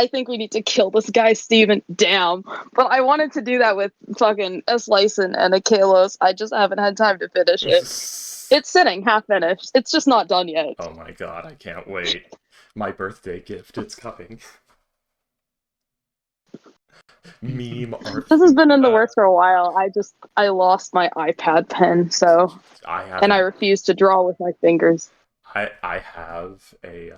I think we need to kill this guy, Steven. Damn. But I wanted to do that with fucking a Slicin and a Kalos. I just haven't had time to finish it. It's sitting, half finished. It's just not done yet. Oh my god, I can't wait. My birthday gift, it's coming. Meme art. This has been in the works for a while. I lost my iPad pen, so I and I haven't. refuse to draw with my fingers. I have a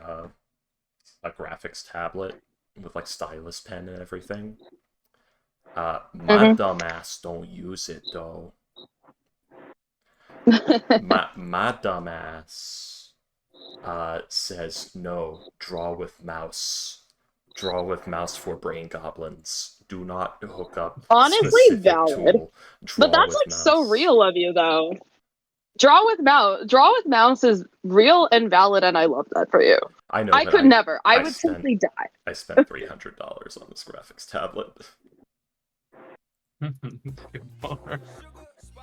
graphics tablet with like stylus pen and everything. My Mm-hmm. dumbass don't use it though. My dumbass says no, draw with mouse. Draw with mouse for brain goblins. Do not hook up Honestly, specific valid. tool. But Draw that's with like so mouse. real of you, though. Draw with mouse is real and valid, and I love that for you. I know, I but could never. I I would spent simply die. I spent $300 on this graphics tablet.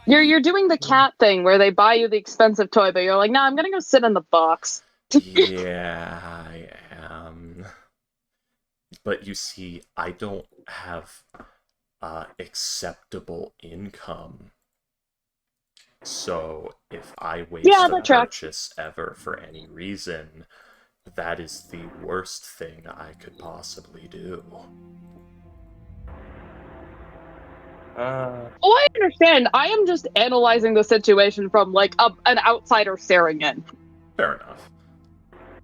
You're doing the cat thing where they buy you the expensive toy, but you're like, nah, I'm gonna go sit in the box. Yeah, I am. But you see, I don't have acceptable income. So if I waste Yeah, a that tracks. purchase ever for any reason, that is the worst thing I could possibly do. Oh, I understand. I am just analyzing the situation from like an outsider staring in. Fair enough.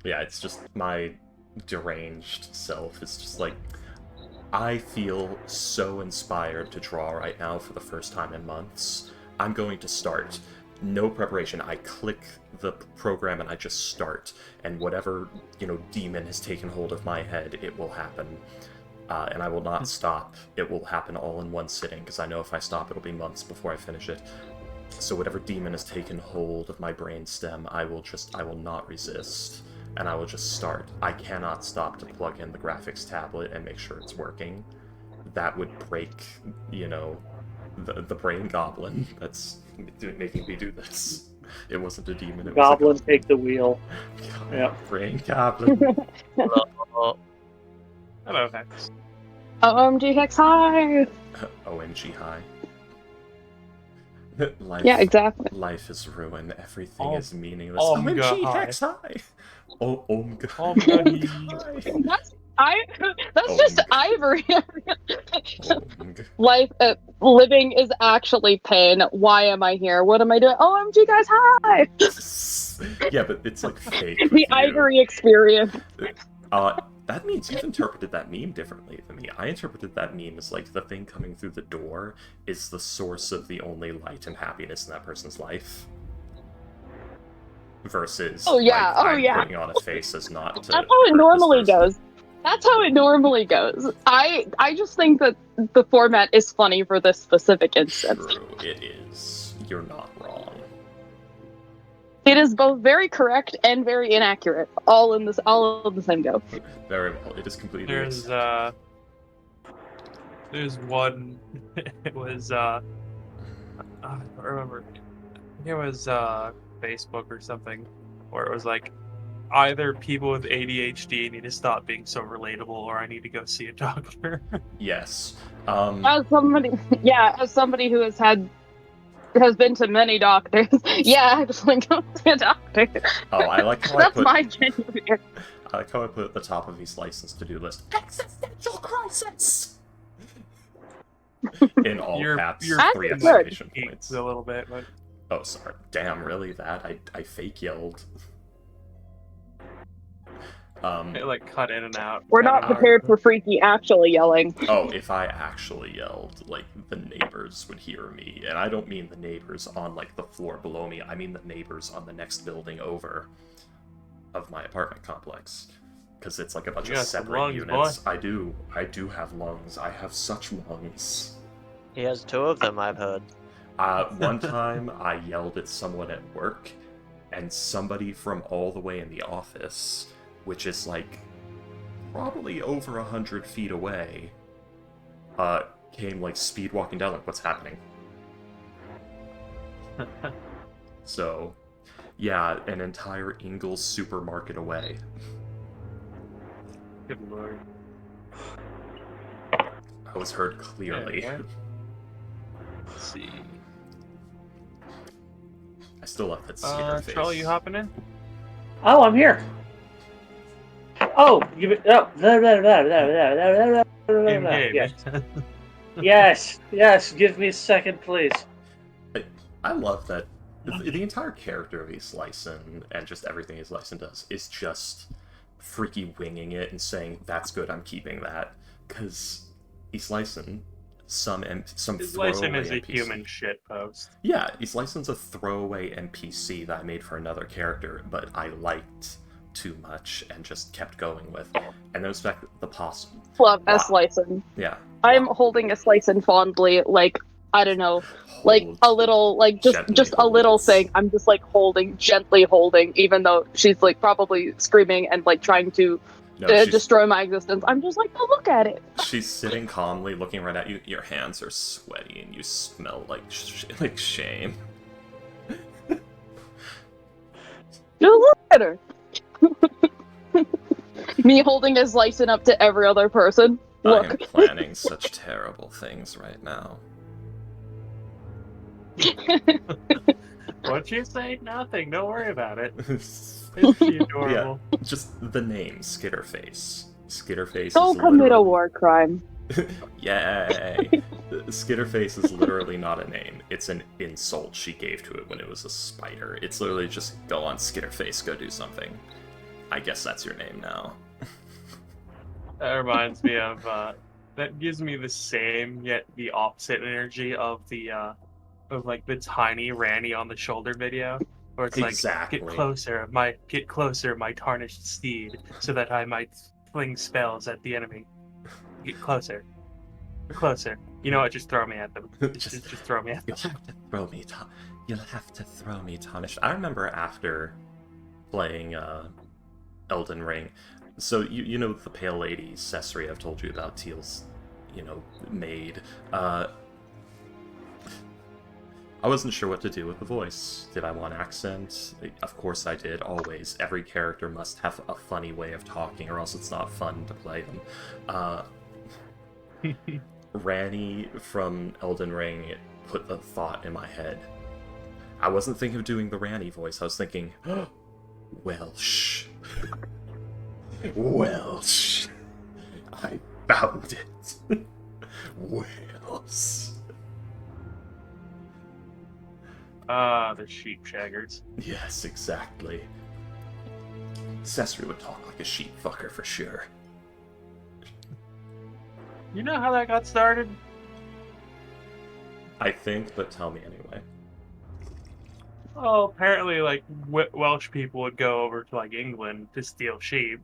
Yeah, it's just my deranged self. It's just like, I feel so inspired to draw right now for the first time in months. I'm going to start. No preparation. I click the program and I just start. And whatever, demon has taken hold of my head, it will happen. And I will not stop. It will happen all in one sitting, because I know if I stop, it'll be months before I finish it. So whatever demon has taken hold of my brainstem, I will not resist. And I will just start. I cannot stop to plug in the graphics tablet and make sure it's working. That would break, the brain goblin that's making me do this. It wasn't a demon, it was a Goblin, goblin. take the wheel. God, Yeah. brain goblin. Hello, Hex. OMG Hex High! OMG high. Life, Yeah, exactly. life is ruined. Everything Oh, is meaningless. Omega OMG high. Hex high! Oh, Omega. Omega high. That's just Omg. Ivory. Omg. Life, living is actually pain. Why am I here? What am I doing? OMG guys, hi! Yeah, but it's like fake with The you. Ivory experience. That means you've interpreted that meme differently than me. I interpreted that meme as like the thing coming through the door is the source of the only light and happiness in that person's life. Versus, Oh yeah, like, oh I'm yeah. putting on a face as not to. That's how it hurt this normally person. goes. That's how it normally goes. I just think that the format is funny for this specific instance. True, it is. You're not wrong. It is both very correct and very inaccurate, all in the same go. Very well. It is completely. There's one. It was I don't remember. It was Facebook or something, where it was like, either people with ADHD need to stop being so relatable, or I need to go see a doctor. Yes. As somebody who has been to many doctors, yeah, actually go to a doctor. Oh, I like how That's my genuine. I like how I put at the top of each license to-do list, existential crisis! In all caps, You're 3 good. exclamation points. A little bit, but Oh, sorry. Damn, really? That? I fake yelled. it like cut in and out. We're not prepared for Freaky actually yelling. Oh, if I actually yelled, like, the neighbors would hear me. And I don't mean the neighbors on, like, the floor below me. I mean the neighbors on the next building over of my apartment complex. Because it's like a bunch of separate lungs, units. boy. I do have lungs. I have such lungs. He has 2 of them, I've heard. One time, I yelled at someone at work, and somebody from all the way in the office, which is like probably over 100 feet away, came like speed walking down, like, what's happening? So, yeah, an entire Ingles supermarket away. Good lord. I was heard clearly. Yeah, let's see. I still love that Skitter face. Troll, you hopping in? Oh, I'm here. Oh, you. Oh, blah, blah, blah, blah, blah, blah, blah, In blah. game. Yes, yes. Give me a second, please. I love that the entire character of East Lyson and just everything East Lyson does is just freaky winging it and saying, "That's good, I'm keeping that." Because East Lyson, some throwaway Lyson is a NPC. human shit post. Yeah, East Lyson's a throwaway NPC that I made for another character, but I liked too much and just kept going with. And there's back the possum. Love S. Lyson. Yeah. I'm holding a Lyson fondly, like, I don't know, like Hold. a little, like just Gently a little holds. thing. I'm just like gently holding, even though she's like probably screaming and like trying to No, she's, destroy my existence. I'm just like, oh, look at it. she's sitting calmly, looking right at you. Your hands are sweaty and you smell like like shame. Just look at her. Me holding his Lyson up to every other person. I am Look. planning such terrible things right now. What'd you say? Nothing. Don't worry about it. Yeah, Isn't she adorable? just the name, Skitterface. Skitterface Don't is commit a literally... war crime. Yay! Skitterface is literally not a name. It's an insult she gave to it when it was a spider. It's literally just, go on, Skitterface, go do something. I guess that's your name now. That reminds me of, that gives me the same, yet the opposite energy of the, of like the tiny Ranny on the shoulder video. Where it's Exactly. like, get closer, my tarnished steed, so that I might fling spells at the enemy. Get closer. Closer. You know what, just throw me at them. Just throw me at them. You'll have to throw me, tarnished. I remember after playing, Elden Ring, so you know the Pale Lady, Cesri, I've told you about, Teal's, maid. I wasn't sure what to do with the voice. Did I want accent? Of course I did, always. Every character must have a funny way of talking, or else it's not fun to play them. Ranny from Elden Ring put the thought in my head. I wasn't thinking of doing the Ranny voice, I was thinking, Welsh. Welsh. I found it. Wales. The sheep shaggers. Yes, exactly. Cesri would talk like a sheep fucker for sure. You know how that got started? I think, but tell me anyway. Oh, apparently, like, Welsh people would go over to, like, England to steal sheep.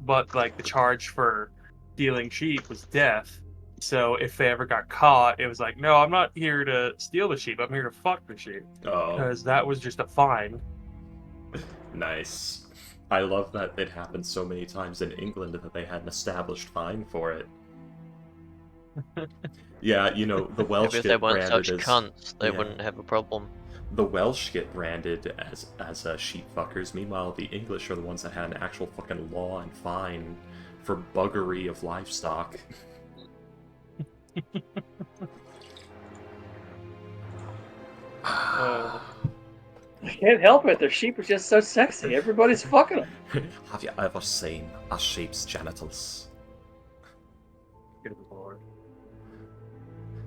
But, like, the charge for stealing sheep was death. So if they ever got caught, it was like, no, I'm not here to steal the sheep, I'm here to fuck the sheep. Oh, Because that was just a fine. nice. I love that it happened so many times in England that they had an established fine for it. Yeah, the Welsh If they get weren't branded such as... cunts, they yeah. wouldn't have a problem. The Welsh get branded as sheep fuckers. Meanwhile, the English are the ones that had an actual fucking law and fine for buggery of livestock. I can't help it. Their sheep are just so sexy. Everybody's fucking them. Have you ever seen a sheep's genitals? Good lord.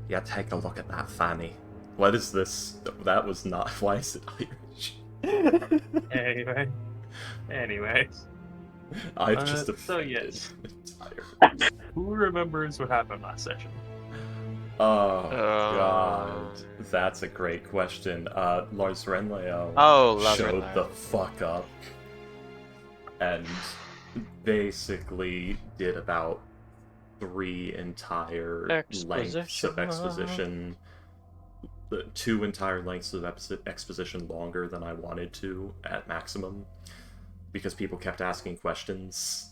Yeah, take a look at that fanny. What is this? That was not... Why is it Irish? Anyways. I've just so offended. yes. Tired. Who remembers what happened last session? Oh, God. That's a great question. Lars Renleo Lars showed Renleo. the fuck up and basically did about 3 entire lengths of exposition. 2 entire lengths of exposition longer than I wanted to at maximum because people kept asking questions.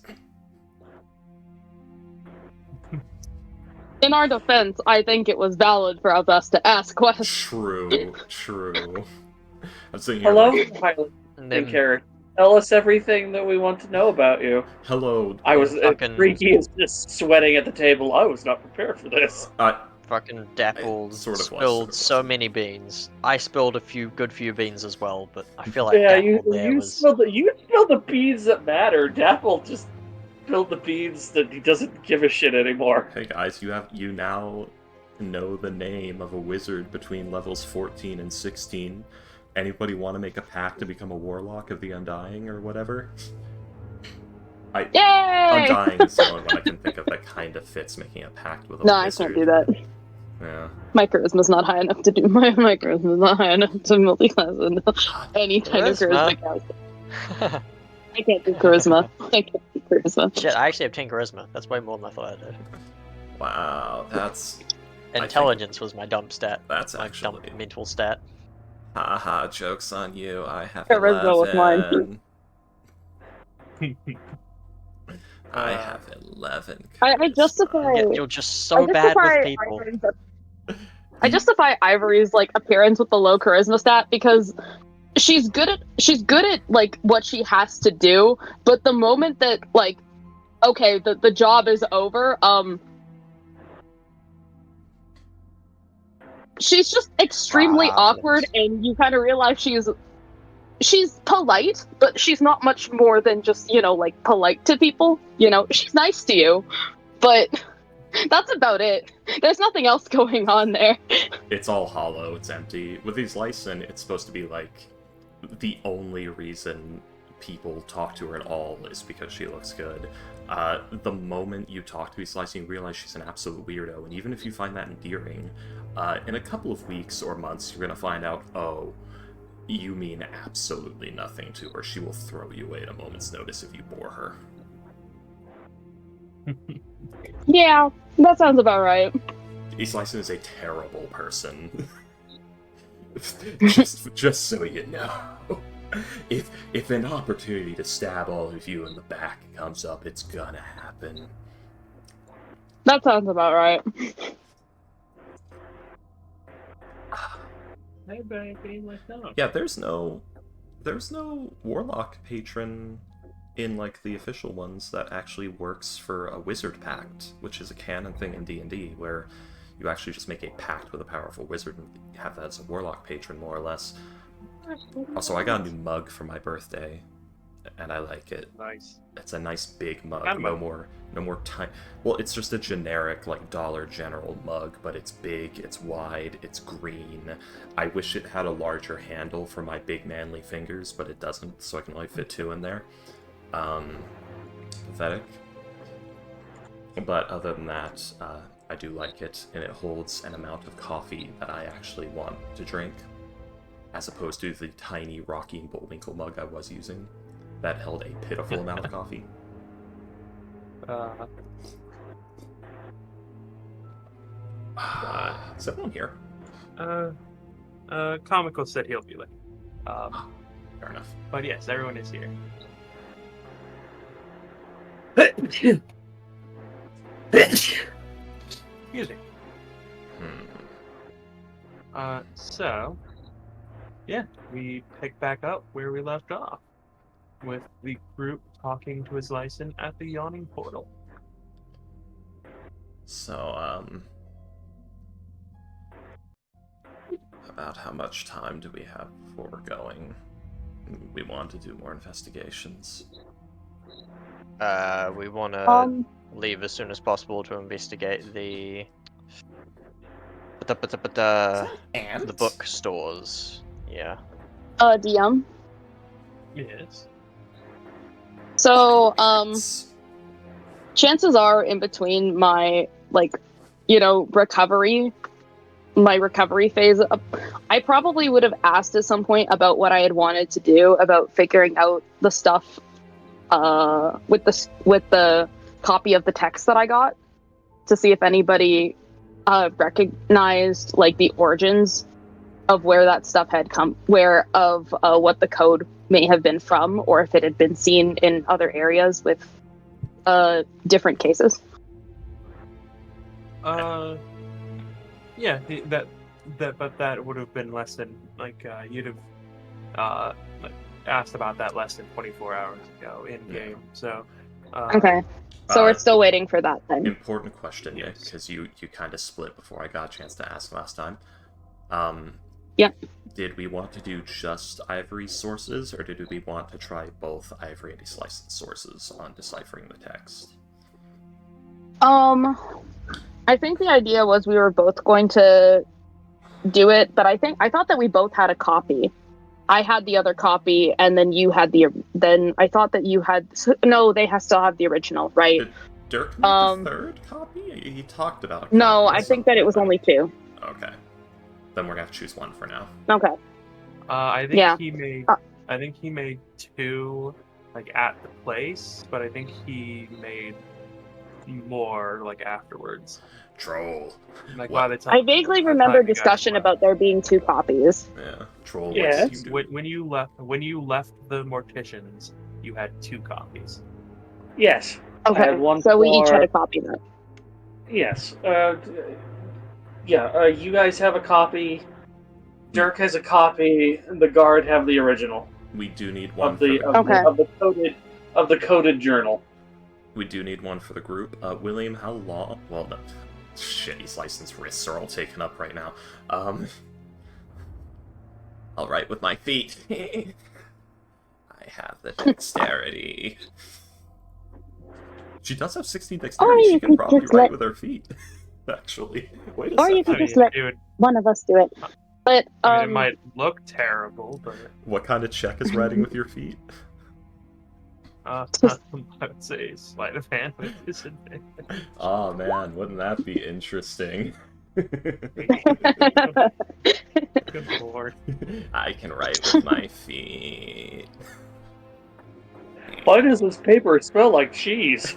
In our defense, I think it was valid for us to ask questions. True. I'm sitting here Hello, like, pilot And in then character. Tell us everything that we want to know about you. Hello. I was Fucking- Freaky is just sweating at the table. I was not prepared for this. Fucking Dapple sort of spilled was. so many beans. I spilled a good few beans as well, but I feel like Yeah, Dapple there you was. spilled the beans that matter. Dapple just spilled the beans that he doesn't give a shit anymore. Hey guys, you now know the name of a wizard between levels 14 and 16. Anybody want to make a pact to become a warlock of the Undying or whatever? Yay! Undying is the only one I can think of that kind of fits making a pact with a No, wizard. I can't do that. Yeah. My charisma's not high enough to do my charisma's not high enough to multi-class into any kind of charisma cast. I can't do charisma. I can't do charisma. Shit, I actually have 10 charisma. That's way more than I thought I did. Wow, that's Intelligence was my dump stat. that's My actually dump mental stat. haha, joke's on you. I have Charisma was mine. 11. I have 11. I justify. You're just so bad with people. I justify Ivory's like appearance with the low charisma stat because she's good at like what she has to do, but the moment that like okay, the job is over, she's just extremely awkward, and you kind of realize she's polite, but she's not much more than just, you know, like polite to people. You know, she's nice to you, but that's about it. There's nothing else going on there. It's all hollow, it's empty. With these Lyson, it's supposed to be like the only reason people talk to her at all is because she looks good. The moment you talk to these Lyson, you realize she's an absolute weirdo, and even if you find that endearing, in a couple of weeks or months, you're gonna find out, oh, you mean absolutely nothing to her. She will throw you away at a moment's notice if you bore her. Yeah, that sounds about right. East Lyson is a terrible person. just so you know. If an opportunity to stab all of you in the back comes up, it's gonna happen. That sounds about right. Yeah, there's no warlock patron in like the official ones that actually works for a wizard pact, which is a canon thing in D&D, where you actually just make a pact with a powerful wizard and have that as a warlock patron, more or less. Also, I got a new mug for my birthday, and I like it. Nice. It's a nice big mug. Kind of No more tiny. Well, it's just a generic like Dollar General mug, but it's big, it's wide, it's green. I wish it had a larger handle for my big manly fingers, but it doesn't, so I can only fit 2 in there. Pathetic. But other than that, I do like it, and it holds an amount of coffee that I actually want to drink, as opposed to the tiny Rocky and Bullwinkle mug I was using that held a pitiful amount of coffee. Is everyone here? Comical said he'll be late. Fair enough. But yes, everyone is here. Excuse me. So, yeah, we pick back up where we left off, with the group talking to his Lyson at the yawning portal. So, about how much time do we have before we're going? We want to do more investigations. We want to leave as soon as possible to investigate the bookstores. Yeah. DM. Yes. So, chances are in between my, like, you know, my recovery phase, I probably would have asked at some point about what I had wanted to do about figuring out the stuff with the copy of the text that I got, to see if anybody recognized like the origins of where that stuff had come, what the code may have been from, or if it had been seen in other areas with different cases. Yeah, but that would have been less than like you'd have like asked about that less than 24 hours ago in game. So. Okay. So we're still waiting for that then. Important question, Nick, Yes. because you kind of split before I got a chance to ask last time. Yep. Did we want to do just Ivory sources, or did we want to try both Ivory and licensed sources on deciphering the text? I think the idea was we were both going to do it, but I thought that we both had a copy. I had the other copy, and then you had then I thought that you had, no, they still have the original, right? Did Dirk make the third copy? He talked about a copy. No, I think that it was only 2. Okay. Then we're gonna have to choose one for now. Okay. I think he made. I think he made 2, like at the place, but I think he made more like afterwards. Troll. Like What? by the time I vaguely remember discussion about there being 2 copies. Yeah, Troll. Yes. What did you do? when you left the Morticians, you had 2 copies. Yes. I Okay, had one so we each for- had a copy then. Yes. You guys have a copy. Dirk has a copy. And the guard have the original We do need one of the for of the coded journal. We do need one for the group. William, how long? Well, no. Shit, his license wrists are all taken up right now. I'll write with my feet. I have the dexterity. She does have 16 dexterity. She can probably write with her feet. Actually, wait a Or second. you could just let one of us do it. But I mean, it might look terrible, but What kind of check is writing with your feet? I would say sleight of hand with disadvantage. Oh man, wouldn't that be interesting? Good lord. I can write with my feet. Why does this paper smell like cheese?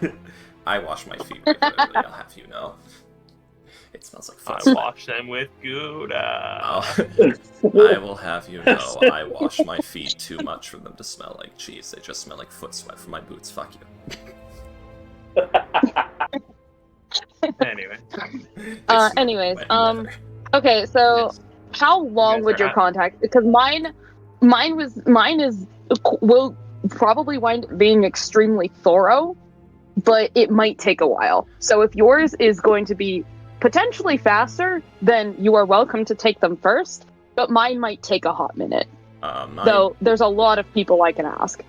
I wash my feet regularly, I'll have you know. It smells like foot I sweat. wash them with Gouda. Oh, I will have you know, I wash my feet too much for them to smell like cheese. They just smell like foot sweat from my boots. Fuck you. Anyway. Anyways, okay, so Yes. how long guys would are your at- contact? Because mine will probably wind up being extremely thorough, but it might take a while. So if yours is going to be potentially faster, then you are welcome to take them first. But mine might take a hot minute. Though there's a lot of people I can ask.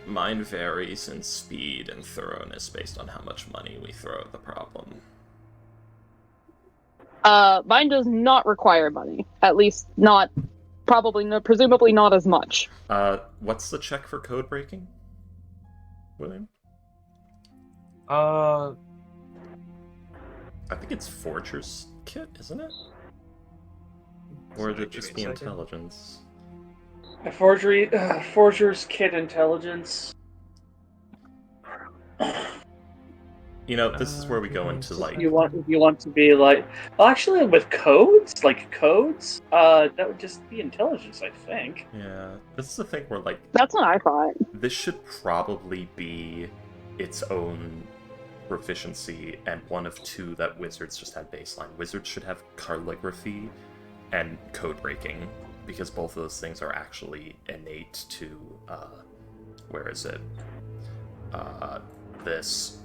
Mine varies in speed and thoroughness based on how much money we throw at the problem. Mine does not require money. At least not, presumably not as much. What's the check for code breaking, William? I think it's Forger's kit, isn't it? Or would it just be intelligence? Forger's kit intelligence. You know, this is where we go into like. You want to be like, well, actually, with codes, that would just be intelligence, I think. Yeah, this is the thing where like. That's what I thought. This should probably be its own proficiency and one of 2 that wizards just have baseline. Wizards should have calligraphy and code breaking, because both of those things are actually innate to where is it? This.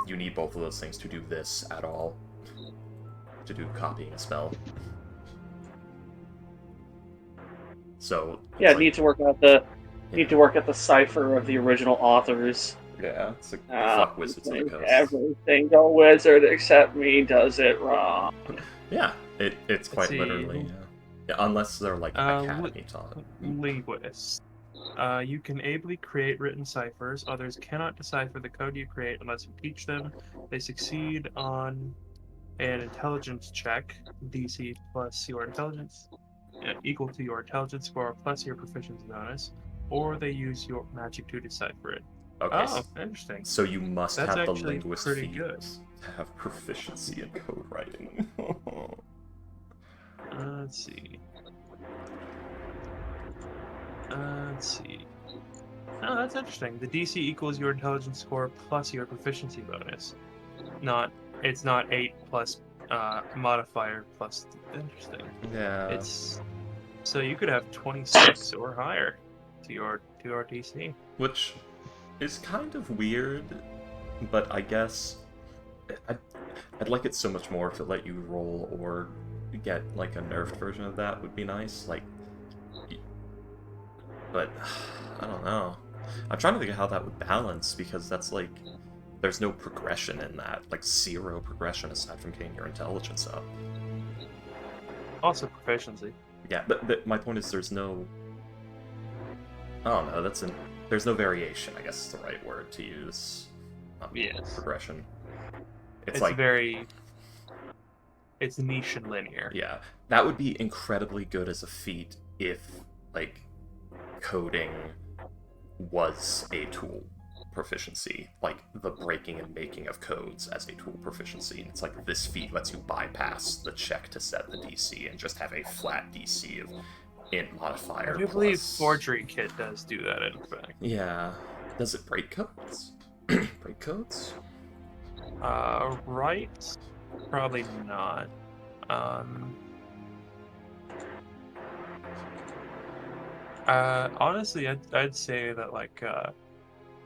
You need both of those things to do this at all. To do copying a spell. So Yeah, like, need to work out the cipher of the original authors. yeah, it's like fuck wizards of the coast. Every single wizard except me does it wrong. Yeah, it's quite see. literally. Yeah, unless they're like academy taught. Linguists. You can ably create written ciphers. Others cannot decipher the code you create unless you teach them. They succeed on an intelligence check, DC plus your intelligence, equal to your intelligence score plus your proficiency bonus, or they use your magic to decipher it. Okay, Oh, interesting. so you must That's have the actually linguist pretty feat good. to have proficiency in code writing. Let's see. Let's see. Oh, that's interesting. The DC equals your intelligence score plus your proficiency bonus. It's not 8 plus modifier plus. Interesting. Yeah. It's so you could have 26 or higher to your to our DC. Which is kind of weird, but I guess I'd like it so much more if it let you roll or get like a nerfed version of that would be nice. Like, but I don't know. I'm trying to think of how that would balance because that's like there's no progression in that, like 0 progression aside from getting your intelligence up. Also proficiency. Yeah, but my point is there's no. I don't know. There's no variation. I guess is the right word to use. Yes. Progression. It's like it's niche and linear. Yeah, that would be incredibly good as a feat if like coding was a tool proficiency, like the breaking and making of codes as a tool proficiency. It's like this feat lets you bypass the check to set the DC and just have a flat DC of int modifier. I do believe Forgery Kit does do that, in fact. Yeah. Does it break codes? Break codes? Right? Probably not. Honestly, I'd say that like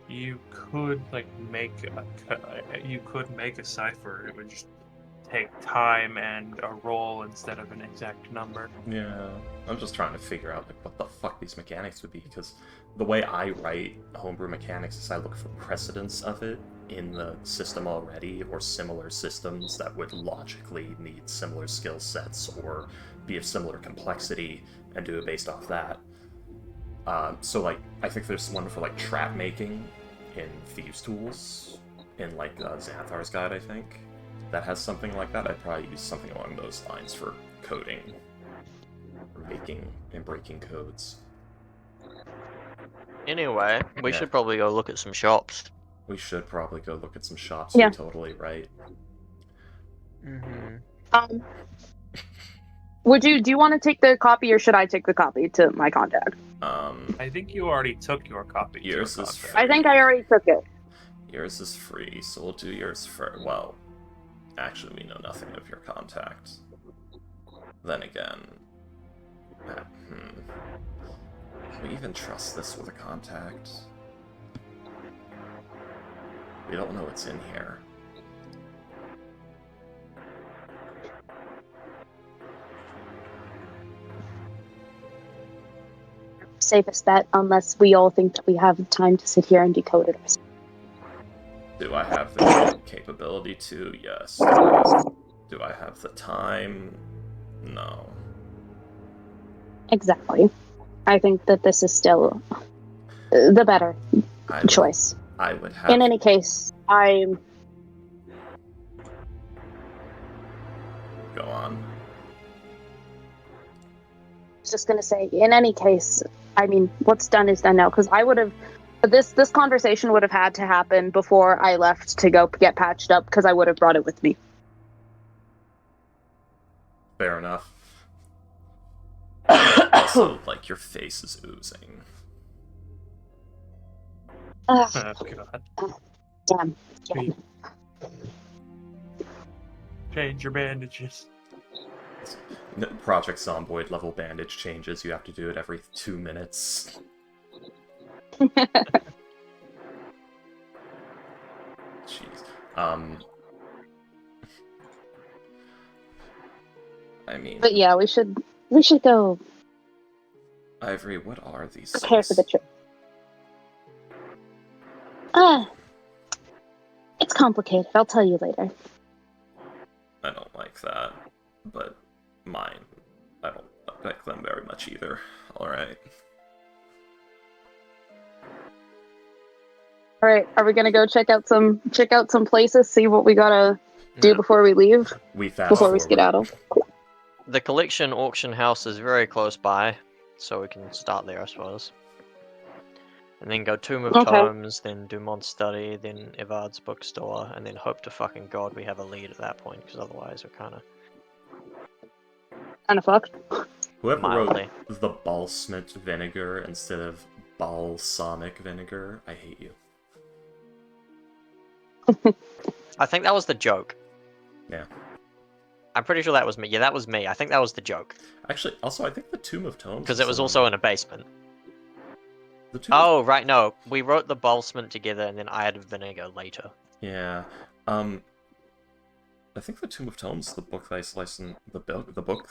you could like make a cipher. It would just take time and a roll instead of an exact number. Yeah, I'm just trying to figure out like what the fuck these mechanics would be, because the way I write homebrew mechanics is I look for precedence of it in the system already, or similar systems that would logically need similar skill sets or be of similar complexity, and do it based off that. So like, I think there's one for like trap making in Thieves' Tools, in like Xanthar's Guide, I think, that has something like that. I'd probably use something along those lines for coding, or making and breaking codes. Anyway, we Yeah. should probably go look at some shops. We should probably go look at some shops. Yeah. You're totally right. Mm-hmm. Do you want to take the copy, or should I take the copy to my contact? I think you already took your copy. to your Yours is contact. free. I think I already took it. Yours is free, so we'll do yours first. Well, actually, we know nothing of your contact. Then again, can we even trust this with a contact? We don't know what's in here. Safest bet, unless we all think that we have time to sit here and decode it. Do I have the capability to? Yes. Do I have the time? No. Exactly. I think that this is still the better choice. I would have. In any case, I'm... Go on. just going to say, in any case, I mean, what's done is done now, because I would have... This conversation would have had to happen before I left to go get patched up, because I would have brought it with me. Fair enough. Also, like, your face is oozing. Ugh, Oh, God. damn. Sweet. Change your bandages. Project Zomboid level bandage changes. You have to do it every 2 minutes. Jeez. I mean... But yeah, we should go Ivory, what are these prepare things? for the trip. It's complicated. I'll tell you later. I don't like that, but mine. I don't like them very much either. Alright. All right, are we gonna go check out some places, see what we gotta do before we leave, We fast before we forward. skedaddle? The collection auction house is very close by, so we can start there, I suppose. And then go Tomb of Okay. Tomes, then Dumont's Study, then Evard's bookstore, and then hope to fucking god we have a lead at that point, because otherwise we're kind of Fucked. Whoever mildly. wrote the balsamic vinegar instead of balsamic vinegar, I hate you. I think that was the joke. Yeah. I'm pretty sure that was me. Yeah, that was me. I think that was the joke. Actually, also, I think the Tomb of Tomes... Because is it was the also one- in a basement. The two. Oh, right, no. We wrote the balsament together and then I added vinegar later. Yeah. I think the Tomb of Tomes, the book they slice and the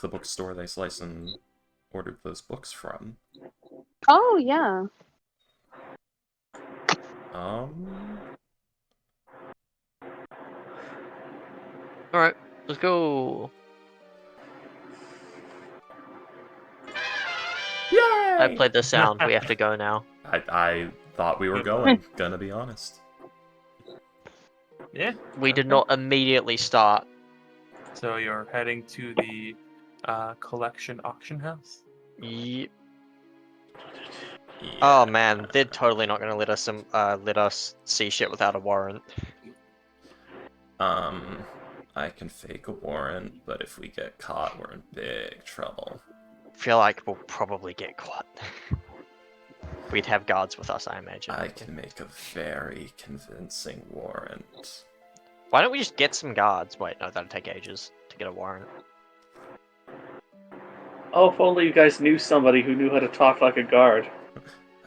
bookstore they slice and ordered those books from. Oh yeah. Alright, let's go. Yay! I played the sound. We have to go now. I thought we were going, gonna be honest. Yeah. We did okay. not immediately start. So you're heading to the collection auction house. Ye- Yeah. Oh man, they're totally not gonna let us see shit without a warrant. I can fake a warrant, but if we get caught, we're in big trouble. Feel like we'll probably get caught. We'd have guards with us, I imagine. I can make a very convincing warrant. Why don't we just get some guards? Wait, no, that'd take ages to get a warrant. Oh, if only you guys knew somebody who knew how to talk like a guard.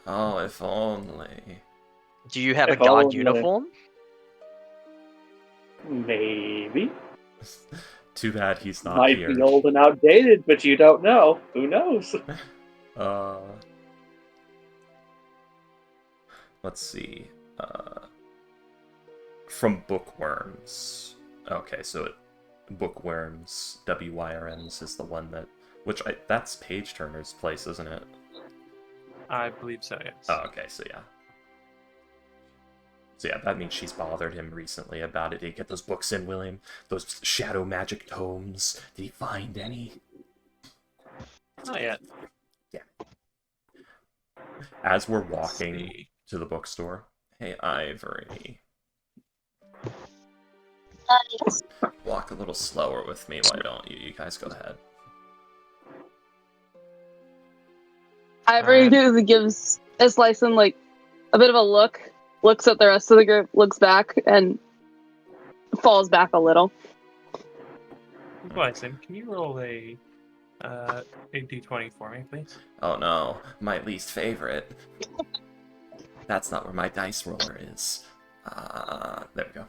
Oh, if only. Do you have a If guard only. uniform? Maybe. Too bad he's not Might here. be old and outdated, but you don't know. Who knows? Let's see. From Bookworms. Okay, so Bookworms, WYRMs is the one that... that's Page Turner's place, isn't it? I believe so, yes. Oh, okay, so yeah. So yeah, that means she's bothered him recently about it. Did he get those books in, William? Those shadow magic tomes? Did he find any? Not yet. Yeah. As we're Let's walking see. to the bookstore, hey, Ivory. Yes. Walk a little slower with me, why don't you? You guys go ahead. Ivory gives Slicen like a bit of a look, looks at the rest of the group, looks back, and falls back a little. Blyson, can you roll a d20 for me, please? Oh no, my least favorite. That's not where my dice roller is. There we go.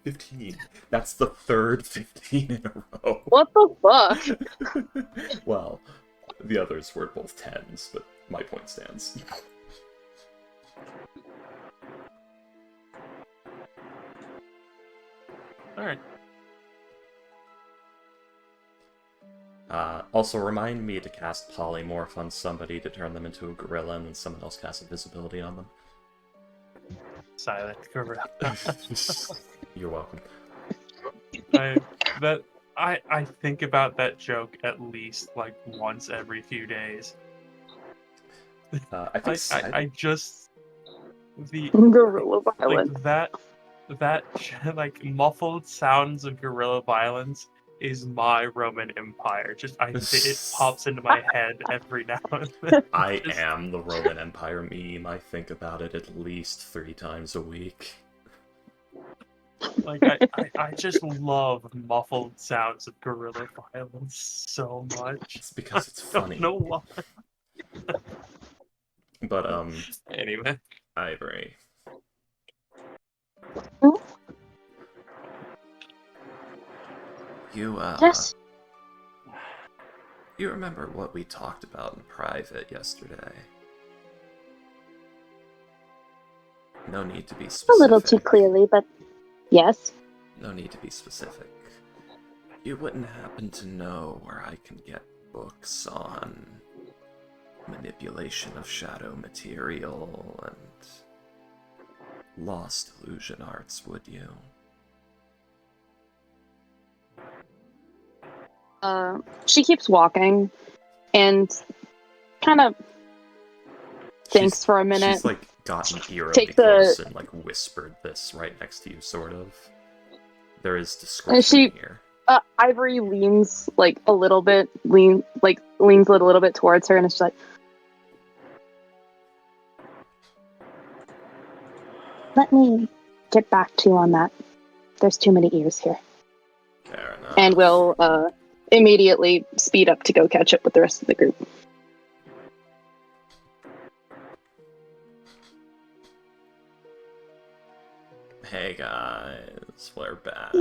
15. That's the third 15 in a row. What the fuck? Well, the others were both 10s, but my point stands. Alright. Also, remind me to cast Polymorph on somebody to turn them into a gorilla, and then someone else casts Invisibility on them. Silent gorilla. You're welcome. I think about that joke at least like once every few days. I think I just the Gorilla like violence. that like muffled sounds of guerrilla violence is my Roman Empire. Just it pops into my head every now and then. I am the Roman Empire meme. I think about it at least 3 times a week. Like I just love muffled sounds of guerrilla violence so much. It's because it's I funny. don't know why. But Anyway. Ivory. You Yes. You remember what we talked about in private yesterday? No need to be A specific. little too clearly, but yes. No need to be specific. You wouldn't happen to know where I can get books on manipulation of shadow material and lost illusion arts, would you? She keeps walking and kind of thinks for a minute. She's like gotten eerily Take the- close and like whispered this right next to you, sort of. There is discretion she- here. Ivory leans like a little bit, leans a little bit towards her, and it's like, let me get back to you on that. There's too many ears here. Fair enough. And we'll immediately speed up to go catch up with the rest of the group. Hey guys, we're back.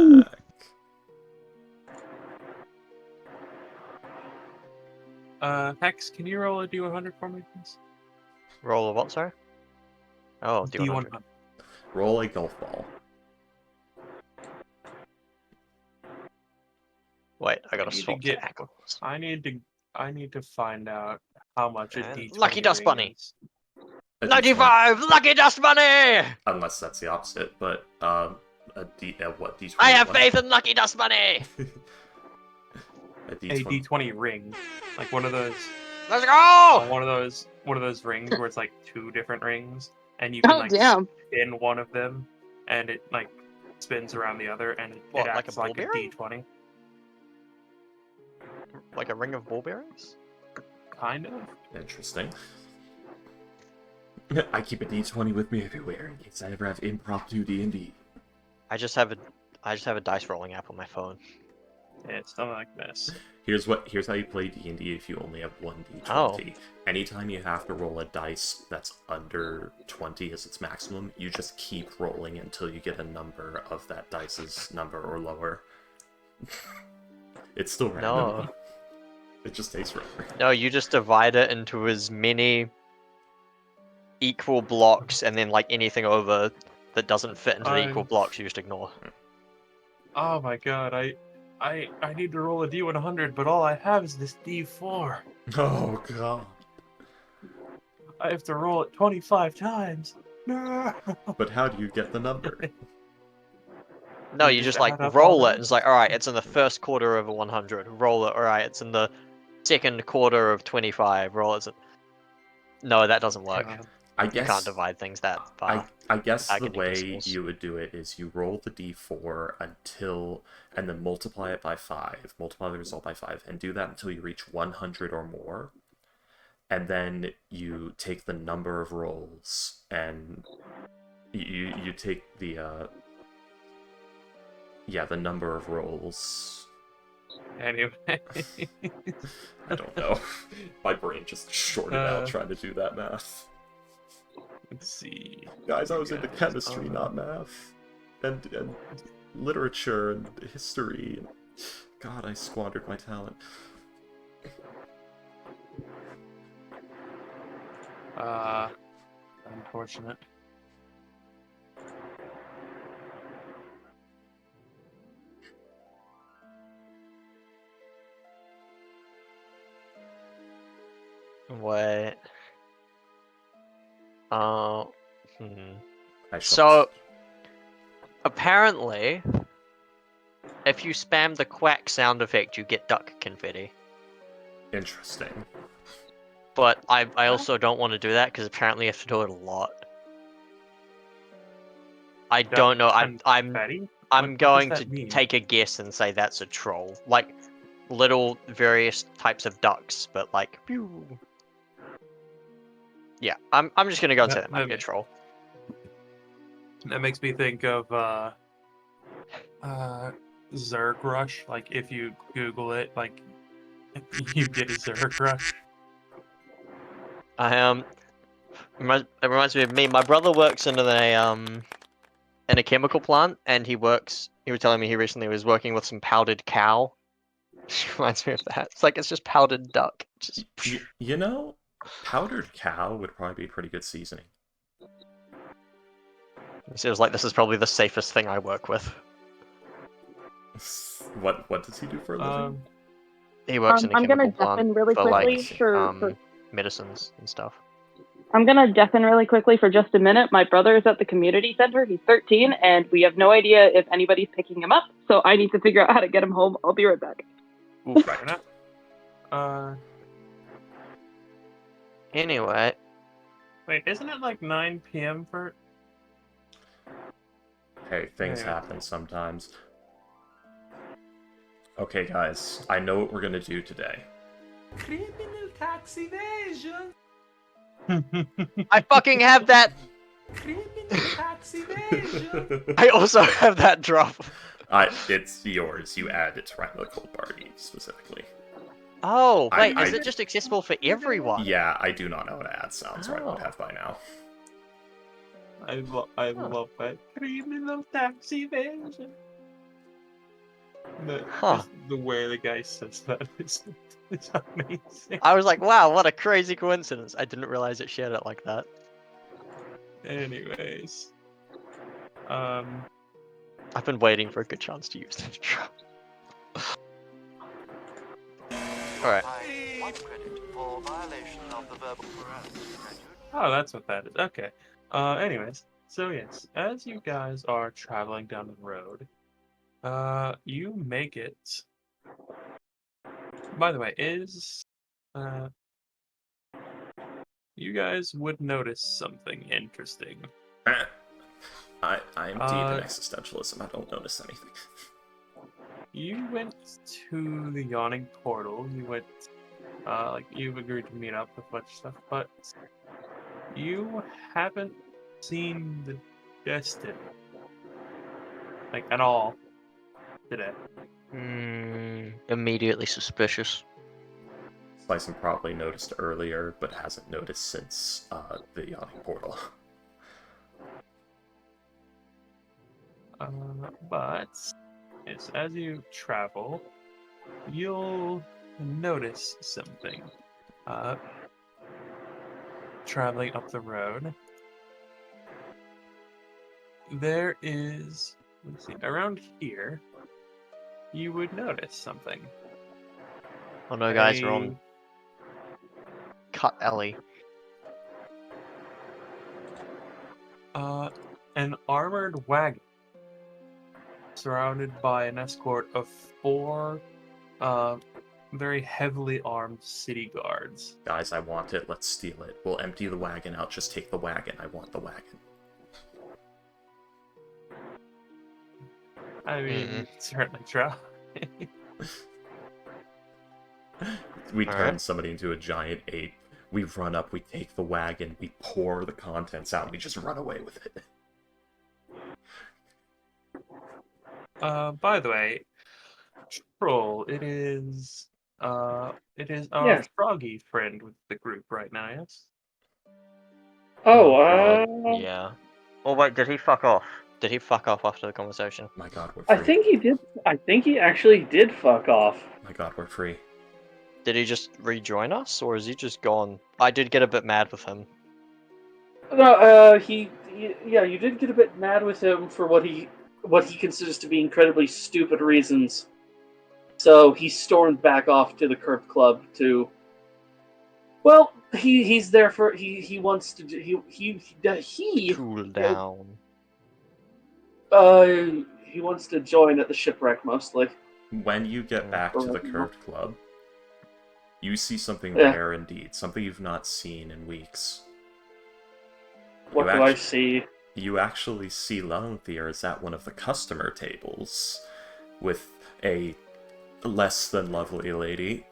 Hex, can you roll a D100 for me, please? Roll a what, sorry? Oh, D100. D100. Roll a golf ball. Wait, I gotta need to swap get- tackles. I need to find out how much a D20 Lucky Dust ring Bunny. is. A D20. 95! Lucky Dust Bunny! Unless that's the opposite, but what D20? I have what? faith in Lucky Dust Bunny! A A D20. D20 ring, like one of those, Let's go! one of those rings where it's like two different rings, and you can Oh like damn! spin one of them, and it like spins around the other, and What, it like a acts like a ball bearing? D20, Like a ring of ball bearings? kind of. Interesting. I keep a D20 with me everywhere in case I ever have impromptu D&D. I just have a dice rolling app on my phone. Yeah, it's something like this. Here's how you play D&D if you only have one D20. Oh. Anytime you have to roll a dice that's under 20 as its maximum, you just keep rolling until you get a number of that dice's number or lower. It's still random. No. It just takes forever. No, you just divide it into as many equal blocks, and then like anything over that doesn't fit into the equal blocks, you just ignore. Oh my god, I need to roll a D100, but all I have is this D4. Oh god. I have to roll it 25 times. No. But how do you get the number? No, You you just just like add up roll all it. the And it's like, all right, it's in the first quarter of a 100. Roll it. All right, it's in the second quarter of 25. Roll it. No, that doesn't work. I You guess can't divide things that far. I guess the Agony way decimals. you would do it is you roll the d4 until, and then multiply it by 5, multiply the result by 5, and do that until you reach 100 or more. And then you take the number of rolls, and you take the, the number of rolls. Anyway. I don't know. My brain just shorted out trying to do that math. Let's see. Guys, I was into chemistry, not math. And literature and history. God, I squandered my talent. Unfortunate. Wait. Oh. I shall- So, apparently, if you spam the quack sound effect, you get duck confetti. Interesting. But I also don't want to do that because apparently you have to do it a lot. I don't know. I'm Confetti? I'm What going does to that mean? take a guess and say that's a troll. Like little various types of ducks, but like pew. Yeah, I'm just gonna go and say that might be a troll. That makes me think of Zerg Rush. Like if you Google it, like you get a Zerg Rush. It reminds me of me. My brother works in a chemical plant, and he was telling me he recently was working with some powdered cow. Reminds me of that. It's like it's just powdered duck. Just You know, powdered cow would probably be pretty good seasoning. it feels like this is probably the safest thing I work with. What does he do for a living? He works in a I'm gonna chemical jump in plant really for quickly like for medicines and stuff. I'm gonna jump in really quickly for just a minute. My brother is at the community center. He's 13, and we have no idea if anybody's picking him up. So I need to figure out how to get him home. I'll be right back. Oof. Fair enough. Anyway, Wait, isn't it like 9 p.m. for? Hey, things Yeah. happen sometimes. Okay, guys, I know what we're gonna do today. Criminal tax evasion. I fucking have that. Criminal tax evasion. I also have that drop. It's yours. You add it to Rhyme of the Cold Party specifically. Oh wait, I- is it just accessible for everyone? Yeah, I do not know how to add sounds, or I would Oh. have by now. I love that criminal tax evasion. Huh. Just the way the guy says that is it's amazing. I was like, wow, what a crazy coincidence. I didn't realize it shared it like that. Anyways, I've been waiting for a good chance to use this trope. Alright. One credit for violation of the verbal graduate. oh, that's what that is. Okay. Anyways, so yes, as you guys are traveling down the road, you make it. By the way, you guys would notice something interesting. I am deep in existentialism. I don't notice anything. You went to the yawning portal. You went, like you've agreed to meet up with a bunch of stuff, but you haven't seen the Destiny, like at all, today. Immediately suspicious. Slicem probably noticed earlier, but hasn't noticed since the yawning portal. But yes, as you travel, you'll notice something. Traveling up the road, there is, let's see, around here, you would notice something. Oh no, guys, we're on Cut Ellie. An armored wagon surrounded by an escort of 4 very heavily armed city guards. Guys, I want it. Let's steal it. We'll empty the wagon out. Just take the wagon. I want the wagon. I mean, certainly try. We turn Alright. somebody into a giant ape. We run up, we take the wagon, we pour the contents out, and we just run away with it. By the way, Troll, it is our Yes. froggy friend with the group right now, yes? Oh, Yeah. Oh wait, did he fuck off? Did he fuck off after the conversation? My god, we're free. I think he did. I think he actually did fuck off. My god, we're free. Did he just rejoin us, or is he just gone? I did get a bit mad with him. No, yeah, you did get a bit mad with him for what he considers to be incredibly stupid reasons. So he stormed back off to the Curve Club to. Well, he's there for he wants to he Cool down. he wants to join at the shipwreck mostly. When you get back to the Curved Club, you see something Yeah. rare indeed, something you've not seen in weeks. What do I see? You actually see Lanthier is at one of the customer tables with a less than lovely lady,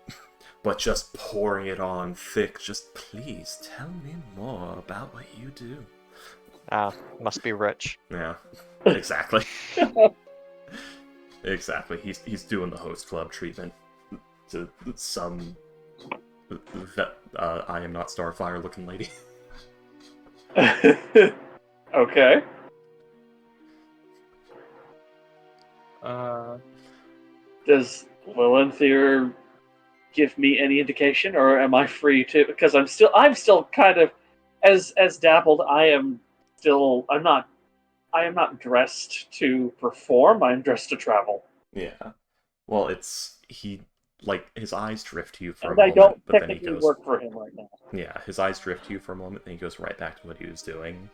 but just pouring it on thick. Just please tell me more about what you do. Ah, must be rich. Yeah, exactly. Exactly. He's doing the host club treatment to some I am not Starfire looking lady. Okay. Does Lilanthier give me any indication, or am I free to? Because I'm still kind of, as dappled. I'm not dressed to perform. I'm dressed to travel. Yeah. Well, his eyes drift to you for a And I moment, don't but then he technically goes. work for him right now. Yeah, his eyes drift to you for a moment, then he goes right back to what he was doing.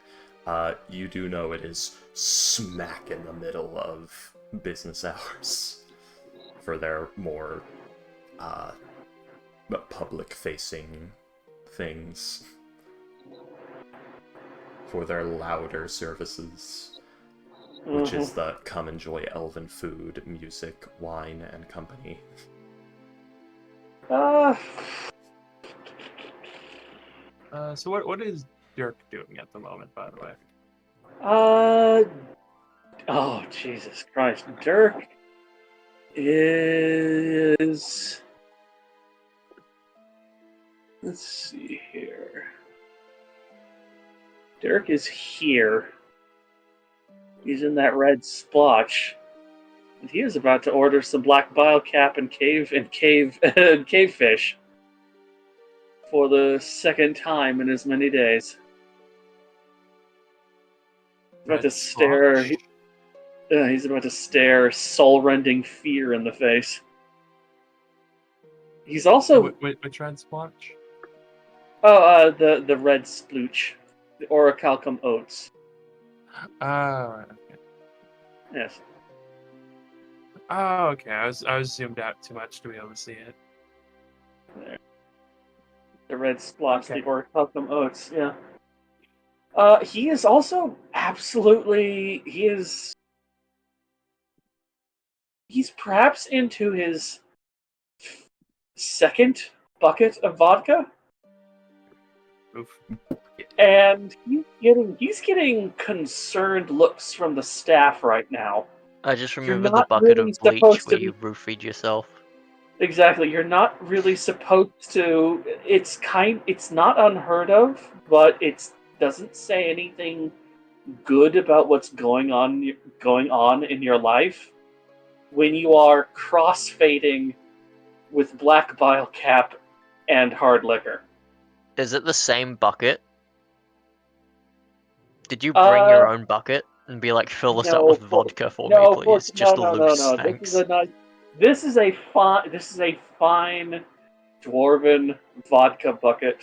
You do know it is smack in the middle of business hours for their more public-facing things, for their louder services, which is the come enjoy elven food, music, wine, and company. So what is Dirk doing at the moment, by the way? Oh, Jesus Christ. Dirk is. Let's see here. Derek is here. He's in that red splotch. And he is about to order some black bile cap and cave fish for the second time in as many days. He's about to stare. He's about to stare soul-rending fear in the face. He's also Which red splotch? the red splooch, the orichalcum oats. Oh, Yes. oh, okay. I was zoomed out too much to be able to see it. There. The red splotch, Okay. the orichalcum oats. Yeah. He is also absolutely. He's perhaps into his second bucket of vodka, Oof. and he's getting concerned looks from the staff right now. I just You're remember the not bucket really of bleach supposed where to you roofied yourself. Exactly. You're not really supposed to. It's not unheard of, but it doesn't say anything good about what's going on in your life when you are crossfading with black bile cap and hard liquor. Is it the same bucket? Did you bring your own bucket and be like, fill this up with vodka for me, please? Just loose, thanks. This is a fine dwarven vodka bucket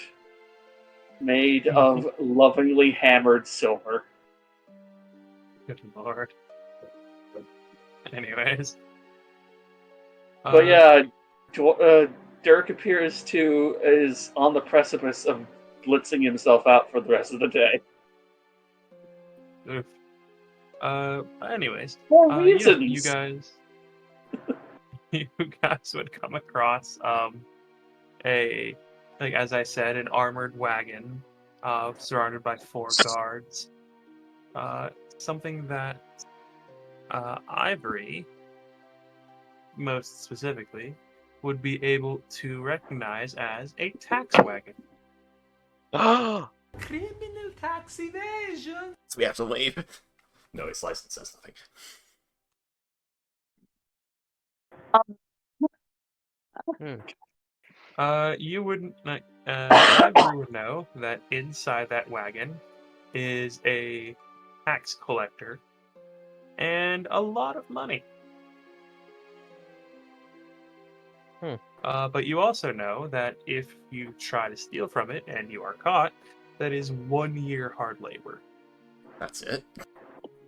made of lovingly hammered silver. Good lord. Anyways. But yeah, Dirk is on the precipice of blitzing himself out for the rest of the day. Oof. Anyways. For You reasons. guys you guys would come across as I said, an armored wagon surrounded by 4 guards. Something that Ivory, most specifically, would be able to recognize as a tax wagon. Criminal tax evasion. So we have to leave. No, his license says nothing. You wouldn't. Ivory would know that inside that wagon is a tax collector and a lot of money. But you also know that if you try to steal from it and you are caught, that is 1 year hard labor. That's it.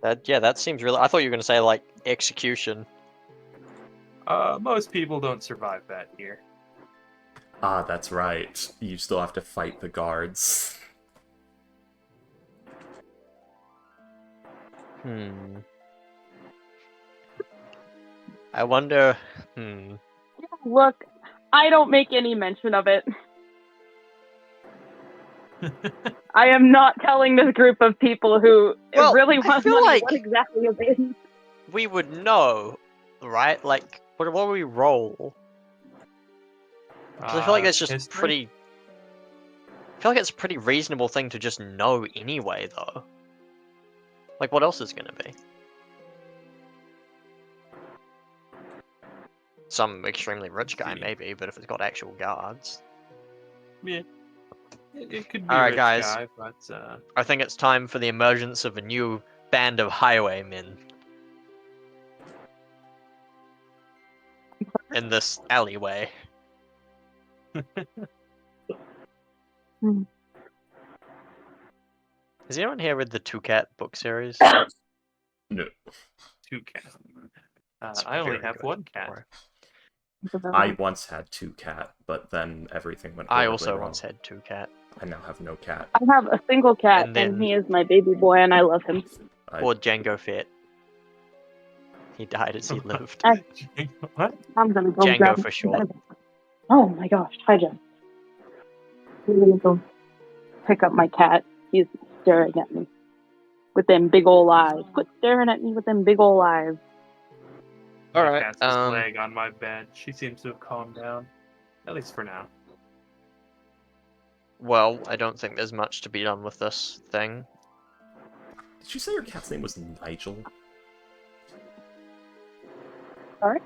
That seems really. I thought you were gonna say like execution. Most people don't survive that here. Ah, that's right. You still have to fight the guards. I wonder. Look, I don't make any mention of it. I am not telling this group of people who really want feel money like what exactly it is. we would know, right? Like, what do we roll? 'Cause I feel like that's just history? pretty. I feel like it's a pretty reasonable thing to just know anyway, though. Like, what else is gonna be? Some extremely rich guy, maybe, but if it's got actual guards. Yeah. It could be All a right, rich guys. guy, but I think it's time for the emergence of a new band of highwaymen in this alleyway. Has anyone here read the Two Cat book series? No. 2 cats. It's I only very have good. 1 cat. I once had 2 cat, but then everything went I horribly also wrong. once had 2 cat. I now have no cat. I have a single cat, And then- he is my baby boy, and I love him. Or Django Fett. He died as he lived. What? I'm gonna go Django grab for short. Oh my gosh, hi Jen. I'm gonna go pick up my cat. He's staring at me with them big ol' eyes. Quit staring at me with them big ol' eyes. My Alright, cat's just laying on my bed. She seems to have calmed down. At least for now. Well, I don't think there's much to be done with this thing. Did you say your cat's name was Nigel? Sorry?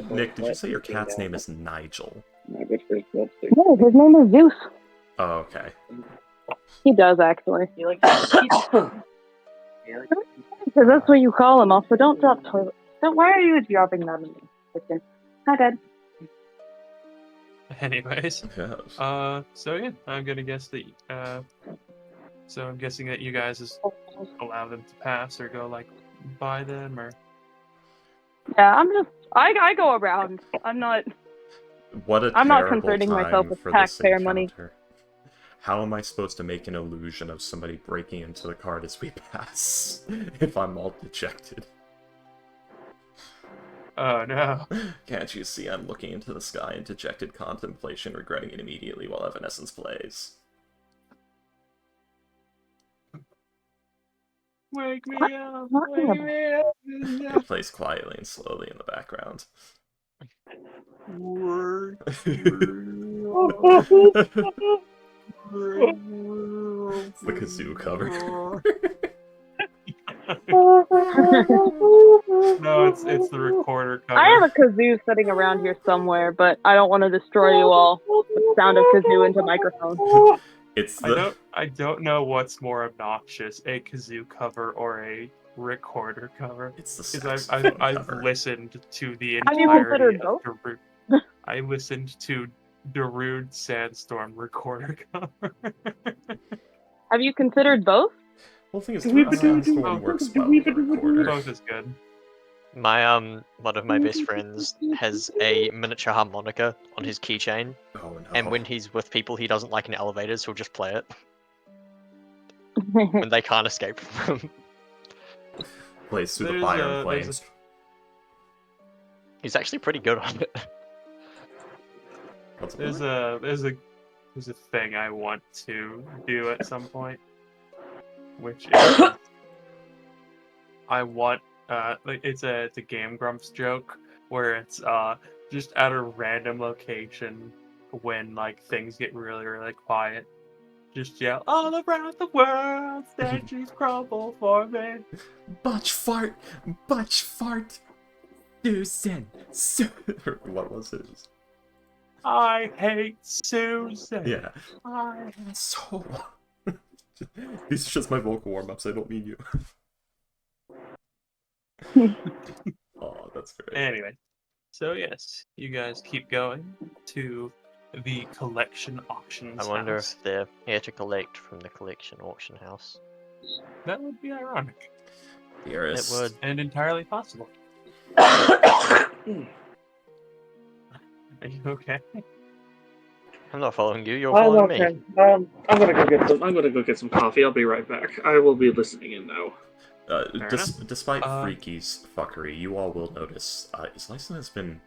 Nick, did you say your cat's name is Nigel? No, his name is Zeus. Oh, okay. He does, actually. He like Because that's what you call him. Also, don't drop toilet. Why are you dropping that in me? Hi, Dad. Anyways, Yes. so yeah, I'm gonna guess that. So I'm guessing that you guys just allow them to pass or go like by them or. Yeah, I go around. I'm not concerning myself with taxpayer money. How am I supposed to make an illusion of somebody breaking into the cart as we pass if I'm all dejected? Oh no. Can't you see I'm looking into the sky in dejected contemplation, regretting it immediately while Evanescence plays? Wake me up! Wake me up! It plays quietly and slowly in the background. It's the kazoo cover. No, it's the recorder cover. I have a kazoo sitting around here somewhere, but I don't want to destroy you all with the sound of kazoo into microphone. It's the... I don't know what's more obnoxious, a kazoo cover or a recorder cover. It's the Because saxophone I've cover. listened to the Have you entirety considered of both? Darude. I listened to Darude Sandstorm recorder cover. Have you considered both? Well, the thing is, Sandstorm works well with a recorder. Both is good. My one of my best friends has a miniature harmonica on his keychain, Oh no. and when he's with people he doesn't like in elevators, he'll just play it when they can't escape from him. Plays through the fire and flames. He's actually pretty good on it. There's a thing I want to do at some point, which is I want like it's a Game Grumps joke where it's just at a random location when like things get really quiet, just yell all around the world, statues crumble for me. Butch fart, Susan. What was it? I hate Susan. Yeah. I So. These are just my vocal warm-ups. I don't mean you. Oh, that's great. Anyway, so yes, you guys keep going to the collection auctions. I wonder house. if they're here to collect from the collection auction house. That would be ironic Dearest. It would. and entirely possible. Are you okay? I'm not following you. You're I'm following okay. me. I'm gonna go get some coffee. I'll be right back. I will be listening in now. Despite Freaky's fuckery, you all will notice his license has been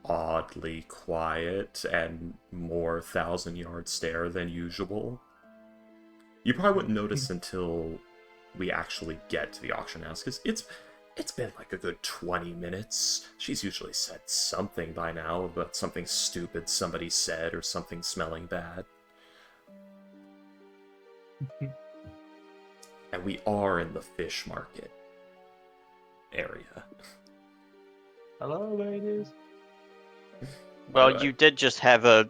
oddly quiet and more 1,000-yard stare than usual. You probably wouldn't notice until we actually get to the auction house, because it's been like a good 20 minutes. She's usually said something by now about something stupid somebody said or something smelling bad. And we are in the fish market area. Hello, ladies. Well, you did just have a,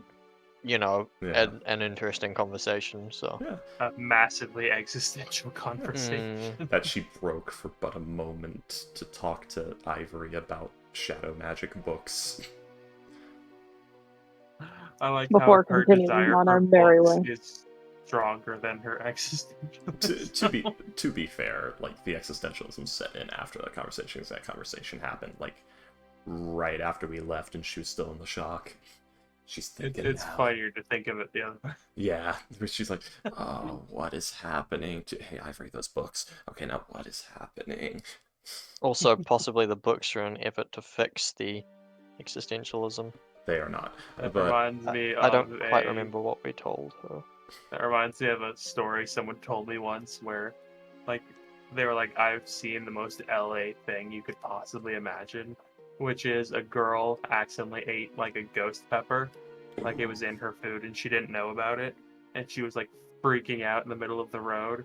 Yeah. an interesting conversation, so. Yeah. A massively existential conversation. That she broke for but a moment to talk to Ivory about shadow magic books. I like Before how her continuing desire on for our merry books way. is stronger than her existential. to be fair, like the existentialism set in after that conversation, because that conversation happened like right after we left, and she was still in the shock. She's thinking It's now. funnier to think of it the other way. Yeah, she's like, oh, what is happening to... Hey, Ivory, those books. Okay, now what is happening? Also, possibly the books are an effort to fix the existentialism. They are not. That But reminds me I don't of quite remember what we told her. That reminds me of a story someone told me once where, like, they were like, I've seen the most LA thing you could possibly imagine, which is a girl accidentally ate, like, a ghost pepper, like it was in her food, and she didn't know about it, and she was, like, freaking out in the middle of the road,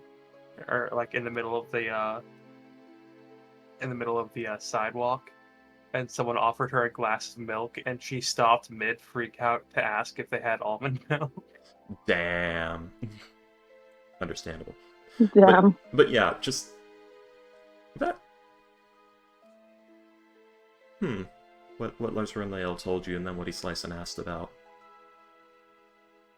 or like in the middle of the sidewalk, and someone offered her a glass of milk, and she stopped mid freak out to ask if they had almond milk. Damn. Understandable. Damn. But yeah, just that. What Lars Renlail told you, and then what he sliced and asked about.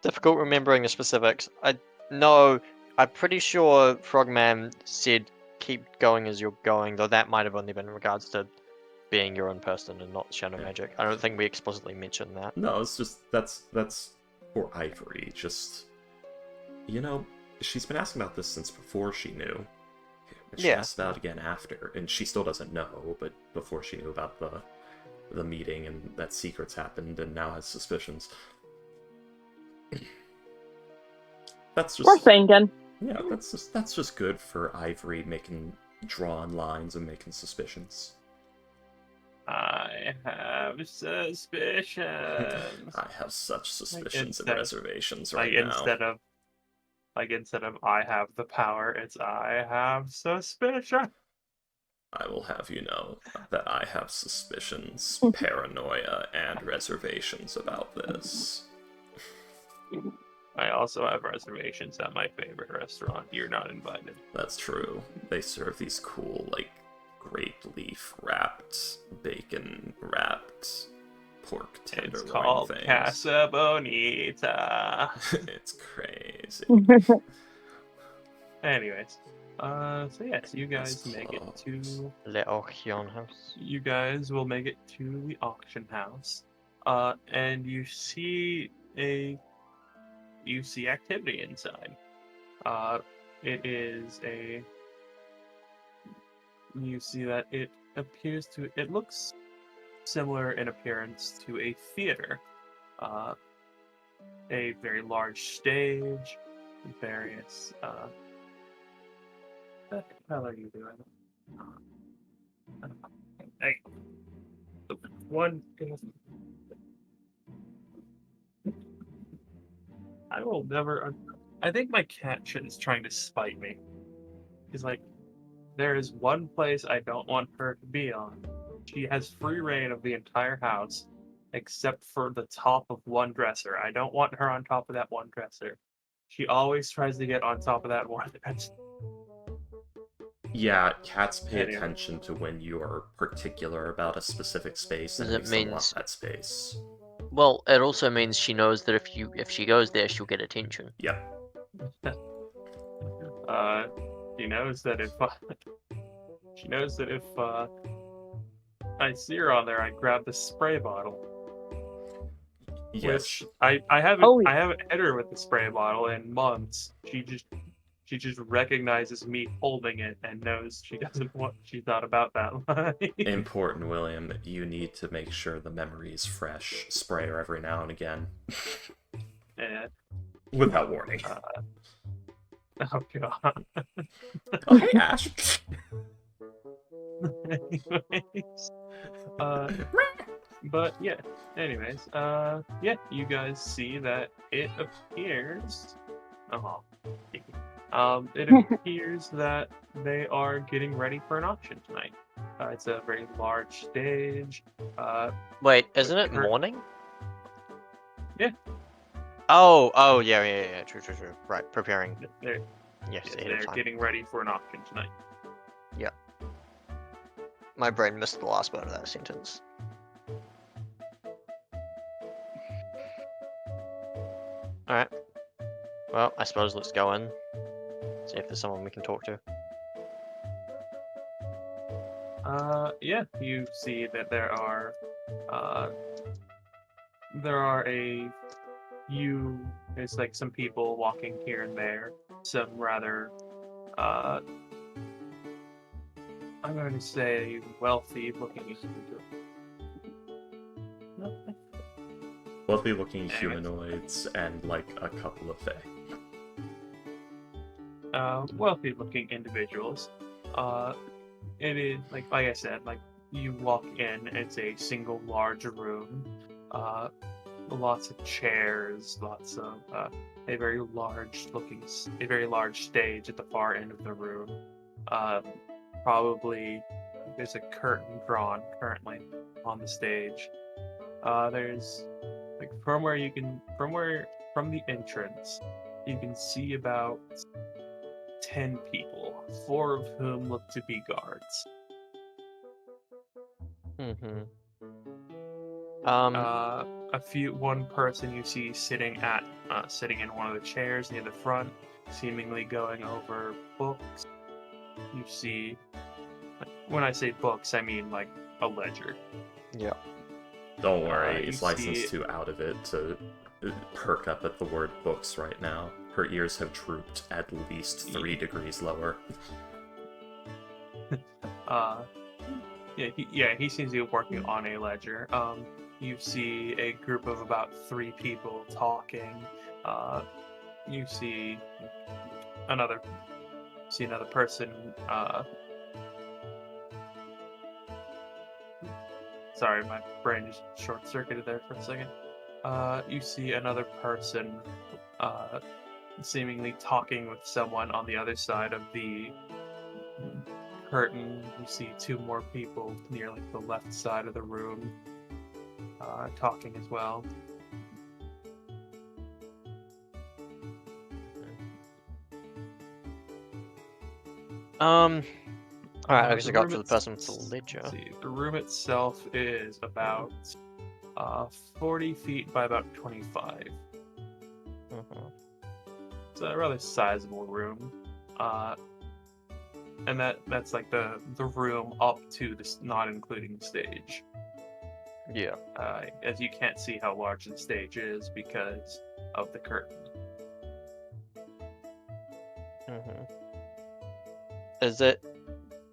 Difficult remembering the specifics. I'm pretty sure Frogman said keep going as you're going, though that might have only been in regards to being your own person and not shadow magic. I don't think we explicitly mentioned that. No, it's just that's for Ivory. Just she's been asking about this since before she knew. And she asked about it again after, and she still doesn't know, but before she knew about the meeting and that secrets happened, and now has suspicions. That's just We're thinking. Yeah, that's just good for Ivory making drawn lines and making suspicions. I have suspicions. I have such suspicions and reservations now. Instead of I have the power, it's I have suspicion. I will have you know that I have suspicions, paranoia, and reservations about this. I also have reservations at my favorite restaurant. You're not invited. That's true. They serve these cool, grape leaf wrapped, bacon wrapped pork tenderloin It's called things. Casa Bonita. It's crazy. Anyways, so yes, you guys make it to Le Auction House. You guys will make it to the auction house, and you see activity inside. You see that it looks similar in appearance to a theater. A very large stage, various, what the hell are you doing? Hey, one, I will never, I think my cat shit is trying to spite me. He's like, there is one place I don't want her to be on. She has free reign of the entire house, except for the top of one dresser. I don't want her on top of that one dresser. She always tries to get on top of that one dresser. Yeah, cats pay attention to when you are particular about a specific space, and makes them want that space. Well, it also means she knows that if she goes there, she'll get attention. Yep. She knows that if I see her on there, I grab the spray bottle. Yes. Which I haven't hit her with the spray bottle in months. She just recognizes me holding it and knows she doesn't want. She's not about that line. Important, William. You need to make sure the memory is fresh. Spray her every now and again. Yeah. Without warning. Oh god. Oh hey Ash. Anyways, but yeah. Anyways, yeah. You guys see that it appears. It appears that they are getting ready for an auction tonight. It's a very large stage. Wait, isn't it morning? Yeah. Oh, yeah. True. Right, preparing. They're getting ready for an auction tonight. Yeah. My brain missed the last part of that sentence. Alright. Well, I suppose let's go in. See if there's someone we can talk to. Yeah, you see that there are there's like some people walking here and there, some rather, I'm going to say wealthy-looking individuals. Wealthy-looking humanoids and a couple of fae. Wealthy-looking individuals. It is like I said, you walk in, it's a single large room. lots of chairs, lots of a very large stage at the far end of the room. Probably there's a curtain drawn currently on the stage. There's like from the entrance, you can see about 10 people, 4 of whom look to be guards. Mm-hmm. One person you see sitting in one of the chairs near the front, seemingly going over books. You see, when I say books, I mean like a ledger. Yeah. Don't worry, you it's licensed see- too out of it to perk up at the word books right now. Her ears have drooped at least 3 degrees lower. He seems to be working on a ledger. You see a group of about 3 people talking. You see another person. Sorry, my brain just short-circuited there for a second. You see another person seemingly talking with someone on the other side of the curtain. You see 2 more people near like the left side of the room talking as well. Alright, I guess The I got room to the person with the ledger. See, the room itself is about 40 feet by about 25. Mhm. It's a rather sizable room. And that's like the room up to this, not including the stage. Yeah. As you can't see how large the stage is because of the curtain. Mm-hmm. Is it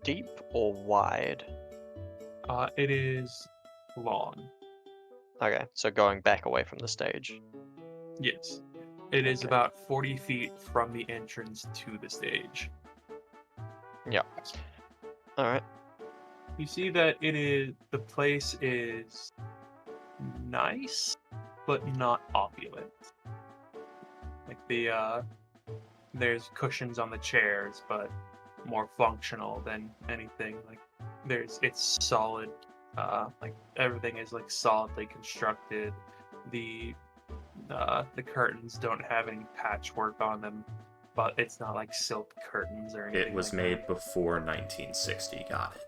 deep or wide? It is long. Okay, so going back away from the stage. Yes. It is Okay. about 40 feet from the entrance to the stage. Yeah. Alright. You see that the place is nice, but not opulent. Like there's cushions on the chairs, but more functional than anything. Like it's solid. Like everything is like solidly constructed. The curtains don't have any patchwork on them, but it's not like silk curtains or anything. It was like made that. before 1960, got it.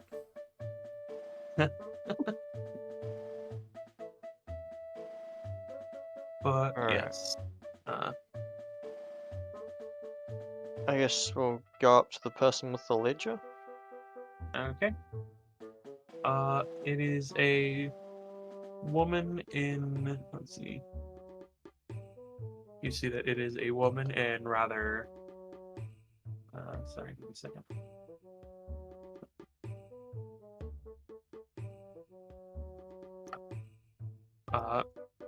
But Alright. yes. I guess we'll go up to the person with the ledger. Okay. It is a woman in. Let's see. You see that it is a woman in rather. Sorry, give me a second.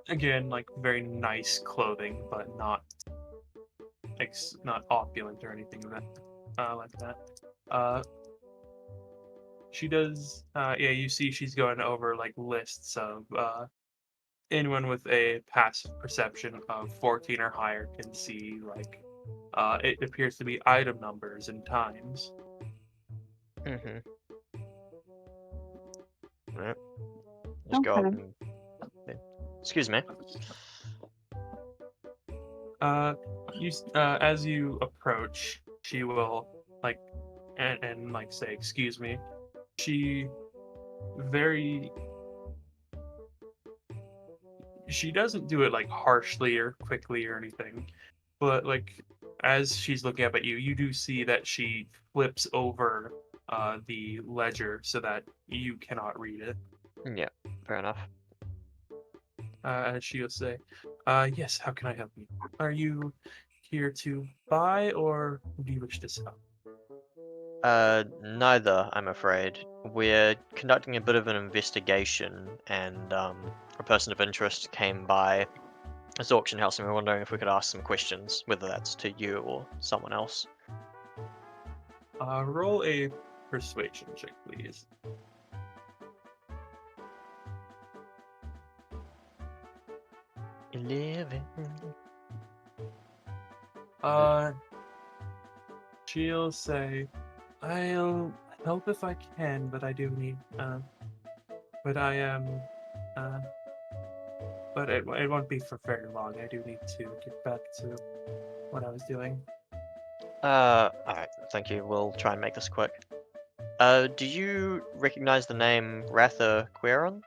Again, like very nice clothing, but not not opulent or anything of that like that. She does. You see, she's going over like lists of anyone with a passive perception of 14 or higher can see like it appears to be item numbers and times. Mm-hmm. Alright. Just go up Okay. and... Excuse me. As you approach, she will like and like say, "Excuse me." She very she doesn't do it like harshly or quickly or anything, but like as she's looking up at you, you do see that she flips over the ledger so that you cannot read it. Yeah, fair enough. And she'll say, "Yes, how can I help you? Are you here to buy or do you wish to sell?" Neither, I'm afraid. We're conducting a bit of an investigation, and a person of interest came by this auction house, and we're wondering if we could ask some questions, whether that's to you or someone else. Roll a persuasion check, please. 11. She'll say, I'll help if I can, but I do need, but I am, but it won't be for very long. I do need to get back to what I was doing. Alright, thank you. We'll try and make this quick. Do you recognize the name Ratha Queron?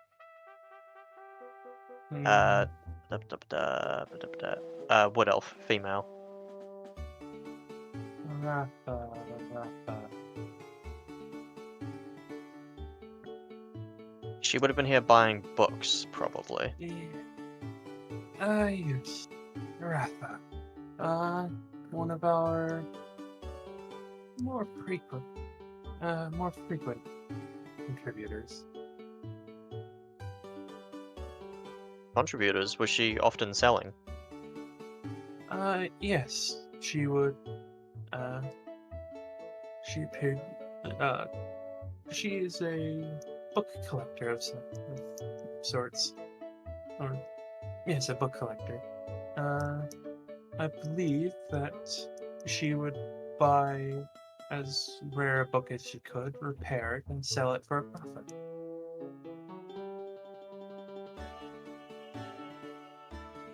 Wood elf, female. Ratha. She would have been here buying books, probably. Yeah. Yes. Ratha. One of our more frequent contributors. Contributors, was she often selling? Yes. She would, she paid, she is a book collector of some sorts. Or, yes, a book collector. I believe that she would buy as rare a book as she could, repair it, and sell it for a profit.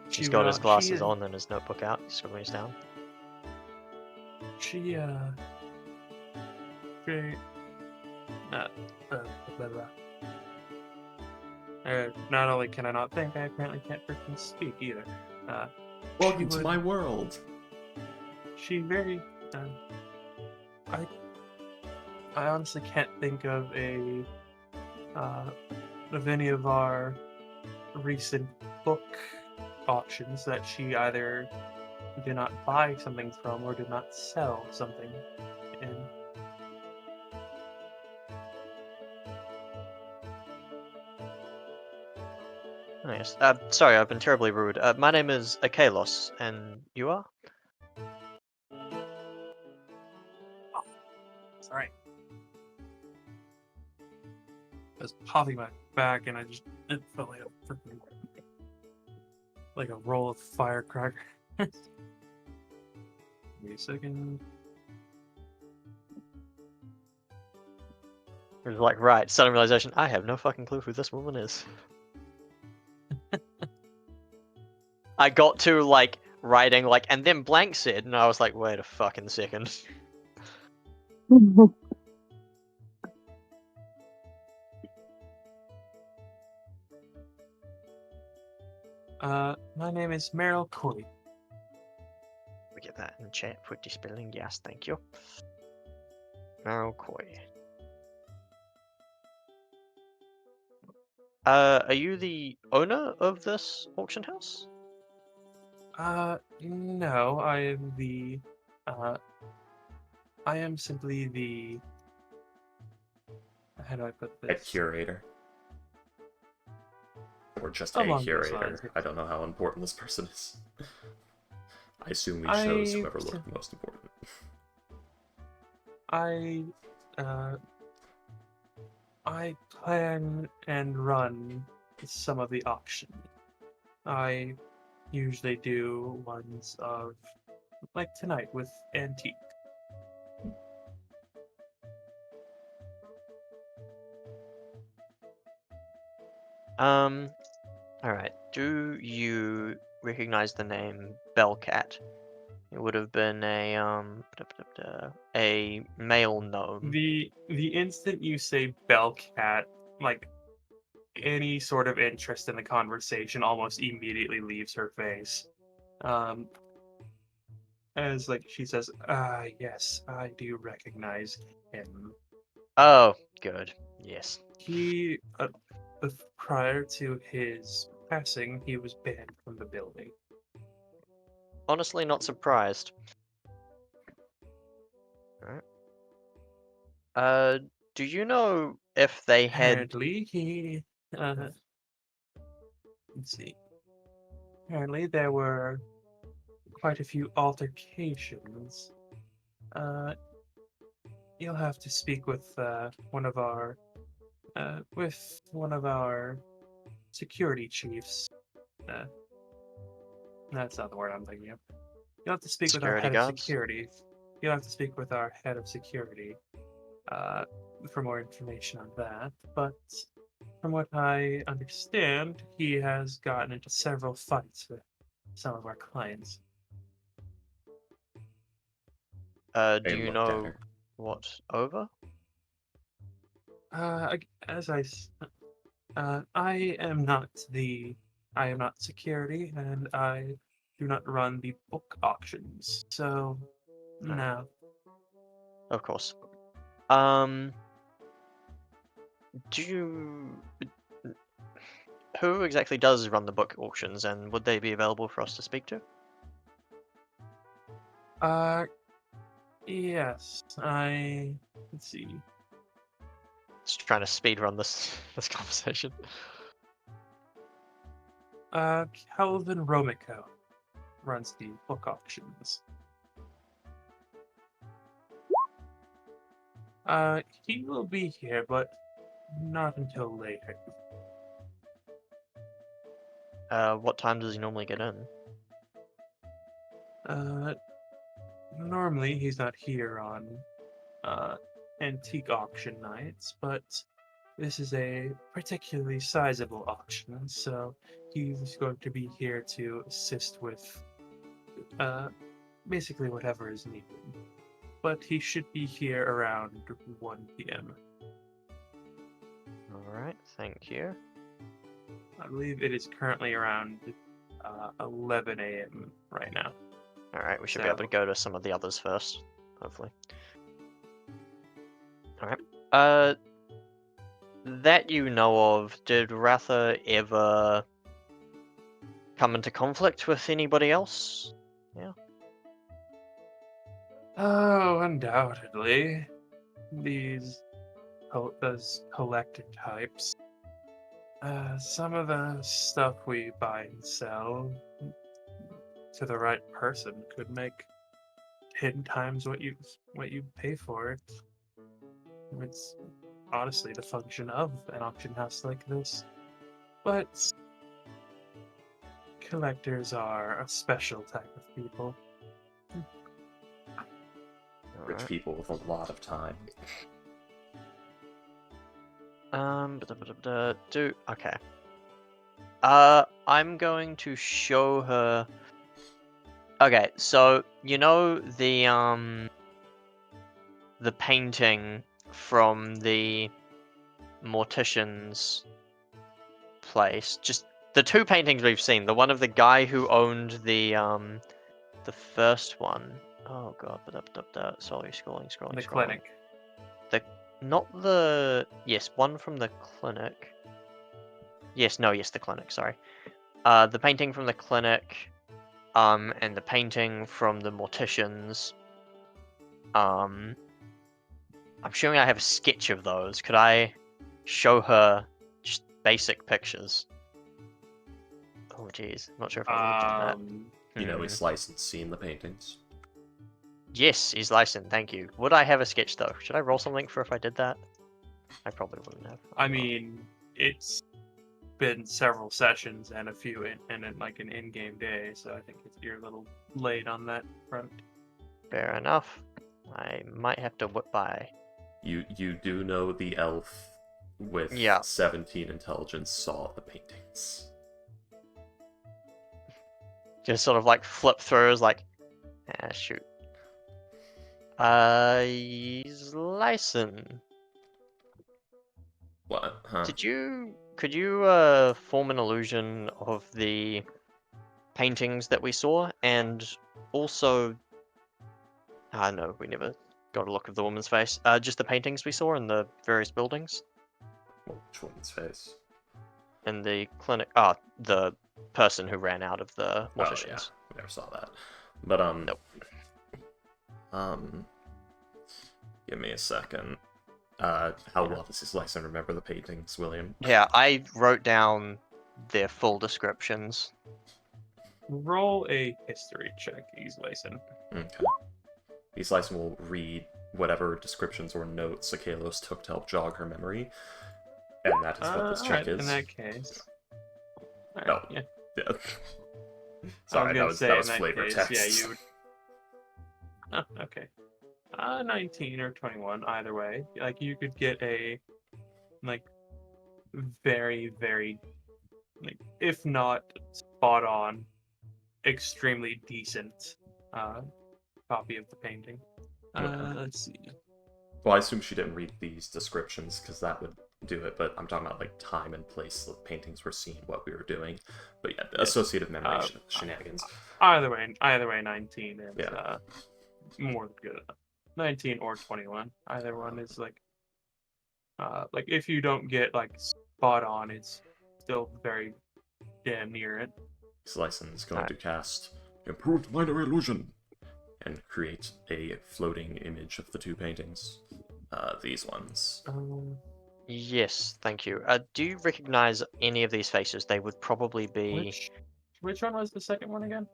He's got his glasses on and his notebook out. He's scribbling down. She, not only can I not think, I apparently can't freaking speak either. Welcome to my world. She very, I honestly can't think of any of our recent book auctions that she either did not buy something from or did not sell something in. Nice. Sorry, I've been terribly rude. My name is Akalos, and you are? Sorry. I was popping my back and it felt like a freaking, like a roll of firecracker. Give me a second. It was like, right, sudden realization, I have no fucking clue who this woman is. I got to, like, writing, like, and then blank said, and I was like, wait a fucking second. My name is Meryl Coy. We get that in chat for spelling, yes, thank you. Meryl Coy. Are you the owner of this auction house? No, I am the, I am simply the, how do I put this? A curator. Or just Along a those curator. lines. I don't know how important this person is. I assume we chose whoever looked most important. I plan and run some of the auction. I usually do ones of, like tonight with Antique. Alright. Do you recognize the name Bellcat? It would have been a male gnome. The instant you say Bellcat, like any sort of interest in the conversation almost immediately leaves her face. As like she says, yes, I do recognize him. Oh, good. Yes. He, prior to his passing, he was banned from the building. Honestly, not surprised. Alright. Do you know if they had... Apparently, he, let's see. Apparently, there were quite a few altercations. You'll have to speak with one of our security chiefs. That's not the word I'm thinking of. You'll have to speak with our Security head guards? of security. You'll have to speak with our head of security for more information on that. But from what I understand, he has gotten into several fights with some of our clients. Do They you looked at know her. what over? As I am not security, and I do not run the book auctions. So, no. Of course. Do you... Who exactly does run the book auctions, and would they be available for us to speak to? Yes, let's see. Just trying to speed run this this conversation. Calvin Romico runs the book auctions. He will be here, but not until later. What time does he normally get in? Normally he's not here on antique auction nights, but this is a particularly sizable auction, so he's going to be here to assist with basically whatever is needed. But he should be here around 1 p.m. Alright, thank you. I believe it is currently around 11 a.m. right now. Alright, we should be able to go to some of the others first, hopefully. Alright. That you know of, did Ratha ever come into conflict with anybody else? Yeah. Oh, undoubtedly. Those collector types. Some of the stuff we buy and sell to the right person could make 10 times what you pay for it. It's honestly the function of an auction house like this. But collectors are a special type of people. Rich people with a lot of time. Okay. I'm going to show her. Okay, so you know the painting from the mortician's place. Just the two paintings we've seen. The one of the guy who owned the first one. Oh god, sorry, scrolling. The clinic. Not the... Yes, one from the clinic. Yes, the clinic, sorry. The painting from the clinic, and the painting from the morticians. I'm showing I have a sketch of those. Could I show her just basic pictures? Oh jeez, not sure if I would have done that. You know he's licensed, seen the paintings. Yes, he's licensed, thank you. Would I have a sketch though? Should I roll something for if I did that? I probably wouldn't have. I mean, it's been several sessions and a few like an in-game day, so I think you're a little late on that front. Fair enough. I might have to whip by. You do know the elf with 17 intelligence saw the paintings. Just sort of like flip through, like, shoot. He's licensed. What? Huh? Could you form an illusion of the paintings that we saw, and also, no, we never got a look of the woman's face. Just the paintings we saw in the various buildings. Which woman's face? In the clinic. The person who ran out of the morticians. Oh, yeah. We never saw that. But, Nope. Give me a second. How well does his license remember the paintings, William? Yeah, I wrote down their full descriptions. Roll a history check, Easelyson. Okay. Easelyson will read whatever descriptions or notes Akalos took to help jog her memory. And that is what this check is. In that case. Oh. Yeah. Yeah. Sorry, that was in flavor case, text. Yeah, you would. Oh, okay. 19 or 21, either way. Like you could get a like very, very like if not spot on, extremely decent copy of the painting. Yeah. Let's see. Well, I assume she didn't read these descriptions because that would do it, but I'm talking about like time and place the paintings were seen, what we were doing. But yeah, the associative memory shenanigans. Either way, 19 is Yeah. more than good enough. 19 or 21, either one is like if you don't get like spot on, it's still very damn near it. Slicin is going to cast Improved Minor Illusion and create a floating image of the two paintings. These ones. Yes, thank you. Do you recognize any of these faces? They would probably be. Which one was the second one again?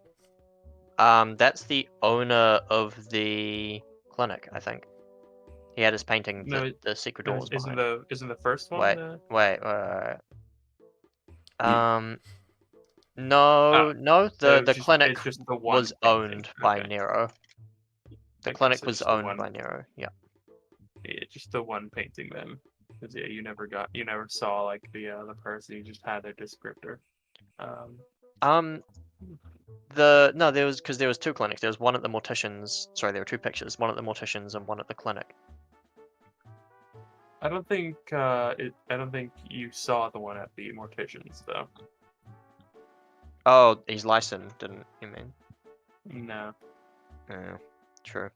That's the owner of the clinic, I think. He had his painting No, that the secret door was isn't behind. the first one? Wait. No, so the clinic it's just the one was painting. owned by Okay. Nero. The Okay, clinic so was just the owned one. by Nero. Yeah. Yeah, just the one painting then. Because yeah, you never saw like the person. You just had their descriptor. There was two clinics. There was one at the mortician's. Sorry, there were two pictures. One at the mortician's and one at the clinic. I don't think you saw the one at the mortician's though. Oh, he's licensed, didn't you mean? No. Yeah, true.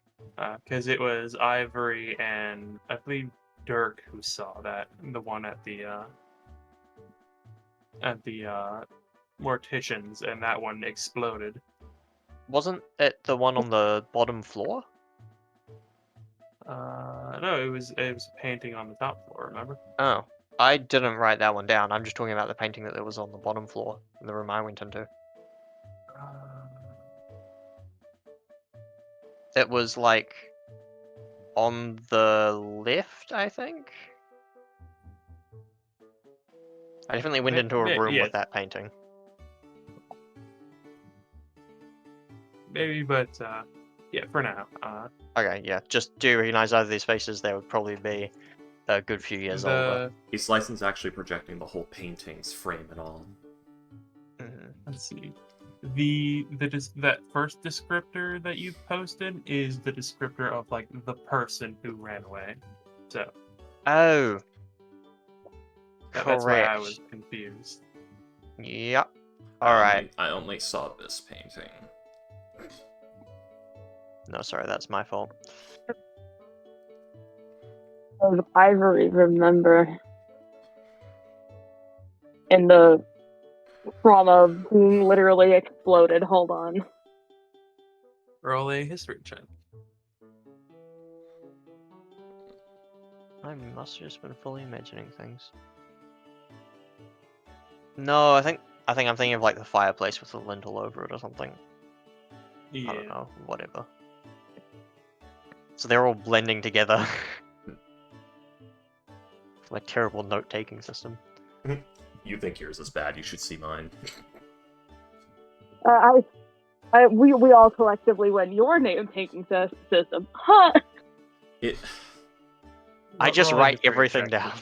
Because it was Ivory and I believe Dirk who saw that, the one at the morticians, and that one exploded. Wasn't it the one on the bottom floor? No, it was a painting on the top floor. Remember? Oh, I didn't write that one down. I'm just talking about the painting that was on the bottom floor in the room I went into. It was like on the left, I think. I definitely went into a room with that painting. Maybe, but yeah, for now. Okay, yeah. Just do you recognize either of these faces? They would probably be a good few years older. His license actually projecting the whole painting's frame and all. Let's see. That first descriptor that you posted is the descriptor of like the person who ran away. So. Oh. Correct. That's why I was confused. Yep. Alright. I only saw this painting. No, sorry, that's my fault. Ivory, remember. In the trauma of being literally exploded. Hold on. Roll a history check. I must have just been fully imagining things. No, I think I'm thinking of like the fireplace with the lintel over it or something. Yeah. I don't know, whatever. So they're all blending together. My terrible note-taking system. You think yours is bad? You should see mine. We all collectively went your name-taking system, huh? I just write everything down.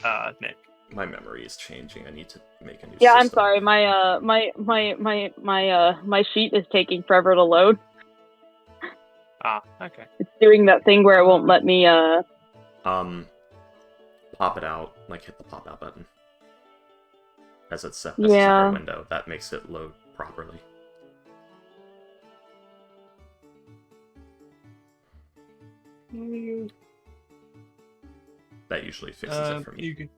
Nick. My memory is changing. I need to make a new Yeah, system. I'm sorry. My sheet is taking forever to load. Okay. It's doing that thing where it won't let me pop it out, like hit the pop out button. As it's set as Yeah. a separate window. That makes it load properly. That usually fixes it for me. You could,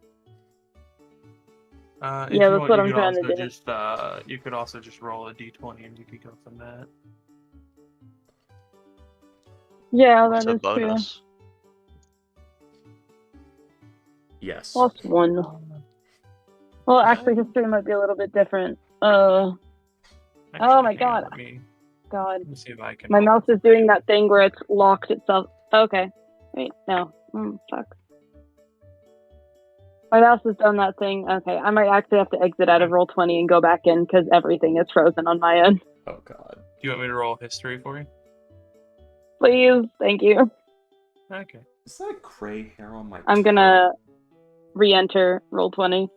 Yeah, that's what I'm trying to do. You could also just roll a d20 and you could go from that. Yeah, What's that a is true. bonus? Yes. +1. Well, actually, history might be a little bit different. Oh my god. Let me see if I can. My mouse is doing that thing where it's locked itself. Okay. Wait, no. Fuck. My mouse has done that thing. Okay, I might actually have to exit out of Roll20 and go back in because everything is frozen on my end. Oh god. Do you want me to roll history for you? Please, thank you. Okay. Is that gray hair on my I'm gonna re-enter roll 20.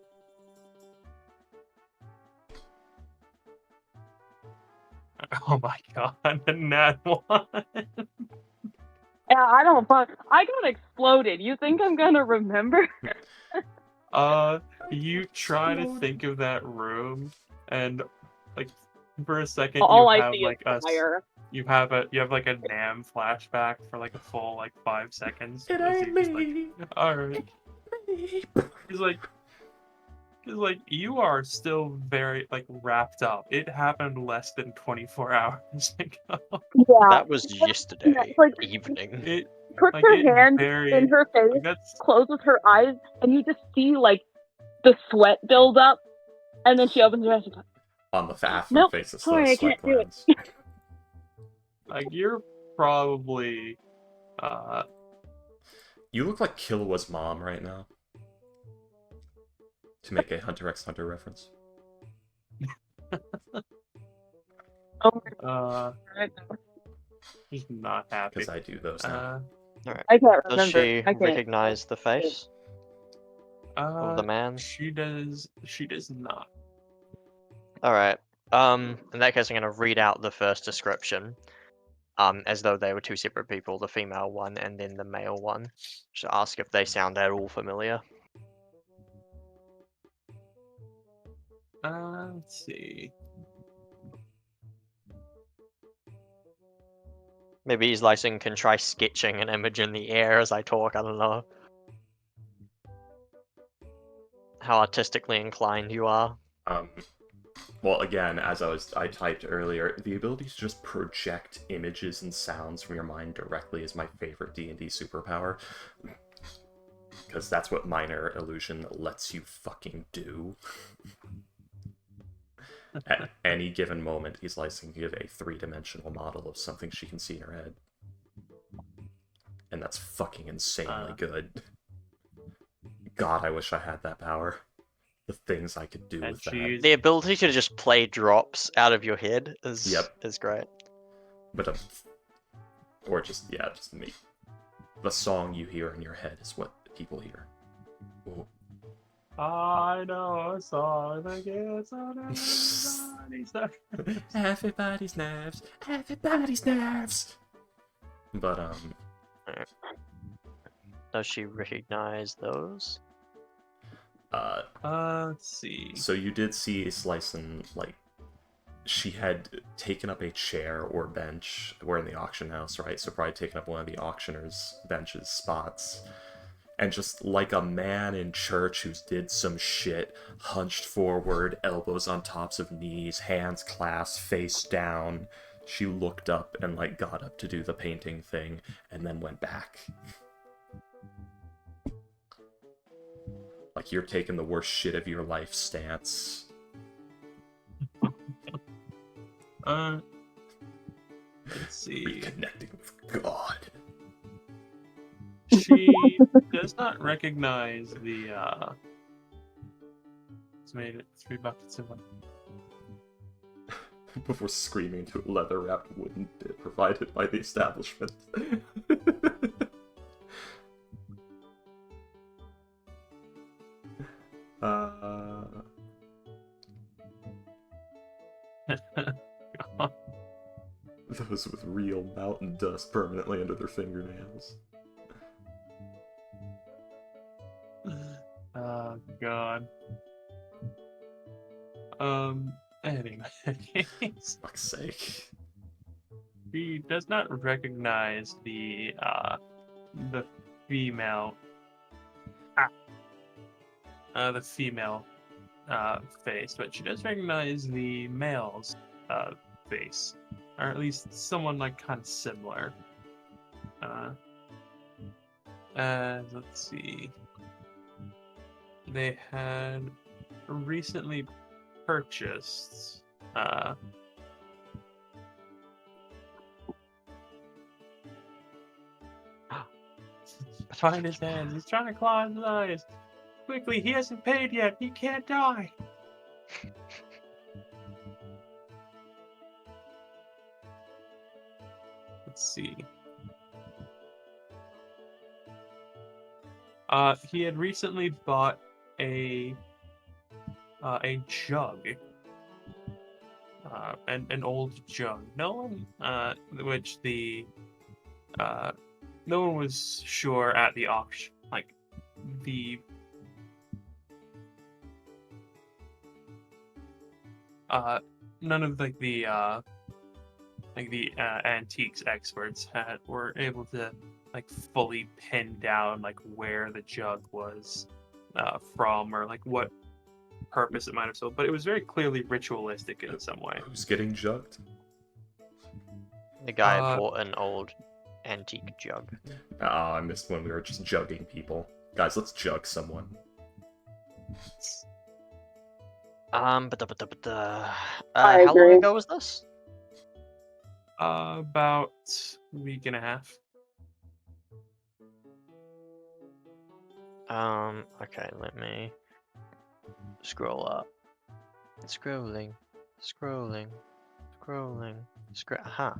Oh my god, the nat one. Yeah, I don't fuck. I got exploded. You think I'm gonna remember? You try to think of that room, and like for a second All you I have see like is fire. you have like a Nam flashback for like a full like 5 seconds. It as ain't you just, me. like, all right. He's like, you are still very like wrapped up. It happened less than 24 hours ago. Yeah. That was yesterday It's like evening. It puts like her it hand very in her face, like that's closes her eyes, and you just see like the sweat build up, and then she opens her eyes and goes, On the half her "Nope, face is sorry, the I sweat can't do it." glands. like you're probably You look like Killua's mom right now. To make a Hunter x Hunter reference. Oh, my God. just not happy. Because I do those now. I can't Does remember. she I can't. recognize the face of the Uh, man? she does not. Alright. In that case, I'm going to read out the first description. As though they were two separate people, the female one and then the male one. Just ask if they sound at all familiar. Let's see. Maybe he's Lysing can try sketching an image in the air as I talk, I don't know. How artistically inclined you are. Well, again, as I typed earlier, the ability to just project images and sounds from your mind directly is my favorite D&D superpower. Because that's what minor illusion lets you fucking do. At any given moment, he's licensing to give a three-dimensional model of something she can see in her head. And that's fucking insanely good. God, I wish I had that power. The things I could do with that. The ability to just play drops out of your head is great. But or just me. The song you hear in your head is what people hear. Ooh. I know a song that gets on everybody's nerves. Everybody's nerves. Everybody's nerves. But Does she recognize those? Let's see. So you did see Slicin', like, she had taken up a chair or bench. We're in the auction house, right? So probably taken up one of the auctioner's benches spots. And just like a man in church who's did some shit, hunched forward, elbows on tops of knees, hands clasped, face down, she looked up and, like, got up to do the painting thing, and then went back. Like, you're taking the worst shit of your life stance. Let's see. Reconnecting with God. She does not recognize the it's made it 3 buckets in one. Before screaming into a leather-wrapped wooden bit provided by the establishment. Those with real mountain dust permanently under their fingernails. Oh god. Anyways. Fuck's sake. She does not recognize the female face, but she does recognize the male's face, or at least someone like kind of similar. Let's see. They had recently purchased find his hands. He's trying to claw his eyes. Quickly, he hasn't paid yet. He can't die. Let's see. He had recently bought a jug, an old jug. No one, which the no one was sure at the auction, like the none of the antiques experts were able to like fully pin down like where the jug was from, or like what purpose it might have served, but it was very clearly ritualistic in some way. Who's getting jugged? The guy bought an old antique jug. Ah, I missed when we were just jugging people. Guys, let's jug someone. I How long agree. ago was this? About a week and a half. Okay, let me scroll up. Scrolling. Aha.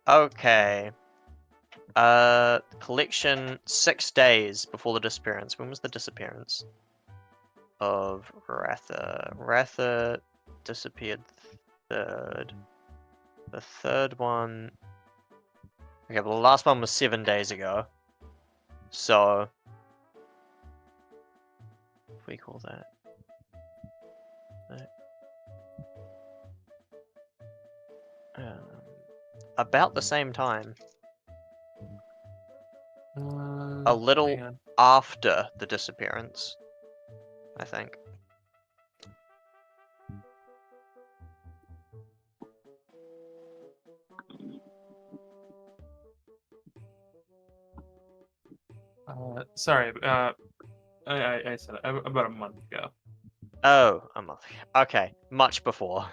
Okay. Collection 6 days before the disappearance. When was the disappearance of Ratha? Ratha disappeared third. The third one. Okay, well, the last one was 7 days ago. So, if we call that. About the same time. A little Hang on. after the disappearance, I think. Sorry. I said it about a month ago. Oh, a month. Okay, much before.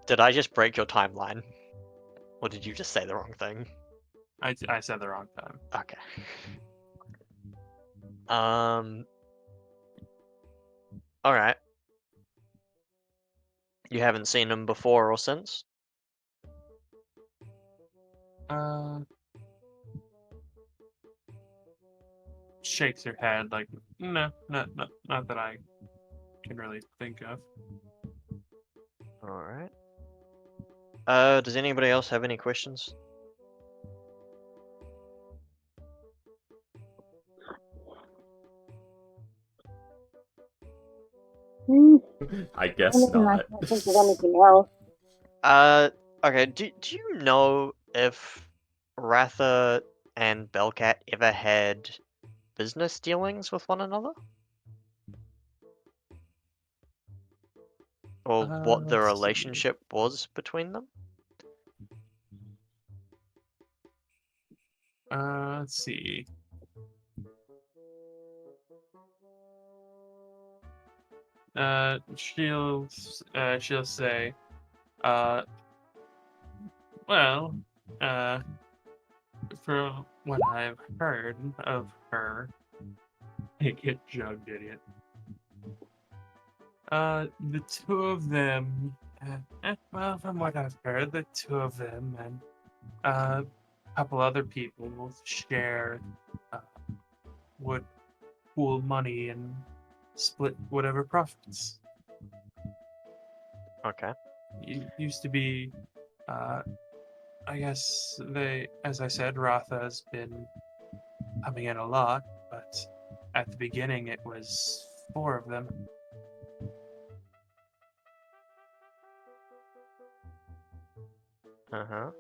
Did I just break your timeline? Or did you just say the wrong thing? I said the wrong time. Okay. Alright. You haven't seen him before or since? Shakes her head like, no, not that I can really think of. Alright. Does anybody else have any questions? I guess not. I can't think of anything else. Okay, do you know if Ratha and Bellcat ever had business dealings with one another? Or what the Let's see. relationship was between them? Let's see. She'll say, well, from what I've heard of her, I get jugged, idiot. The two of them, well, from what I've heard, the two of them and a couple other people will share, would pool money and split whatever profits. Okay. Used to be, I guess as I said, Ratha has been coming in a lot, but at the beginning it was 4 of them. Uh-huh.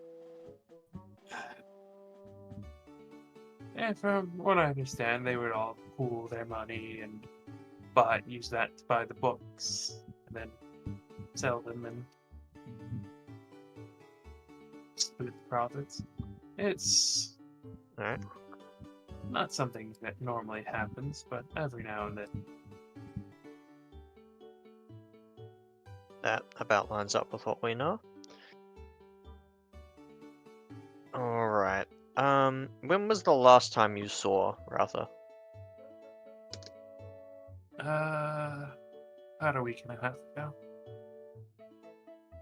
And from what I understand, they would all pool their money and use that to buy the books, and then sell them and split the profits. It's Alright. not something that normally happens, but every now and then. That about lines up with what we know. Alright. When was the last time you saw Ratha? About a week and a half ago.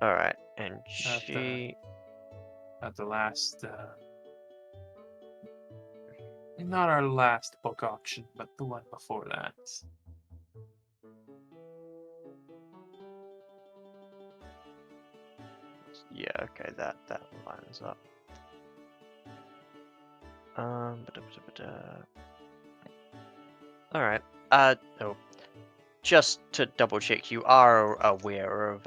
All right, and At she. at the last, not our last book auction, but the one before that. Yeah, okay, that lines up. All right. Oh, just to double check, you are aware of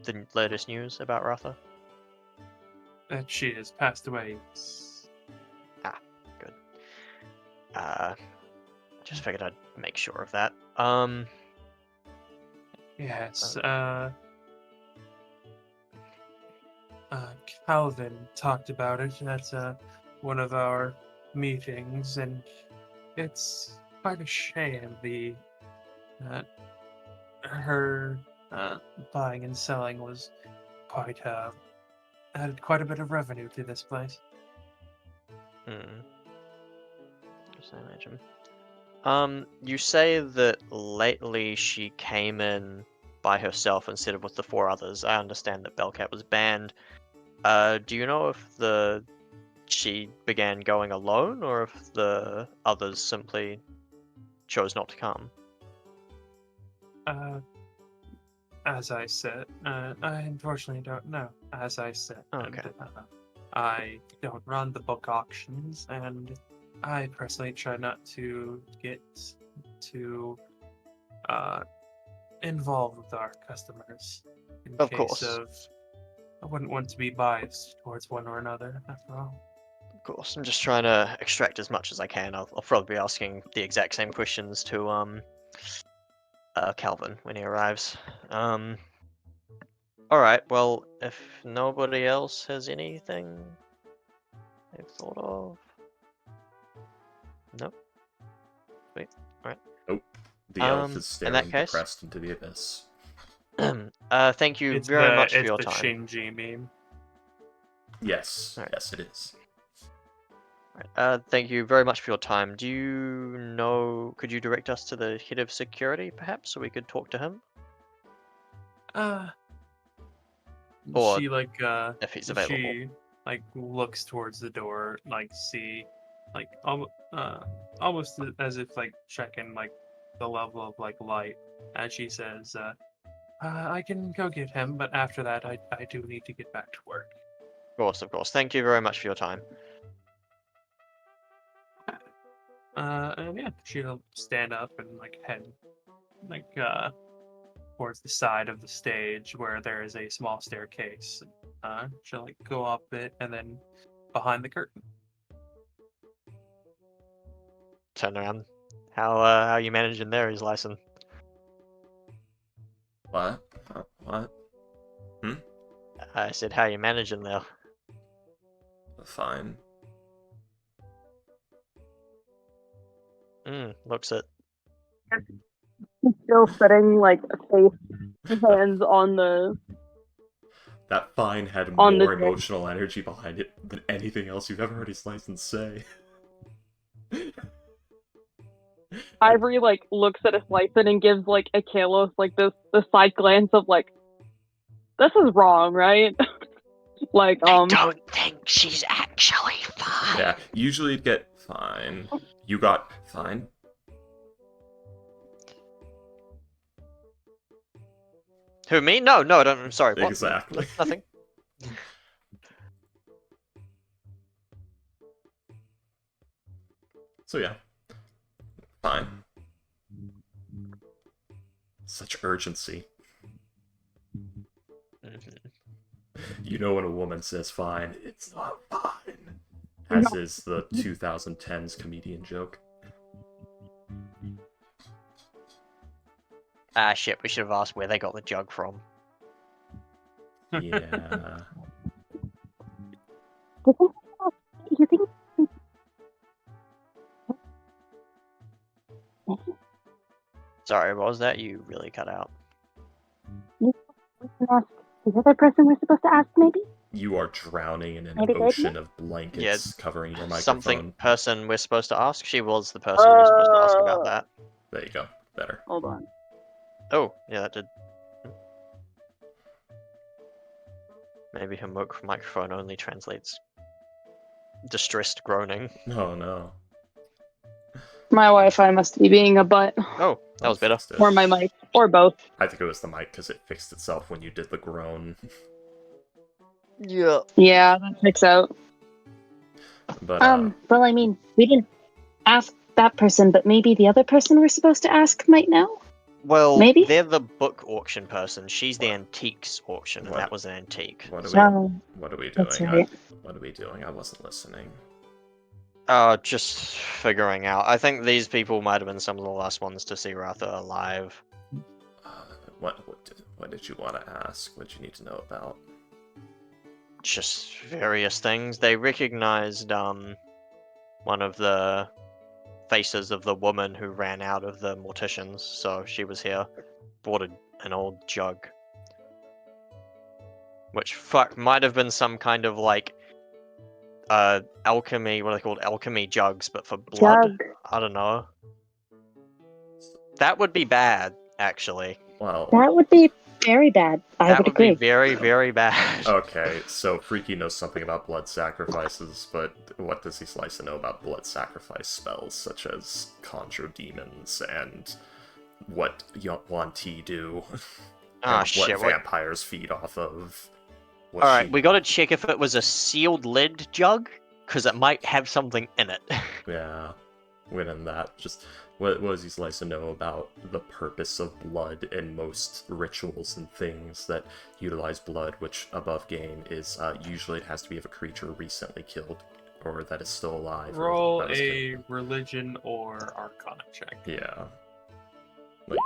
the latest news about Ratha? That she has passed away. Ah, good. Just figured I'd make sure of that. Yes. Calvin talked about it at one of our meetings, and it's quite a shame her buying and selling was quite added quite a bit of revenue to this place. Just imagine. You say that lately she came in by herself instead of with the 4 others. I understand that Bellcat was banned. Do you know if she began going alone, or if the others simply chose not to come? As I said, I unfortunately don't know. As I said, Okay. and, I don't run the book auctions, and I personally try not to get too involved with our customers. In Of case course. of, I wouldn't want to be biased towards one or another. After all. Of course, I'm just trying to extract as much as I can. I'll probably be asking the exact same questions to Calvin when he arrives. Alright, well, if nobody else has anything they've thought of... Nope. Sweet. Alright. Nope. The elf is In staring that case... depressed into the abyss. Thank you very much for your It's the time. Shinji meme. Yes. Alright. Yes, it is. Thank you very much for your time. Do you know... Could you direct us to the head of security, perhaps, so we could talk to him? Or She if he's available. she looks towards the door, almost as if checking the level of light, as she says, I can go get him, but after that I do need to get back to work. Of course. Thank you very much for your time. And yeah, she'll stand up and head towards the side of the stage where there is a small staircase. She'll go up it and then behind the curtain. Turn around. How you managing there, is Lyson? What? What? I said, how you managing there? Fine. Looks it. Still sitting hands on the. That fine had On the more chair. emotional energy behind it than anything else you've ever heard his license say. Ivory looks at his license and gives a Kalos the side glance of this is wrong, right? I don't think she's actually fine. Yeah, usually you'd get fine. You got fine. Who, me? No, I don't. I'm sorry. What? Exactly. Nothing. So yeah. Fine. Such urgency. You know when a woman says fine, it's not fine. As is the 2010s comedian joke. Ah, shit. We should have asked where they got the jug from. Yeah. You think? Sorry, what was that? You really cut out. The other person we're supposed to ask, maybe? You are drowning in an Maybe ocean of blankets covering your microphone. Something person we're supposed to ask? She was the person we were supposed to ask about that. There you go. Better. Hold on. Oh, yeah, that did. Maybe her microphone only translates distressed groaning. Oh no. My Wi-Fi must be being a butt, Oh, that was better. Fixed it. or my mic, or both. I think it was the mic because it fixed itself when you did the groan. Yeah. Yeah, that checks out. But Well, I mean, we didn't ask that person, but maybe the other person we're supposed to ask might know. Well, Maybe? they're the book auction person. She's the antiques auction, and What? that was an antique. what are we? Oh, What are we doing? that's right. What are we doing? I wasn't listening. Just figuring out. I think these people might have been some of the last ones to see Ratha alive. What did you want to ask? What did you need to know about? Just various things. They recognized one of the faces of the woman who ran out of the morticians, so she was here. Brought an old jug. Which might have been some kind of like alchemy, what are they called? Alchemy jugs, but for blood? Jug. I don't know. That would be bad, actually. Well, That would be very bad. I That would would agree. be very, very bad. okay, so Freaky knows something about blood sacrifices, but what does he slice to know about blood sacrifice spells, such as conjure demons and what Yuan Ti do? Ah, and shit. what vampires feed off of. Alright, we gotta check if it was a sealed lid jug, because it might have something in it. Yeah, within that, just what does he slice to know about the purpose of blood in most rituals and things that utilize blood, which above game is usually it has to be of a creature recently killed or that is still alive. or Roll that is a killed. religion or arcana check. Yeah. Like,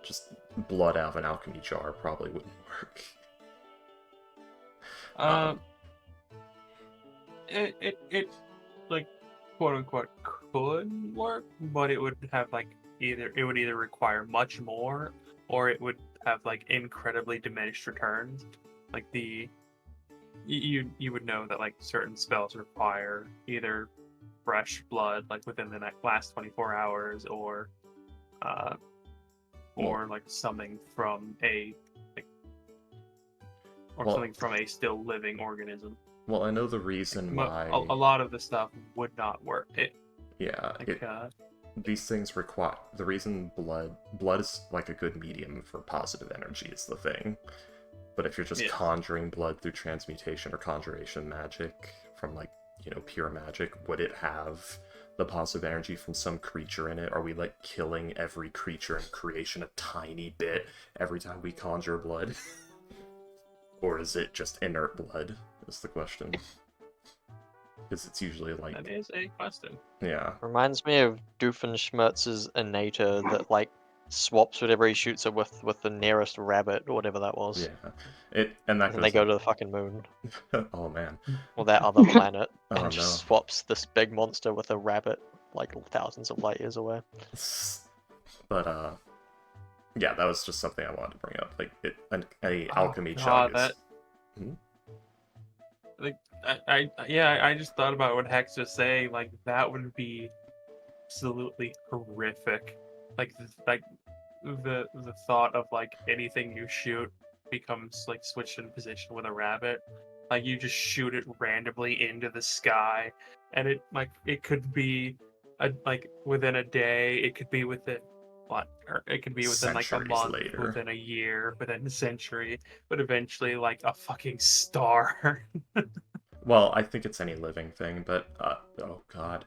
just blood out of an alchemy jar probably wouldn't work. It like quote unquote could work, but it would have like it would either require much more or it would have like incredibly diminished returns. Like you would know that like certain spells require either fresh blood like within the last 24 hours or like something from a something from a still living organism. Well, I know the reason why. A lot of the stuff would not work. These things require the reason blood is like a good medium for positive energy is the thing. But if you're just conjuring blood through transmutation or conjuration magic from like, pure magic, would it have the positive energy from some creature in it? Are we like killing every creature in creation a tiny bit every time we conjure blood? Or is it just inert blood, is the question. Because it's usually like... That is a question. Yeah. Reminds me of Doofenshmirtz's Innator that like swaps whatever he shoots it with the nearest rabbit or whatever that was. Yeah. And they go to the fucking moon. Oh man. Or that other planet. Oh, and just swaps this big monster with a rabbit like thousands of light years away. But yeah, that was just something I wanted to bring up. Like, an alchemy jug is... Like, I just thought about what Hex was saying. Like, that would be absolutely horrific. Like the thought of like anything you shoot becomes like switched in position with a rabbit. Like you just shoot it randomly into the sky, and it could be like within a day. It could be within or it could be within like a month, later. within a year, within a century, but eventually like a fucking star. Well, I think it's any living thing, but oh god,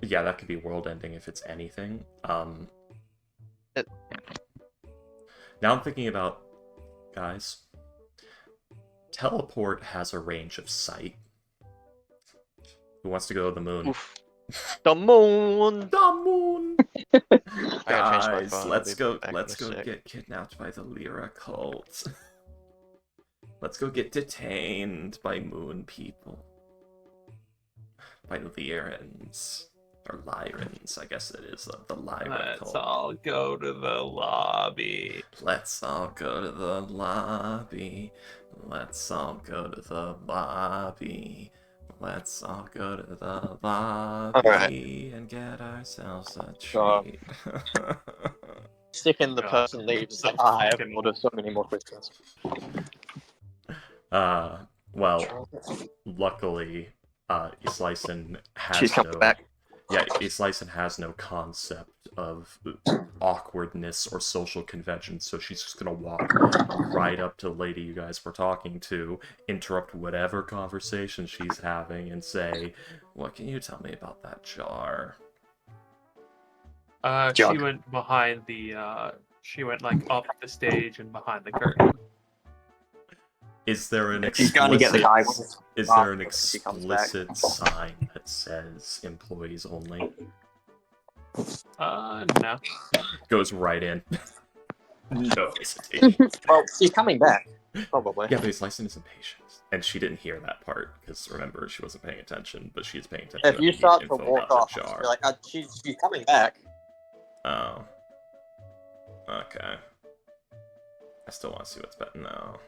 yeah, that could be world-ending if it's anything. Now I'm thinking about, guys, teleport has a range of sight. Who wants to go to the moon? Oof. The moon. The moon. Guys, phone. let's go Sick. get kidnapped by the Lyra cult. Let's go get detained by moon people. By the Lyrans. Or Lyrans, I guess it is. The Lyra cult. Let's all go to the lobby. Let's all go to the lobby. Let's all go to the lobby. Let's all go to the lobby and get ourselves a treat. Second the person leaves, I have ordered so many more questions. Well, luckily, Islyson has She's coming no. back. Yeah, Islyson has no concept of awkwardness or social convention, so she's just gonna walk right up to the lady you guys were talking to, interrupt whatever conversation she's having, and say, "What can you tell me about that jar?" She Jug. went behind the. She went like up the stage and behind the curtain. Is there an She's going to get the guy with explicit? the Is there an when she comes back. explicit sign that says employees only? No. Goes right in. No hesitation. Well, she's coming back, probably. Yeah, but his license is impatient. And she didn't hear that part, because remember, she wasn't paying attention, but she is paying attention. If you to start to info walk about off, the jar. you're like, she's coming back. Oh. Okay. I still want to see what's better. No.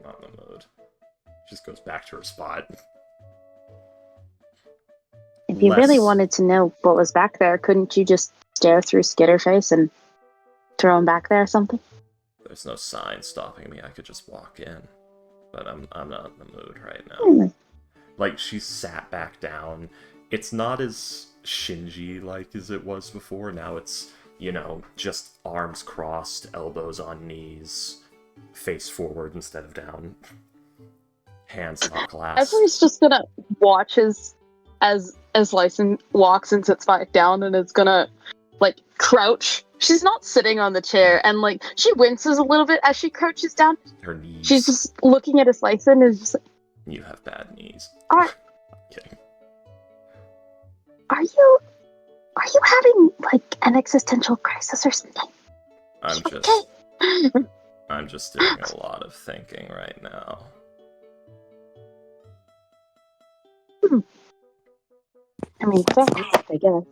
Not in the mood. Just goes back to her spot. If you Less- really wanted to know what was back there, couldn't you just stare through Skitterface and throw him back there or something? There's no sign stopping me. I could just walk in. But I'm not in the mood right now. Hmm. Like, she sat back down. It's not as Shinji-like as it was before. Now it's, you know, just arms crossed, elbows on knees, face forward instead of down. Hands not clasped. Everybody's just gonna watch as Lyson walks and sits back down and is gonna like crouch. She's not sitting on the chair and like she winces a little bit as she crouches down. Her knees. She's just looking at Lyson and is just like, You have bad knees. Are- Kidding. are you having like an existential crisis or something? I'm just doing a lot of thinking right now. I mean, fair enough, I guess.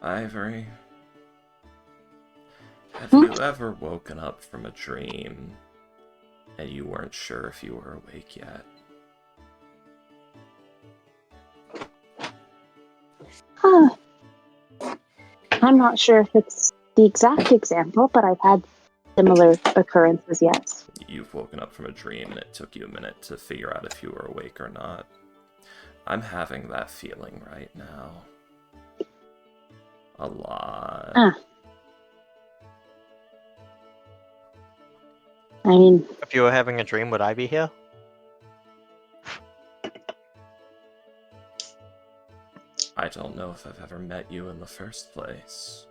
Ivory, have you ever woken up from a dream and you weren't sure if you were awake yet? Huh. I'm not sure if it's the exact example, but I've had similar occurrences, yes. You've woken up from a dream and it took you a minute to figure out if you were awake or not. I'm having that feeling right now. A lot. I mean, If you were having a dream, would I be here? I don't know if I've ever met you in the first place.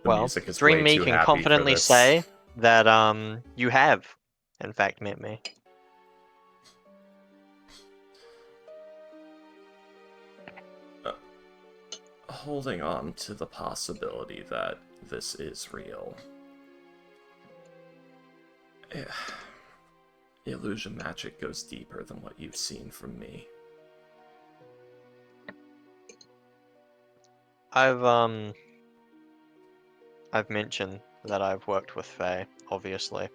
The Well, music is Dream way Me too can happy for confidently this. say that you have, in fact, met me. Holding on to the possibility that this is real. Illusion magic goes deeper than what you've seen from me. I've mentioned that I've worked with Faye, obviously.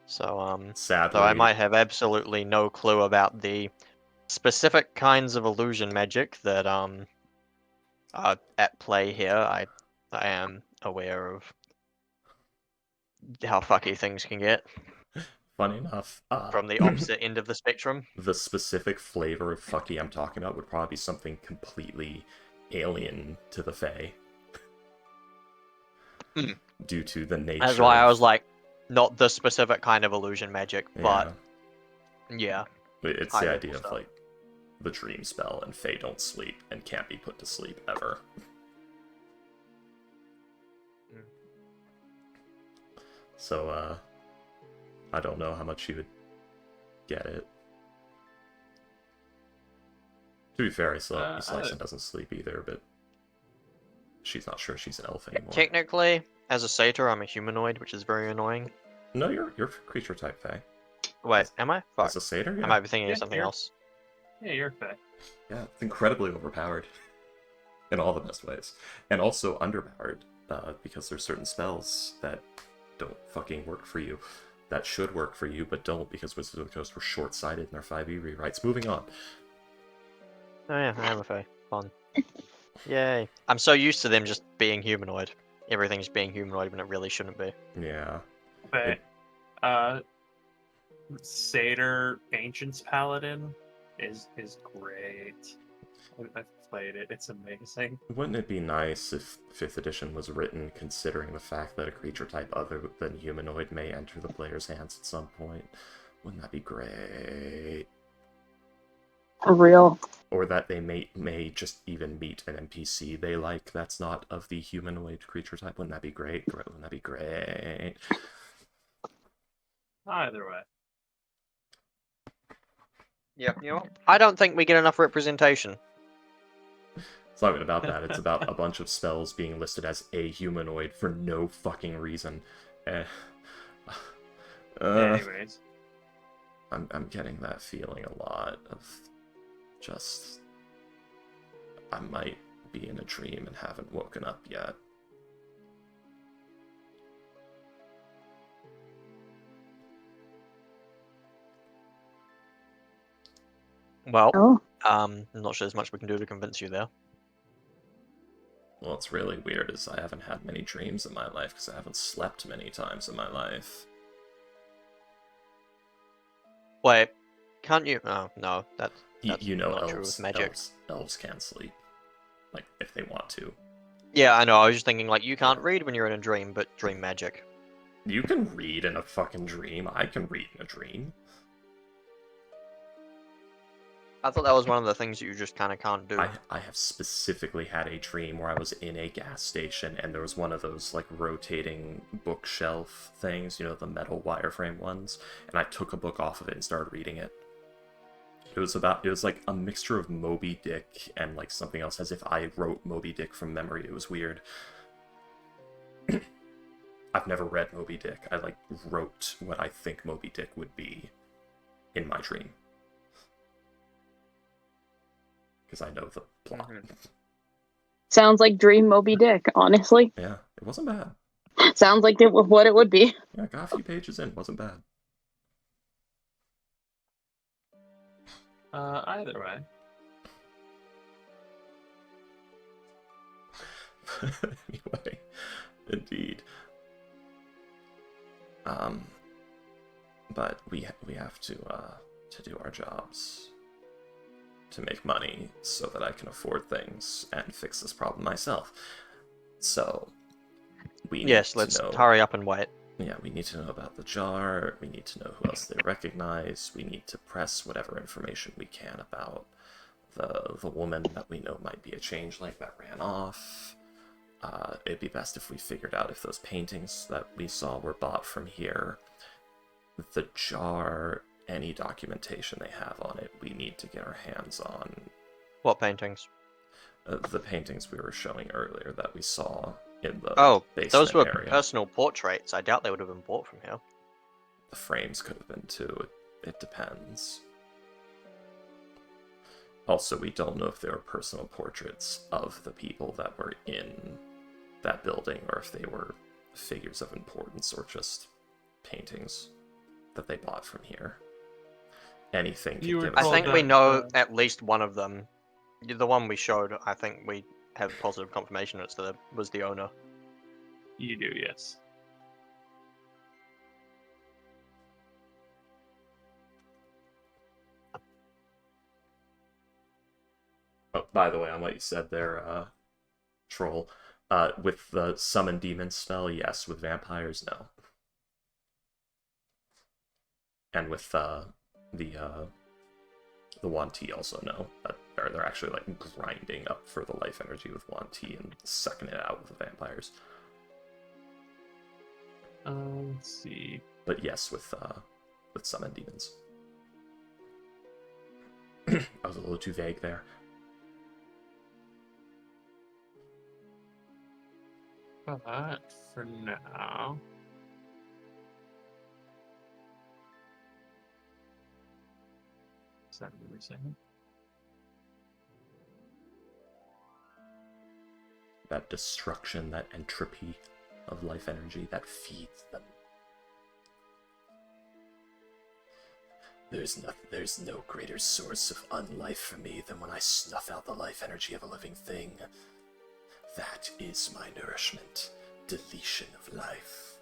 So Sadly, though I might have absolutely no clue about the specific kinds of illusion magic that are at play here, I am aware of how fucky things can get funny enough, from the opposite end of the spectrum. the specific flavor of fucky I'm talking about would probably be something completely alien to the Fae. Due to the nature. That's why I was like, not the specific kind of illusion magic, but yeah. It's high the level idea of stuff. like the dream spell and Fae don't sleep and can't be put to sleep ever. So, I don't know how much you would get it. To be fair, Islyson doesn't sleep either, but she's not sure she's an elf anymore. Technically, as a satyr, I'm a humanoid, which is very annoying. No, you're creature type Fae. Wait, am I? Fuck. As a satyr, I yeah. might be thinking Yeah, of something you're- else. Yeah, you're fair. Yeah, it's incredibly overpowered. In all the best ways. And also underpowered, because there's certain spells that don't fucking work for you. That should work for you, but don't, because Wizards of the Coast were short-sighted in their 5e rewrites. Moving on. Oh yeah, I am a Fae. Fun. Yay. I'm so used to them just being humanoid. Everything's being humanoid when it really shouldn't be. Yeah. But Satyr Ancients Paladin is great. I've played it. It's amazing. Wouldn't it be nice if 5th edition was written considering the fact that a creature type other than humanoid may enter the player's hands at some point? Wouldn't that be great? For real. Or that they may just even meet an NPC they like that's not of the humanoid creature type. Wouldn't that be great? Wouldn't that be great? Either way. Yep. You know, I don't think we get enough representation. It's not even about that. It's about a bunch of spells being listed as a humanoid for no fucking reason. Anyways. I'm getting that feeling a lot of just... I might be in a dream and haven't woken up yet. Well, Oh. I'm not sure there's much we can do to convince you there. Well, what's really weird is I haven't had many dreams in my life because I haven't slept many times in my life. Wait, can't you? Oh, no, that's You know, not true with magic. elves can sleep, like if they want to. Yeah, I know. I was just thinking, like, you can't read when you're in a dream, but dream magic. You can read in a fucking dream. I can read in a dream. I thought that was one of the things that you just kind of can't do. I have specifically had a dream where I was in a gas station and there was one of those like rotating bookshelf things, you know, the metal wireframe ones, and I took a book off of it and started reading it. It was like a mixture of Moby Dick and like something else, as if I wrote Moby Dick from memory. It was weird. I've never read Moby Dick. I like wrote what I think Moby Dick would be in my dream. Because I know the plot. Sounds like Dream Moby Dick, honestly. Yeah, it wasn't bad. Sounds like what it would be. Yeah, got a few pages in, wasn't bad. Either way. Anyway, indeed. But we have to do our jobs to make money so that I can afford things and fix this problem myself. So we need let's to know... hurry up and wait. Yeah, we need to know about the jar, we need to know who else they recognize, we need to press whatever information we can about the woman that we know might be a changeling that ran off. It'd be best if we figured out if those paintings that we saw were bought from here. The jar, any documentation they have on it, we need to get our hands on. What paintings? The paintings we were showing earlier that we saw in the basement those were area. personal portraits. I doubt they would have been bought from here. The frames could have been too. It depends. Also, we don't know if they were personal portraits of the people that were in that building, or if they were figures of importance, or just paintings that they bought from here. Anything could give us... I think we know at least one of them. The one we showed, I think we have positive confirmation was the owner. You do, yes. Oh, by the way, on what you said there, Troll, with the summon demon spell, yes. With vampires, no. And with the 1T also no. They're actually like grinding up for the life energy with 1T and sucking it out with the vampires. Let's see. But yes, with summon demons. I was a little too vague there. But for now. Is that what we're saying? That destruction, that entropy of life energy that feeds them. There's no greater source of unlife for me than when I snuff out the life energy of a living thing. That is my nourishment. Deletion of life.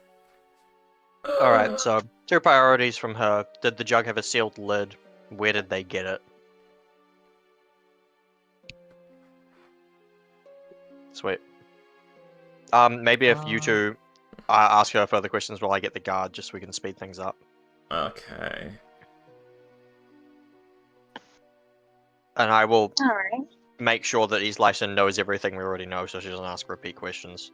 Alright, so 2 priorities from her. Did the jug have a sealed lid? Where did they get it? Sweet. Maybe if you two ask her further questions while I get the guard, just so we can speed things up. Okay. And I will Alright. make sure that East Lyson knows everything we already know, so she doesn't ask repeat questions.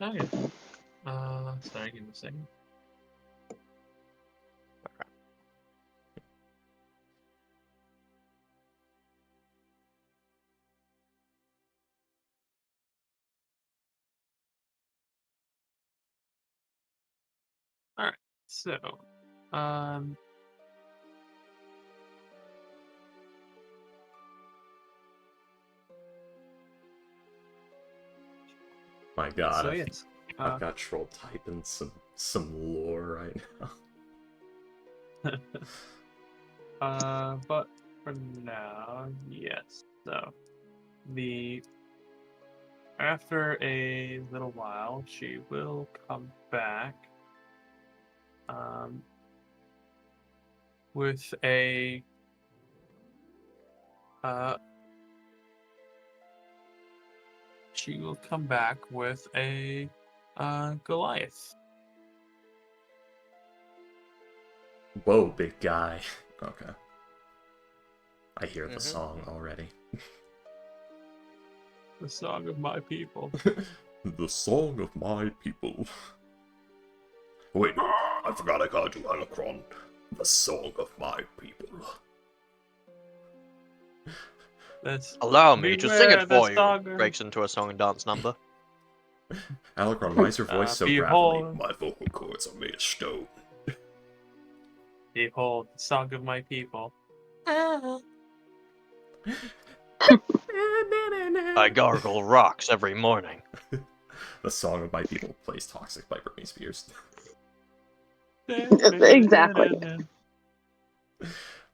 Okay. Sorry, give me a second. Alright, so, My god, so yes. I've got troll typing some lore right now. But for now, yes. So, after a little while, she will come back, with a, Goliath. Whoa, big guy. Okay. I hear the song already. The song of my people. The song of my people. Wait, no, I forgot I called you Alacron. The song of my people. Allow me to sing it for you. Song Breaks into a song and dance number. Alacron, why is your voice so gravelly? My vocal cords are made of stone. Behold, the song of my people. I gargle rocks every morning. The song of my people plays Toxic by Britney Spears. Exactly.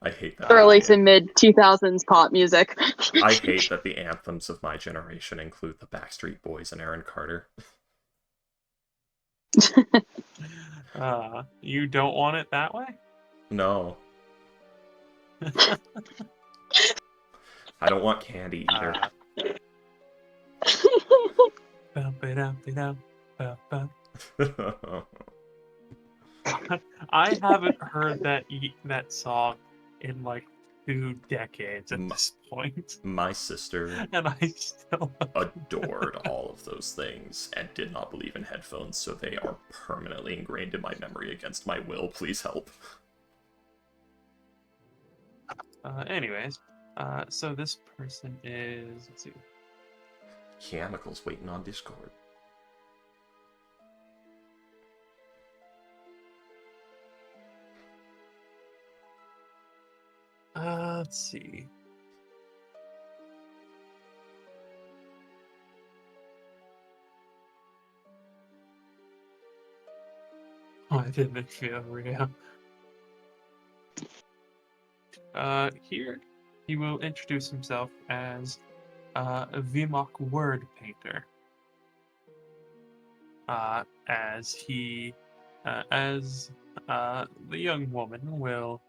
I hate that. Early to mid 2000s pop music. I hate that the anthems of my generation include the Backstreet Boys and Aaron Carter. You don't want it that way? No. I don't want candy either. I haven't heard that song in like 2 decades at this point. My sister And I still adored all of those things and did not believe in headphones, so they are permanently ingrained in my memory against my will. Please help. Anyways, so this person is, let's see. Chemicals waiting on Discord. Let's see. Oh, I didn't feel real. Here, he will introduce himself as a Vimok word painter. As the young woman will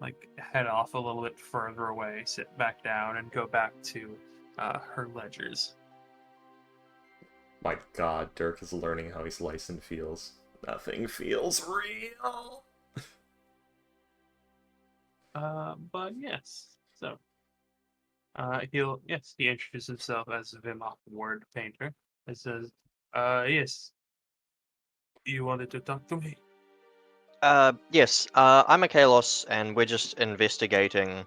like head off a little bit further away, sit back down, and go back to her ledgers. My god, Dirk is learning how his license feels. Nothing feels real. But yes, so he introduces himself as Vimok word painter. It says, yes, you wanted to talk to me? Yes, I'm a Kalos, and we're just investigating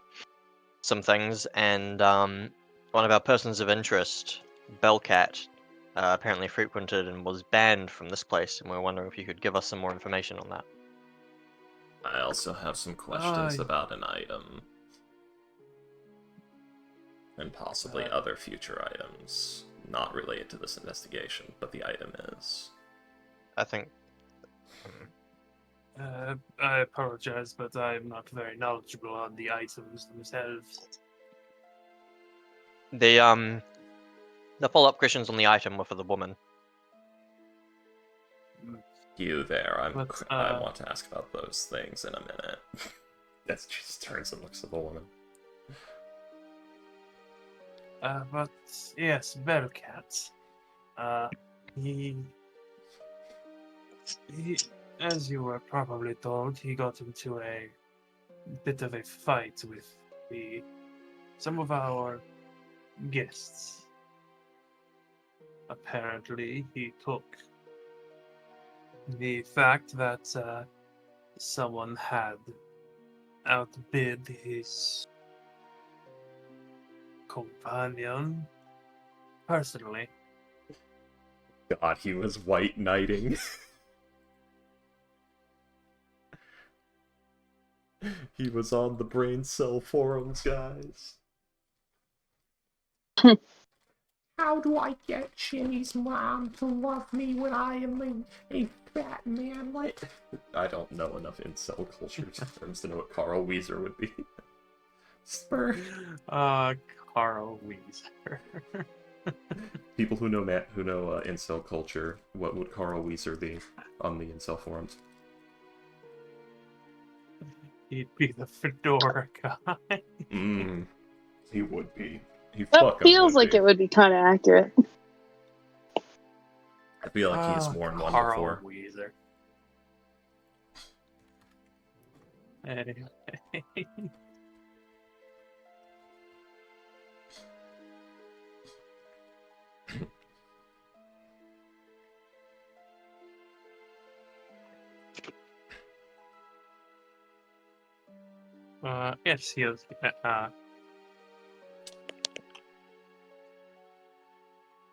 some things, and one of our persons of interest, Bellcat, apparently frequented and was banned from this place, and we're wondering if you could give us some more information on that. I also have some questions about an item. And possibly other future items. Not related to this investigation, but the item is. I think... I apologize, but I'm not very knowledgeable on the items themselves. The follow-up questions on the item were for the woman. You there? But, I want to ask about those things in a minute. That's just turns and looks at the woman. But yes, Bellcat. He, as you were probably told, he got into a bit of a fight with some of our guests. Apparently, he took the fact that someone had outbid his companion personally. God, he was white knighting. He was on the brain cell forums, guys. How do I get Shinny's mom to love me when I am a fat man? What? I don't know enough incel culture terms to know what Carl Weezer would be. Spur. Carl Weezer. People who know incel culture, what would Carl Weezer be on the incel forums? He'd be the fedora guy. He would be. He That fucking feels would like be. it would be kind of accurate. I feel like he's worn one Carl before. Weezer. Anyway. Yes, he is.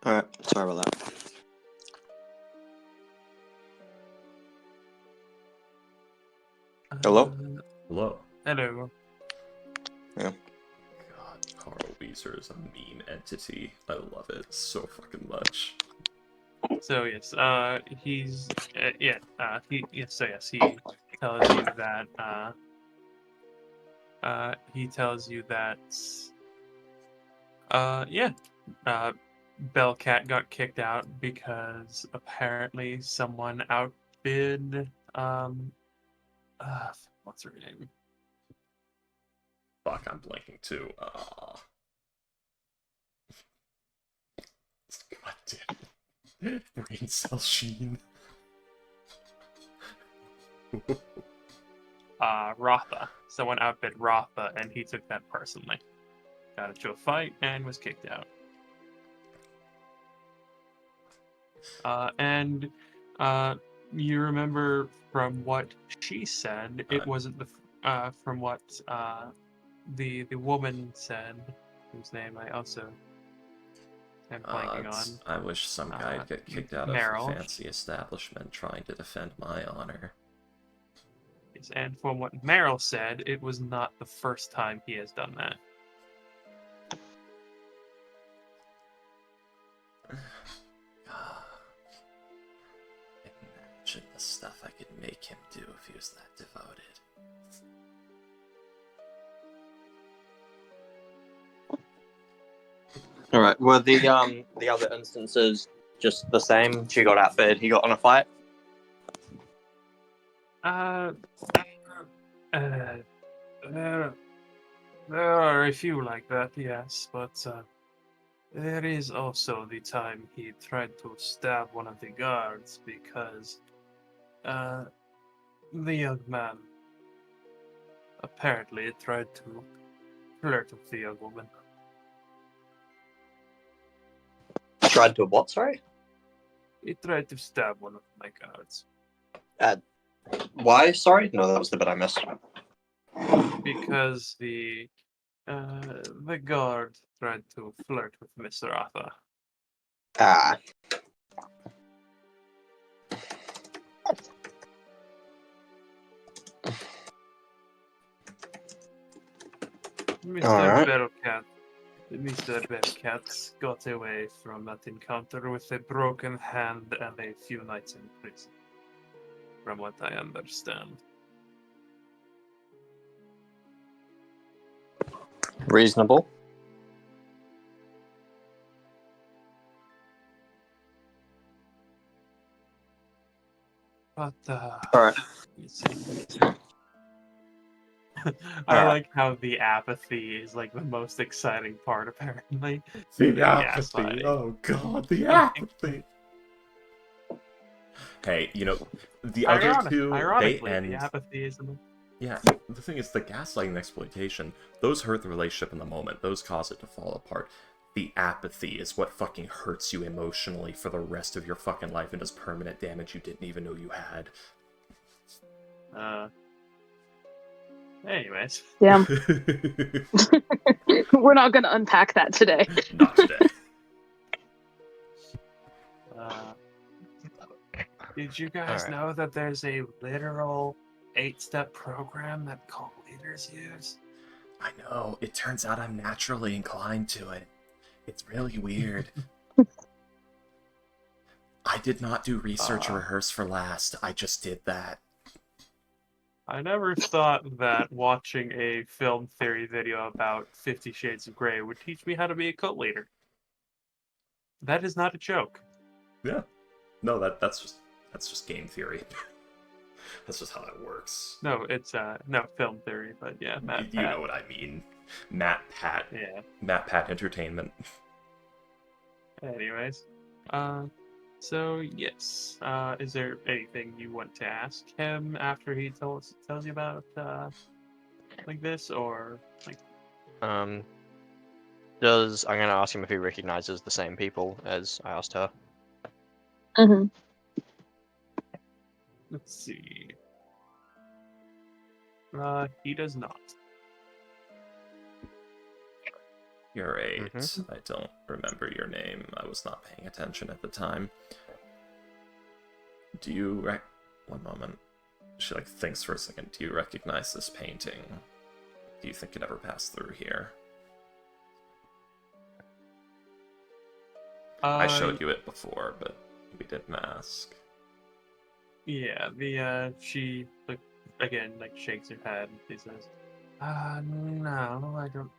Alright, sorry about that. Hello? Hello. Hello. God, Carl Weezer is a meme entity. I love it so fucking much. So yes, he's he tells you that he tells you that Bellcat got kicked out because apparently someone outbid what's her name? Fuck, I'm blanking too. God damn it. Brain cell sheen. Rotha. Someone outbid Rotha, and he took that personally. Got into a fight and was kicked out. And you remember from what she said, it wasn't from what the woman said, whose name I also am blanking on. I wish some guy'd get kicked out Meryl. of a fancy establishment trying to defend my honor. And from what Meryl said, it was not the first time he has done that. Imagine the stuff I could make him do if he was that devoted. Alright, were the other instances just the same? She got outbid, he got on a fight? There are a few like that, yes, but there is also the time he tried to stab one of the guards because the young man apparently tried to flirt with the young woman. Tried to what, sorry? He tried to stab one of my guards. Why, sorry? No, that was the bit I missed. Because the guard tried to flirt with Mr. Arthur. Ah. Mr. Bellcat got away from that encounter with a broken hand and a few nights in prison. from what I understand. Reasonable. But Alright. you see. I Alright. like how the apathy is like the most exciting part, apparently. The gaslighting. apathy. Oh god, the apathy. Hey, you know, the other two, they Ironically, end. the apathy is the... Yeah, the thing is, the gaslighting and exploitation, those hurt the relationship in the moment. Those cause it to fall apart. The apathy is what fucking hurts you emotionally for the rest of your fucking life and does permanent damage you didn't even know you had. Anyways. Damn. We're not gonna unpack that today. Not today. Did you guys know that there's a literal 8-step program that cult leaders use? I know. It turns out I'm naturally inclined to it. It's really weird. I did not do research or rehearse for last. I just did that. I never thought that watching a film theory video about 50 Shades of Grey would teach me how to be a cult leader. That is not a joke. Yeah. No, that's just game theory. That's just how that works. No, it's no film theory, but yeah, Matt. You know what I mean. Matt Pat. Yeah. Matt Pat Entertainment. Anyways, so yes, is there anything you want to ask him after he tells you about like this, or like? I'm gonna ask him if he recognizes the same people as I asked her. Mm-hmm. Let's see. He does not. You're 8. Mhm. I don't remember your name. I was not paying attention at the time. Do you One moment. She, like, thinks for a second. Do you recognize this painting? Do you think it ever passed through here? I showed you it before, but we didn't ask. Yeah, she, like, again, like, shakes her head and she says, no, I don't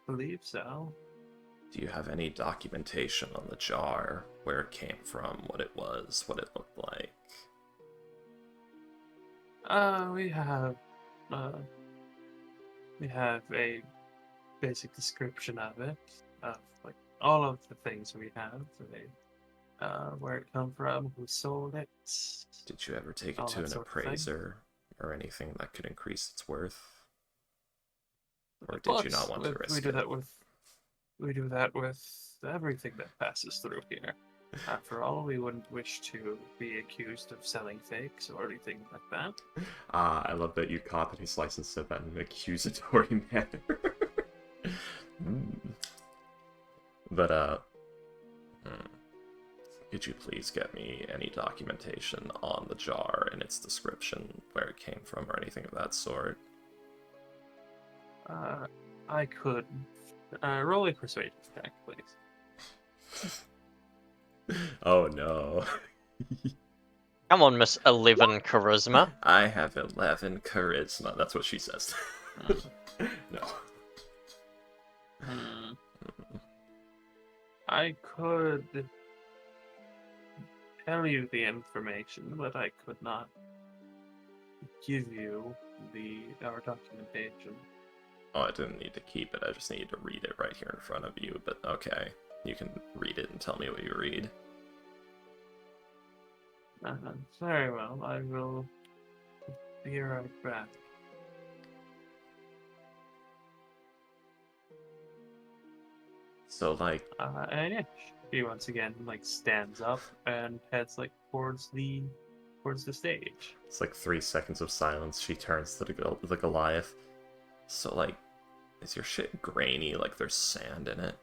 believe so. Do you have any documentation on the jar? Where it came from, what it was, what it looked like? We have a basic description of it, of, like, all of the things we have, where it come from, who sold it. Did you ever take it all to that an sort of thing. appraiser or anything that could increase its worth? Or Of did you course, not want to risk we do it? we do that with everything that passes through here. After all, we wouldn't wish to be accused of selling fakes or anything like that. I love that you caught that he slices and said that in an accusatory manner. But, could you please get me any documentation on the jar and its description, where it came from, or anything of that sort? I could. Roll a persuasion check, please. Oh no. Come on, Miss 11 Charisma. I have 11 charisma. That's what she says. No. I could tell you the information, but I could not give you our documentation. Oh, I didn't need to keep it. I just needed to read it right here in front of you. But okay, you can read it and tell me what you read. Very well. I will be right back. So, like, And yeah, she once again like stands up and heads like towards the stage. it's like 3 seconds of silence. She turns to the Goliath. So, like, is your shit grainy? Like there's sand in it?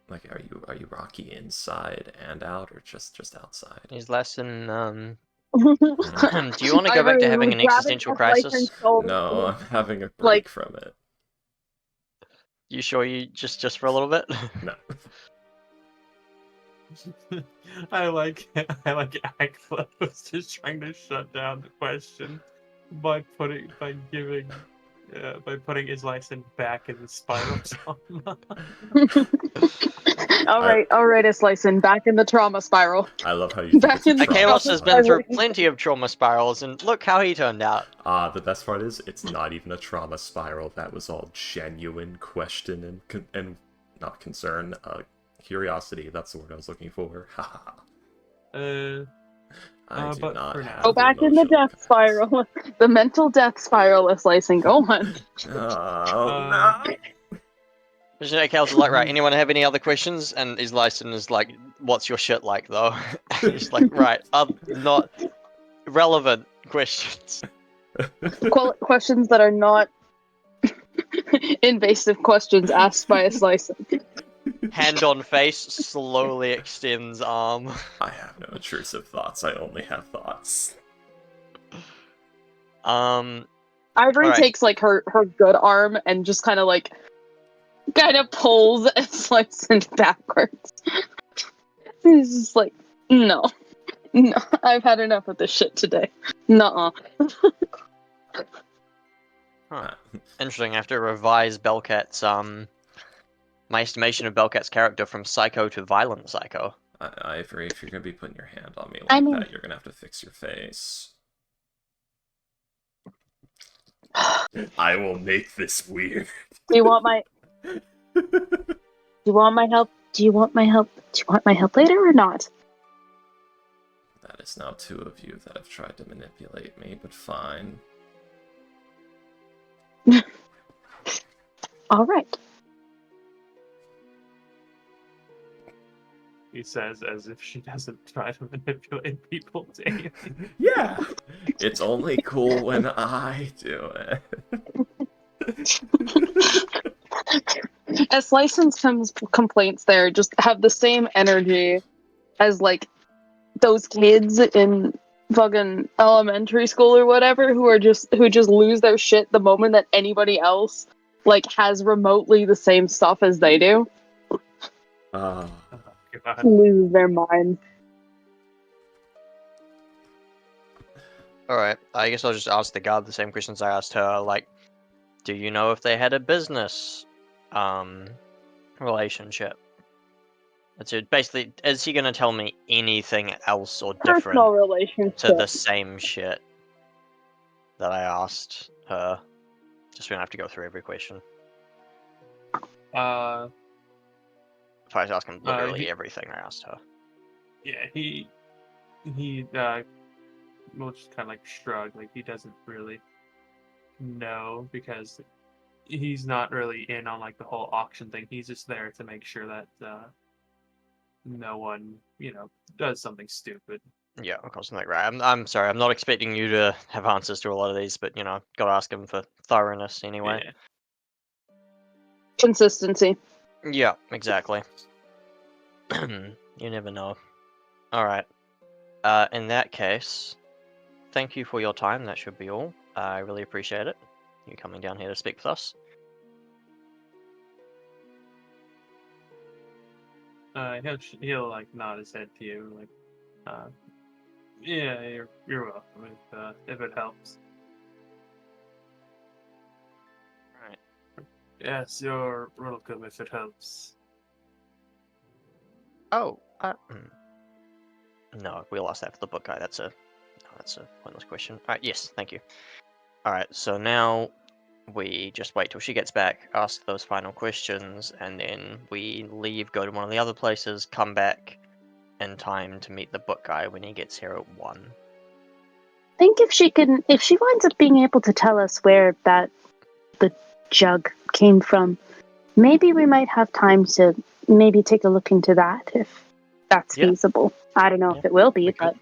Like, are you rocky inside and out, or just outside? He's less than Do Do you want to go back to having an existential crisis? No, I'm having a break Like- from it. You sure you just for a little bit? No. I like Agla was just trying to shut down the question by putting his license back in the spiral trauma. All right, Slicin, back in the trauma spiral. I love how you think Back it's a in the trauma Kalos has been spiral. through plenty of trauma spirals, and look how he turned out. The best part is, it's not even a trauma spiral. That was all genuine question and not concern. Curiosity. That's the word I was looking for. Haha. I do but not for have now. Go back in the emotional death spiral. The mental death spiral of Slicing. Go on. Oh no. Kalos is like, right, anyone have any other questions? And his license is like, what's your shit like, though? And he's like, right, not relevant questions. Questions that are not invasive questions asked by a Slicing. Hand on face, slowly extends arm. I have no intrusive thoughts. I only have thoughts. Ivory Alright. takes like her good arm and just kind of pulls and Slicing backwards. He's just like, no, I've had enough of this shit today. Nuh-uh. Huh. Interesting. I have to revise Belkat's my estimation of Belkat's character from psycho to violent psycho. Ivory, if you're gonna be putting your hand on me like that, you're gonna have to fix your face. I will make this weird. Do you want my help? Do you want my help? Do you want my help later or not? That is now two of you that have tried to manipulate me, but fine. All right. He says as if she doesn't try to manipulate people daily. Yeah! It's only cool when I do it. As license complaints there just have the same energy as like those kids in fucking elementary school or whatever who just lose their shit the moment that anybody else like has remotely the same stuff as they do. God. Lose their mind. Alright, I guess I'll just ask the guard the same questions I asked her, like, do you know if they had a business relationship? That's it. Basically, is he gonna tell me anything else or Personal different relationship. to the same shit that I asked her? Just gonna have to go through every question. If I was asking literally everything I asked her. Yeah, he will just kind of like shrug, like he doesn't really know because he's not really in on like the whole auction thing. He's just there to make sure that no one, does something stupid. Yeah, of course, like right. I'm sorry. I'm not expecting you to have answers to a lot of these, but gotta ask him for thoroughness anyway. Yeah. Consistency. Yeah, exactly. You never know. All right. In that case, thank you for your time. That should be all. I really appreciate it. You coming down here to speak with us. He'll like nod his head to you, like, yeah, you're welcome if it helps. Right. Yes, you're welcome if it helps. Oh, no, we'll ask that for the book guy. That's a pointless question. All right, yes, thank you. All right, so now we just wait till she gets back, ask those final questions, and then we leave, go to one of the other places, come back in time to meet the book guy when he gets here at 1. I think if she winds up being able to tell us where the jug came from, maybe we might have time to maybe take a look into that if that's feasible. I don't know if it will be, but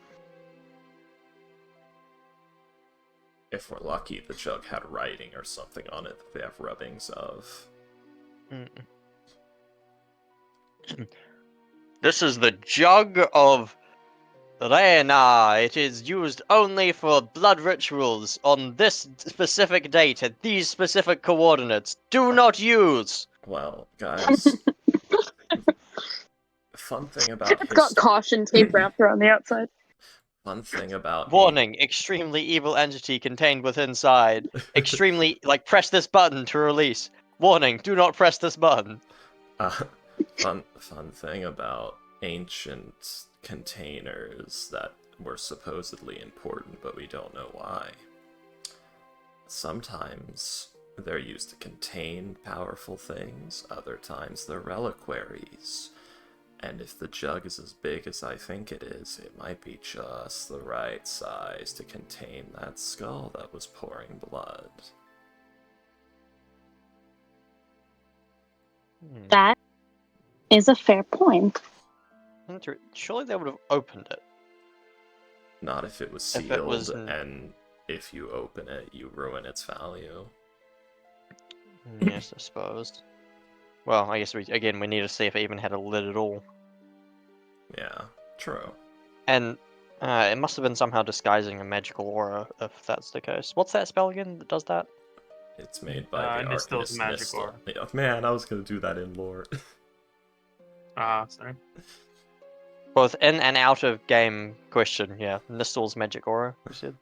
If we're lucky, the jug had writing or something on it that they have rubbings of. This is the jug of Rena. It is used only for blood rituals on this specific date at these specific coordinates. Do not use! Well, guys, fun thing about It's got caution tape wrapped around the outside. Fun thing about Warning, extremely evil entity contained within inside. Extremely, like, press this button to release. Warning, do not press this button. Fun thing about ancient containers that were supposedly important, but we don't know why. Sometimes they're used to contain powerful things, other times they're reliquaries. And if the jug is as big as I think it is, it might be just the right size to contain that skull that was pouring blood. That is a fair point. Surely they would have opened it. Not if it was If sealed, it was... and if you open it, you ruin its value. Yes, I suppose. Well, I guess we need to see if it even had a lid at all. Yeah, true. And it must have been somehow disguising a magical aura, if that's the case. What's that spell again that does that? It's made by the Nistle's Arcanist magic Nistle. aura. Yeah, man, I was gonna do that in lore. Sorry. Both in and out of game question, yeah. Nistle's magic aura, you said?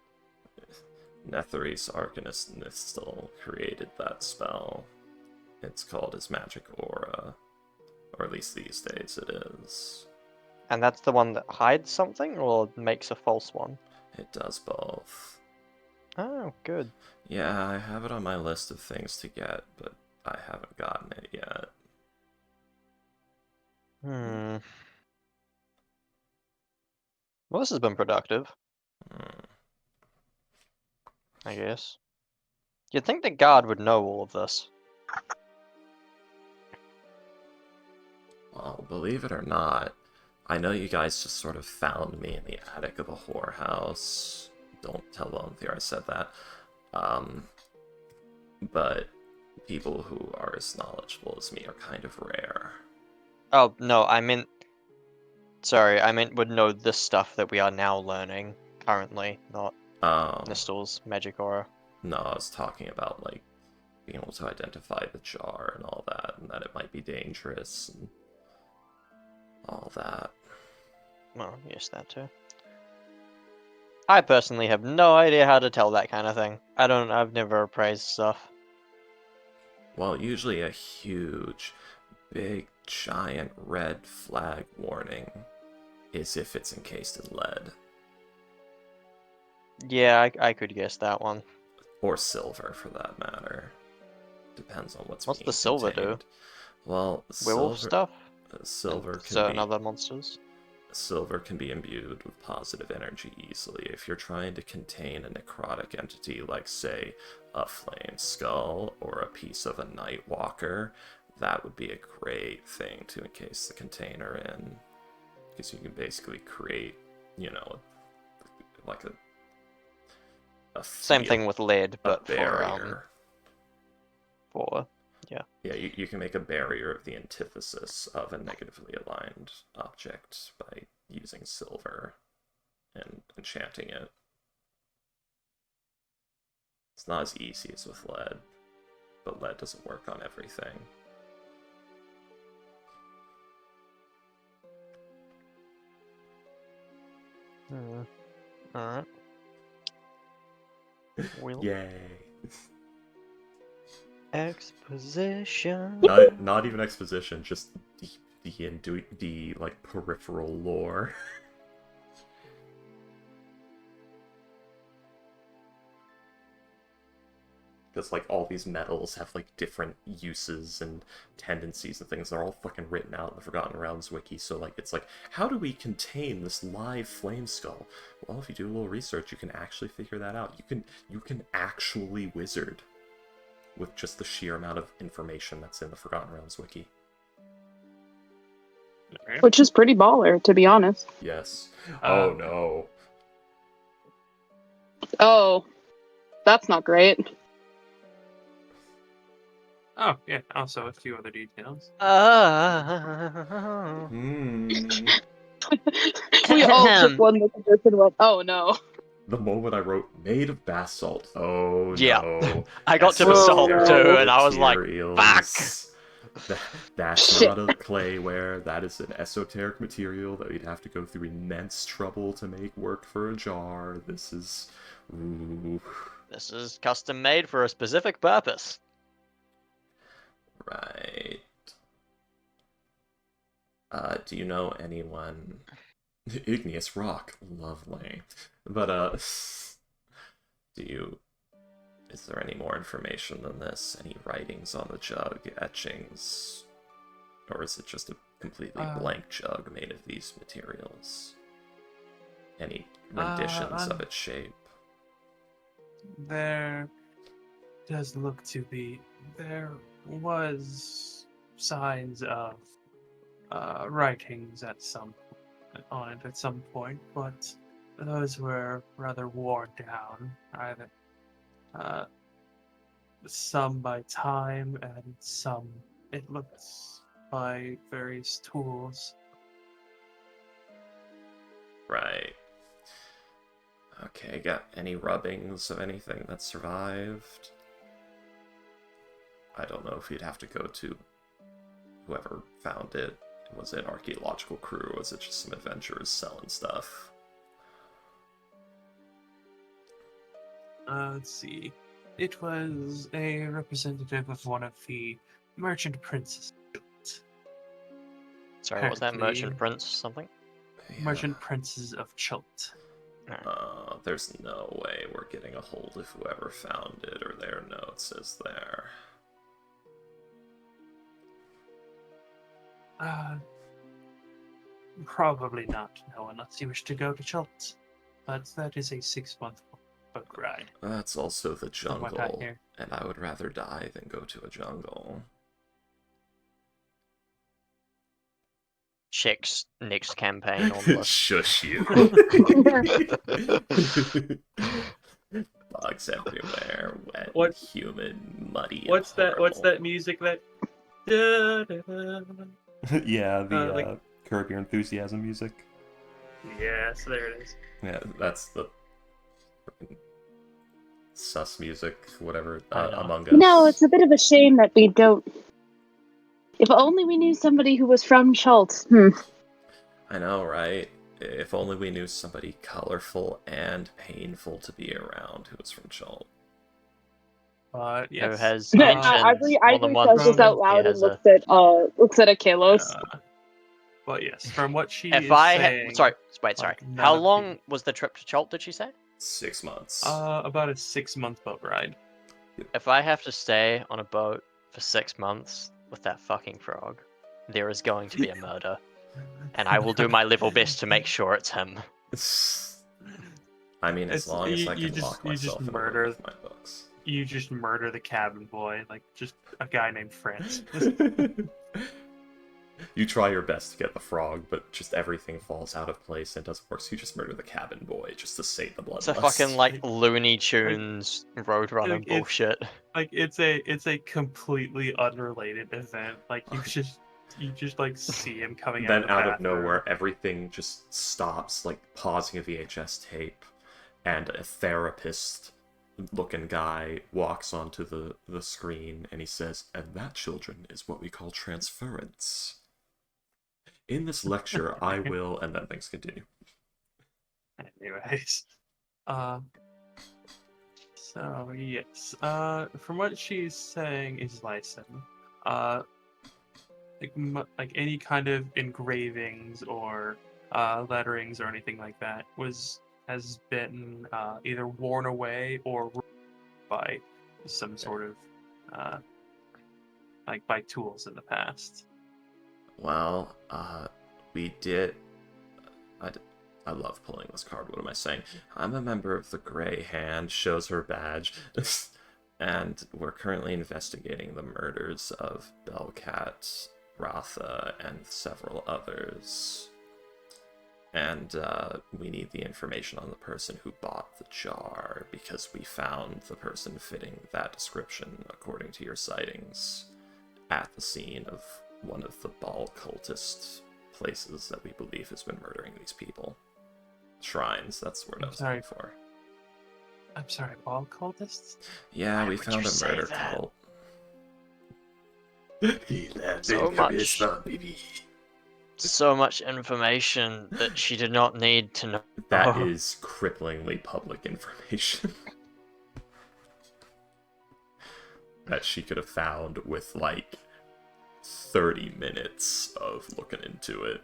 Netherese Arcanist Nistle created that spell. It's called his magic aura. Or at least these days it is. And that's the one that hides something, or makes a false one? It does both. Oh, good. Yeah, I have it on my list of things to get, but I haven't gotten it yet. Well, this has been productive. I guess. You'd think the guard would know all of this. Well, believe it or not, I know you guys just sort of found me in the attic of a whorehouse. Don't tell Volunteer I said that. But people who are as knowledgeable as me are kind of rare. Oh, no, I meant... Sorry, I meant would know this stuff that we are now learning currently, not Nistle's magic aura. No, I was talking about, like, being able to identify the jar and all that, and that it might be dangerous and all that. Well, yes, that too. I personally have no idea how to tell that kind of thing. I've never appraised stuff. Well, usually a huge, big, giant red flag warning is if it's encased in lead. Yeah, I could guess that one. Or silver, for that matter. Depends on what's What's being the silver contained. do? Well, Werewolf stuff? Silver can certain be... other monsters? Silver can be imbued with positive energy easily. If you're trying to contain a necrotic entity like, say, a flame skull or a piece of a night walker, that would be a great thing to encase the container in. Because you can basically create, you know, like a same thing with lead, but barrier. Yeah. Yeah, you can make a barrier of the antithesis of a negatively aligned object by using silver and enchanting it. It's not as easy as with lead, but lead doesn't work on everything. Alright. Yay. Exposition. Not even exposition, just the like peripheral lore. Because like all these metals have like different uses and tendencies and things. They're all fucking written out in the Forgotten Realms wiki. So like it's like, how do we contain this live flame skull? Well, if you do a little research, you can actually figure that out. You can actually wizard with just the sheer amount of information that's in the Forgotten Realms wiki. Which is pretty baller, to be honest. Yes. Oh no. Oh, that's not great. Oh, yeah, also a few other details. We all took one look at this and went, oh no. The moment I wrote made of basalt. Oh yeah. no. I got to basalt too, and I was like, fuck! That's Shit. not a clayware. That is an esoteric material that we'd have to go through immense trouble to make work for a jar. This is... Ooh. This is custom made for a specific purpose. Right. Do you know anyone... Igneous rock. Lovely. But, do you... Is there any more information than this? Any writings on the jug, etchings? Or is it just a completely blank jug made of these materials? Any renditions of its shape? There does look to be. There was signs of writings on it at some point, but those were rather worn down. Either some by time and some, it looks, by various tools. Right. Okay, got any rubbings of anything that survived? I don't know if you'd have to go to whoever found it. Was it an archaeological crew, or was it just some adventurers selling stuff? Let's see. It was a representative of one of the merchant princes. Sorry, what was that? Apparently- Merchant Prince something? Merchant princes of Chult. There's no way we're getting a hold of whoever found it or their notes, is there? Probably not, no, unless you wish to go to Chult. But that is a 6-month boat ride. That's also the From what I jungle, hear. and I would rather die than go to a jungle. Chicks next campaign on the list. Shush you. Bugs everywhere, wet, What- humid, muddy. and What's that horrible. music that... Yeah, the like- Curb Your Enthusiasm music. Yes, there it is. Yeah, that's the frickin' sus music, whatever, I know. Among Us. No, it's a bit of a shame that we don't. If only we knew somebody who was from Schultz. I know, right? If only we knew somebody colorful and painful to be around who was from Chult. But yes. Who has I mentioned more than says once this out he loud and has a... looks at Akalos. But yes, from what she If is I saying... sorry, wait, sorry. like, none How of long was the trip to Chult, did she say? 6 months. About a 6-month boat ride. If I have to stay on a boat for 6 months with that fucking frog, there is going to be a murder. And I will do my level best to make sure it's him. I mean, as It's- long as you- I you can just- lock you just myself in a room murder- with my books. You just murder the cabin boy, like just a guy named Fritz. You try your best to get the frog, but just everything falls out of place and doesn't work, so you just murder the cabin boy just to sate the bloodlust. It's a fucking like Looney Tunes Roadrunner like, it's- bullshit. Like it's a completely unrelated event. Like you just like see him coming Then out out the of nowhere, bathroom. everything just stops, like pausing a VHS tape, and a therapist-looking guy walks onto the screen, and he says, "And that, children, is what we call transference. In this lecture, I will," and then things continue. Anyways, so yes, from what she's saying is Lyson, like any kind of engravings or letterings or anything like that has been either worn away or by some sort of like by tools in the past. Well, we did... I love pulling this card, what am I saying? I'm a member of the Grey Hand, shows her badge, and we're currently investigating the murders of Bellcat, Ratha, and several others. And we need the information on the person who bought the jar, because we found the person fitting that description, according to your sightings, at the scene of one of the Ball cultist places that we believe has been murdering these people. Shrines, that's the word I was looking for. I'm sorry, ball cultists? Yeah, Why we would found you a say murder that? cult. So much. So much information that she did not need to know. That is cripplingly public information. That she could have found with, like, 30 minutes of looking into it.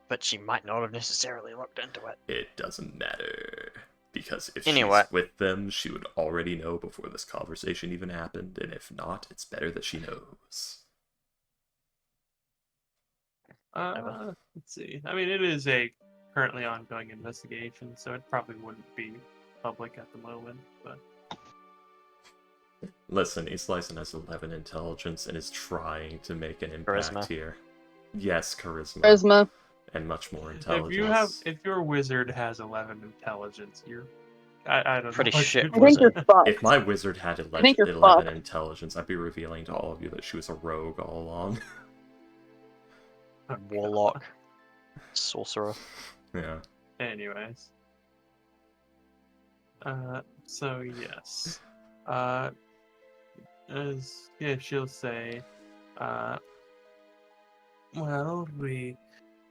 But she might not have necessarily looked into it. It doesn't matter. Because if Anyway. she's with them, she would already know before this conversation even happened, and if not, it's better that she knows. Let's see. I mean, it is a currently ongoing investigation, so it probably wouldn't be public at the moment, but... Listen, East Lyson has 11 intelligence and is trying to make an impact Charisma. here. Yes, charisma. Charisma. And much more intelligence. If your wizard has 11 intelligence, you're... I don't Pretty know. shit I think you're wizard. fucked. If my wizard had I think you're 11 fucked. intelligence, I'd be revealing to all of you that she was a rogue all along. Warlock. Sorcerer. Yeah. Anyways. So yes. She'll say, well,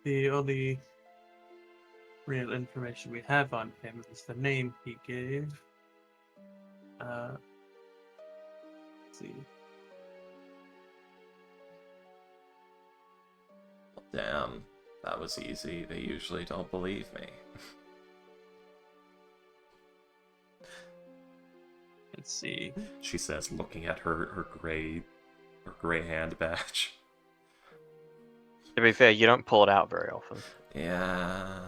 the only real information we have on him is the name he gave. Let's see. Damn, that was easy. They usually don't believe me. Let's see. She says, looking at her gray hand badge. To be fair, you don't pull it out very often. Yeah.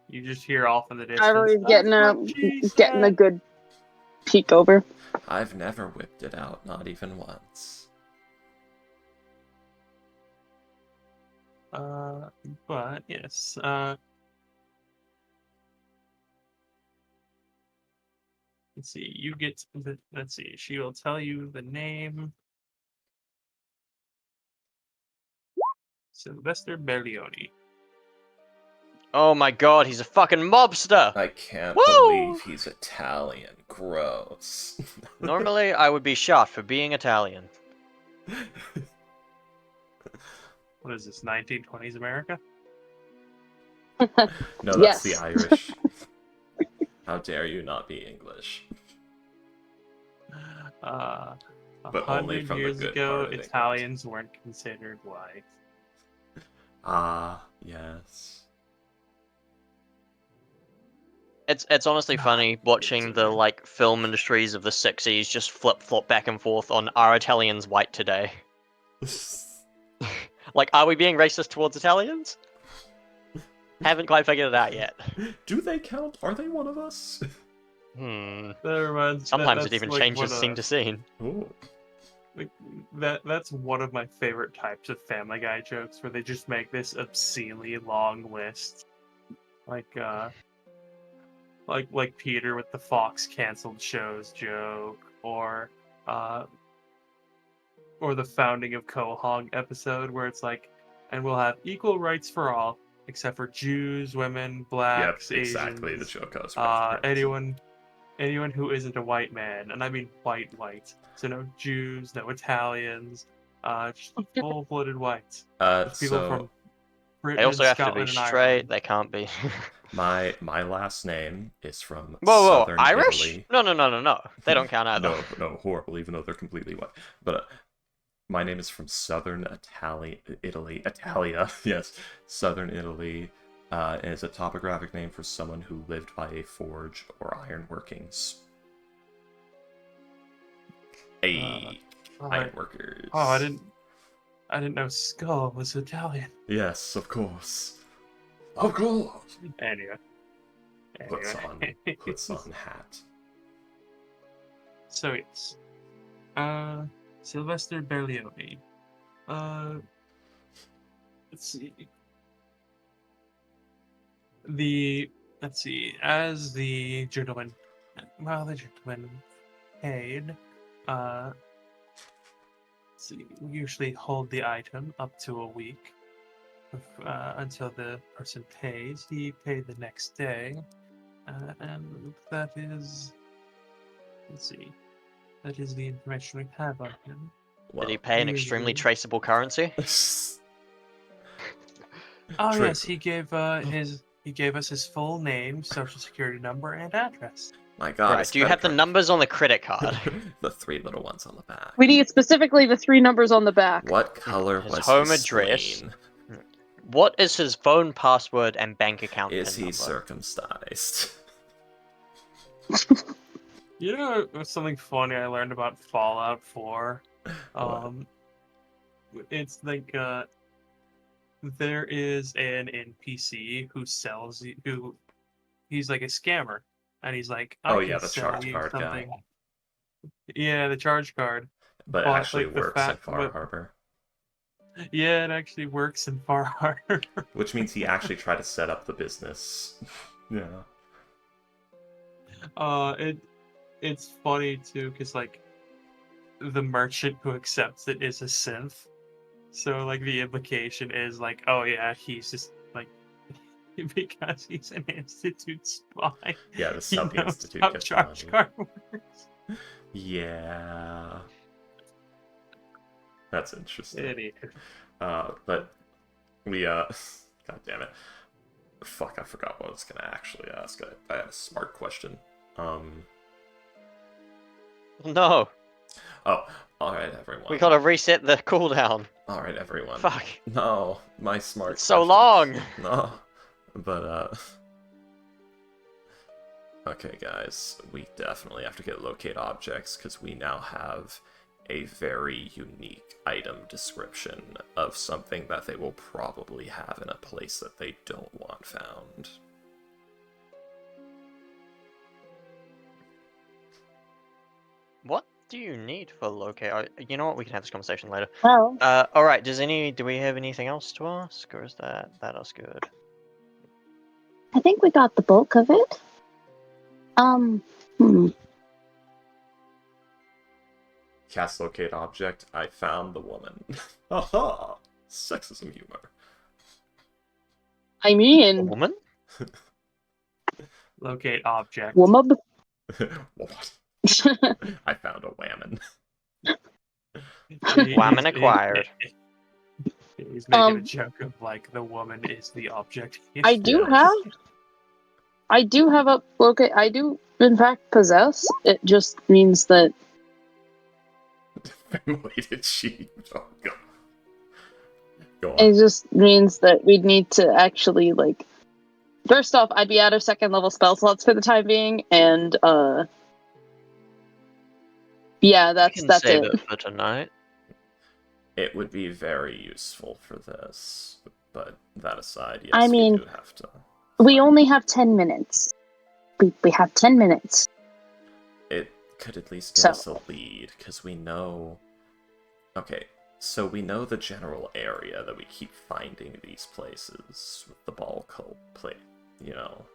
You just hear off in the distance. Ivory's "That's getting a good peek over. I've never whipped it out, not even once. But yes. Let's see. You get. Let's see. She will tell you the name. Sylvester Berlioni. Oh my god, he's a fucking mobster! I can't Woo! believe he's Italian. Gross. Normally, I would be shot for being Italian. What is this? 1920s America? No, that's Yes. the Irish. How dare you not be English? But only 100 from the years good ago, part of England. Italians weren't considered white. Ah, yes. It's honestly funny watching it's the okay. like film industries of the 60s just flip-flop back and forth on are Italians white today? Like, are we being racist towards Italians? Haven't quite figured it out yet. Do they count? Are they one of us? Sometimes it even changes scene to scene. Ooh. That's one of my favorite types of Family Guy jokes, where they just make this obscenely long list, like Peter with the Fox canceled shows joke, or the founding of Quahog episode, where it's like, and we'll have equal rights for all, except for Jews, women, blacks, Yep, exactly the Asians, joke I was referencing. anyone who isn't a white man, and I mean white. So no Jews, no Italians, just full-blooded whites. Just people from Britain, They also have to be Scotland, and straight. Ireland. They can't be. My last name is from Whoa, southern Irish? Italy. No. They don't count either. No, horrible, even though they're completely white. But my name is from southern Italy. Italia, yes. Southern Italy. And it's a topographic name for someone who lived by a forge or iron workings. Iron workers. Oh, I didn't know Skull was Italian. Yes, of course. Of course. Anyway. Puts on hat. So yes. Sylvester Berlioni. Let's see. As the gentleman paid, we usually hold the item up to a week until the person pays. He paid the next day, and that is Let's see. That is the information we have on him. Well, Did he pay an extremely traceable currency? Oh True. yes, he gave us his full name, social security number, and address. My God, Right. his Do you credit have the card- numbers on the credit card? the 3 little ones on the back. We need specifically the 3 numbers on the back. What color His was home his address. spleen? What is his phone password and bank account Is PIN he number? circumcised? You know, something funny I learned about Fallout 4. What? It's like there is an NPC who sells you, who he's like a scammer, and he's like, I Oh can yeah, the sell charge you card something. guy. Yeah, the charge card. But But, actually like, the works at fact- Far but- Harbor. Yeah, it actually works in Far Harbor. Which means he actually tried to set up the business. Yeah. It's funny too, because like the merchant who accepts it is a synth. So like the implication is like, oh yeah, he's just like because he's an institute spy. Yeah, this is He how the knows Institute how gets charge money. card works. Yeah. That's interesting. Idiot. But we, God damn it. Fuck, I forgot what I was gonna actually ask. I had a smart question. No, Oh, alright, everyone. we gotta reset the cooldown. Alright, everyone. Fuck. No, my smart It's so question. long. No. But, okay, guys. We definitely have to get locate objects, because we now have a very unique item description of something that they will probably have in a place that they don't want found. What do you need for locate? You know what? We can have this conversation later. Well, All right. Do we have anything else to ask, or is that us good? I think we got the bulk of it. Cast locate object. I found the woman. Aha! Sexism humor. I A mean, woman? Locate object. woman. What? I found a whammon. Woman acquired. He's making a joke of like the woman is the object. I do Yes. have a locate. I do in fact possess. It just means that Family cheat. Oh god. Go on. it just means that we'd need to actually like. First off, I'd be out of 2nd level spell slots for the time being, and yeah, I that's can it. save it for tonight. It would be very useful for this, but that aside, yes, I mean, we do have to. We only have 10 minutes. We have 10 minutes. It could at least So- give us a lead, because we know... Okay, so we know the general area that we keep finding these places, with the ball cult plate, you know,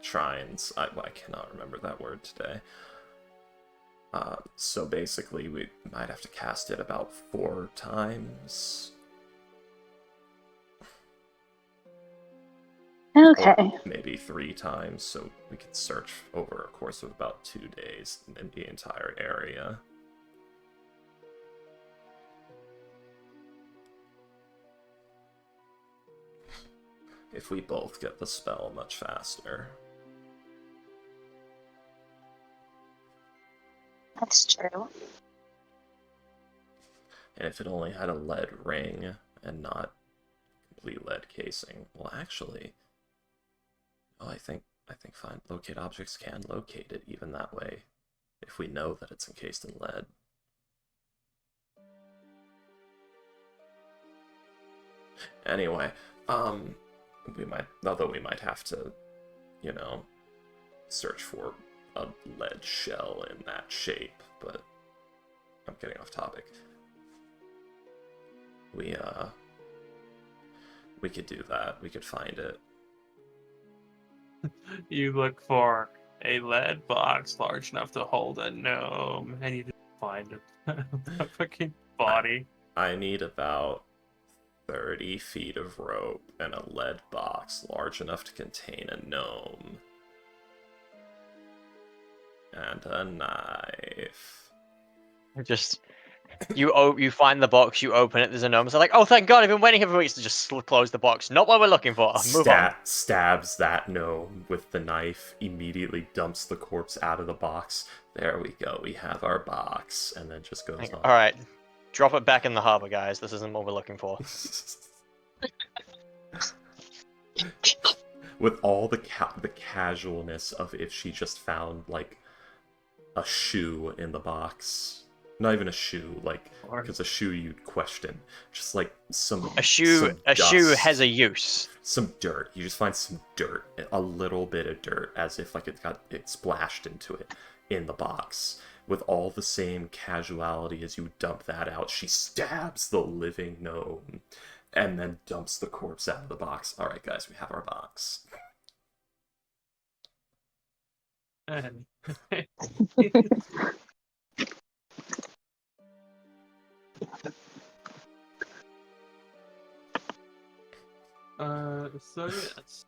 shrines. I cannot remember that word today. So basically, we might have to cast it about 4 times. Okay. Or maybe 3 times, so we could search over a course of about 2 days in the entire area. If we both get the spell much faster. That's true. And if it only had a lead ring and not complete lead casing. Well, actually, oh, I think find locate objects can locate it even that way, if we know that it's encased in lead. Anyway, we might have to, you know, search for a lead shell in that shape, but I'm getting off topic. We could do that. We could find it. You look for a lead box large enough to hold a gnome, and you just find a fucking body. I need about 30 feet of rope and a lead box large enough to contain a gnome. And a knife. Just you find the box, you open it, there's a gnome. It's like, oh, thank God, I've been waiting here for weeks to just close the box. Not what we're looking for. Move on. Stabs that gnome with the knife, immediately dumps the corpse out of the box. There we go, we have our box. And then just goes on. Alright, drop it back in the harbor, guys. This isn't what we're looking for. With all the casualness of if she just found, like, a shoe in the box. Not even a shoe, like, because a shoe you'd question. Just like a shoe has a use. Some dirt. You just find some dirt, a little bit of dirt, as if like it splashed into it in the box. With all the same casuality as you dump that out, she stabs the living gnome and then dumps the corpse out of the box. All right, guys, we have our box. So yes.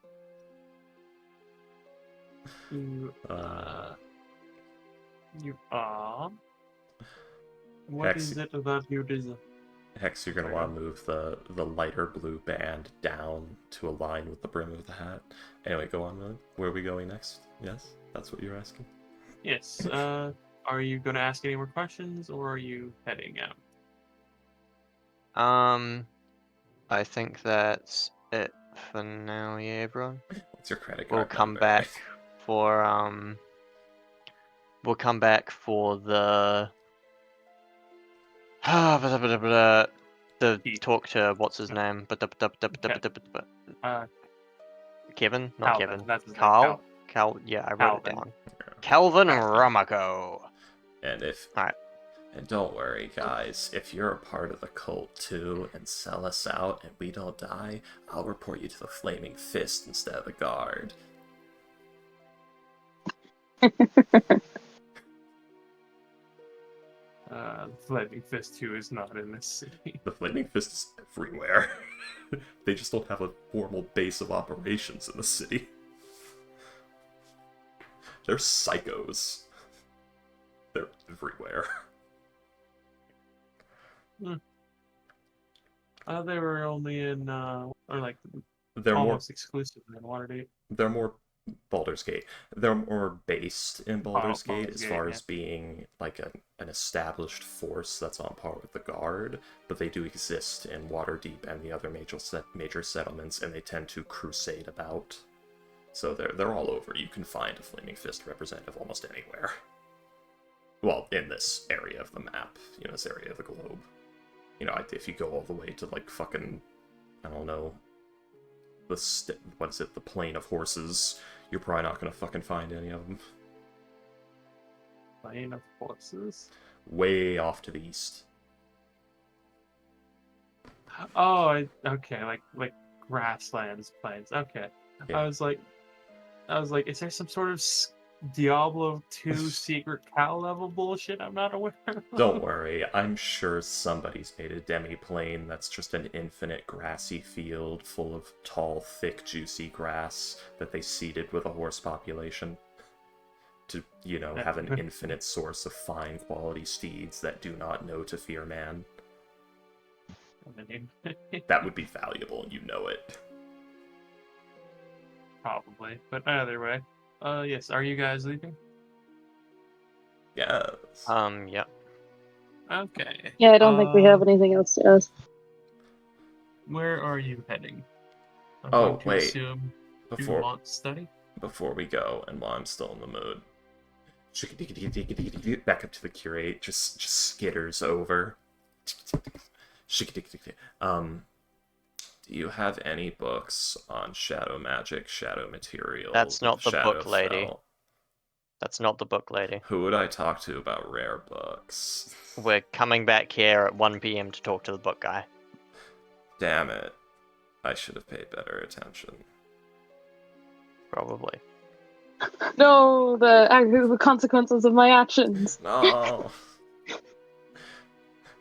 You are. What Hex, is it that you deserve? Hex, you're gonna want to move the lighter blue band down to align with the brim of the hat. Anyway, go on, William. Where are we going next? Yes, that's what you're asking. Yes. Are you gonna ask any more questions, or are you heading out? I think that's it for now, yeah, everyone. What's your credit card We'll come number? back for the the talk to what's his name? Kevin, not Calvin, Kevin. that's his name, Carl. Cal. Yeah, I wrote it down. Calvin Ramako. And Alright. And don't worry, guys, if you're a part of the cult too and sell us out and we don't die, I'll report you to the Flaming Fist instead of the guard. Flaming Fist 2 is not in this city. The Flaming Fist is everywhere. They just don't have a formal base of operations in the city. They're psychos. They're everywhere. They were only in, or like, They're almost exclusively in Waterdeep. They're more Baldur's Gate. They're more based in Baldur's Gate as far as being like an established force that's on par with the Guard, but they do exist in Waterdeep and the other major settlements, and they tend to crusade about. So they're all over. You can find a Flaming Fist representative almost anywhere. Well, in this area of the map, this area of the globe. If you go all the way to like fucking, I don't know, the Plain of Horses, you're probably not gonna fucking find any of them. Plain of Horses? Way off to the east. Oh, okay, like grasslands, plains. Okay, Yeah. I was like, is there some sort of Diablo 2 secret cow level bullshit I'm not aware of? Don't worry, I'm sure somebody's made a demi-plane that's just an infinite grassy field full of tall, thick, juicy grass that they seeded with a horse population to, have an infinite source of fine quality steeds that do not know to fear man. That would be valuable, and you know it. Probably, but either way. Yes, are you guys leaving? Yes. Yeah. Okay. Yeah, I don't think we have anything else to ask. Where are you heading? I'm Oh, going to wait. assume you want study? Before we go, and while I'm still in the mood, back up to the curate, just skitters over. Do you have any books on shadow magic, shadow material? That's not the book lady. Shadowfell? That's not the book lady. Who would I talk to about rare books? We're coming back here at 1 PM to talk to the book guy. Damn it. I should have paid better attention. Probably. No, the consequences of my actions. No.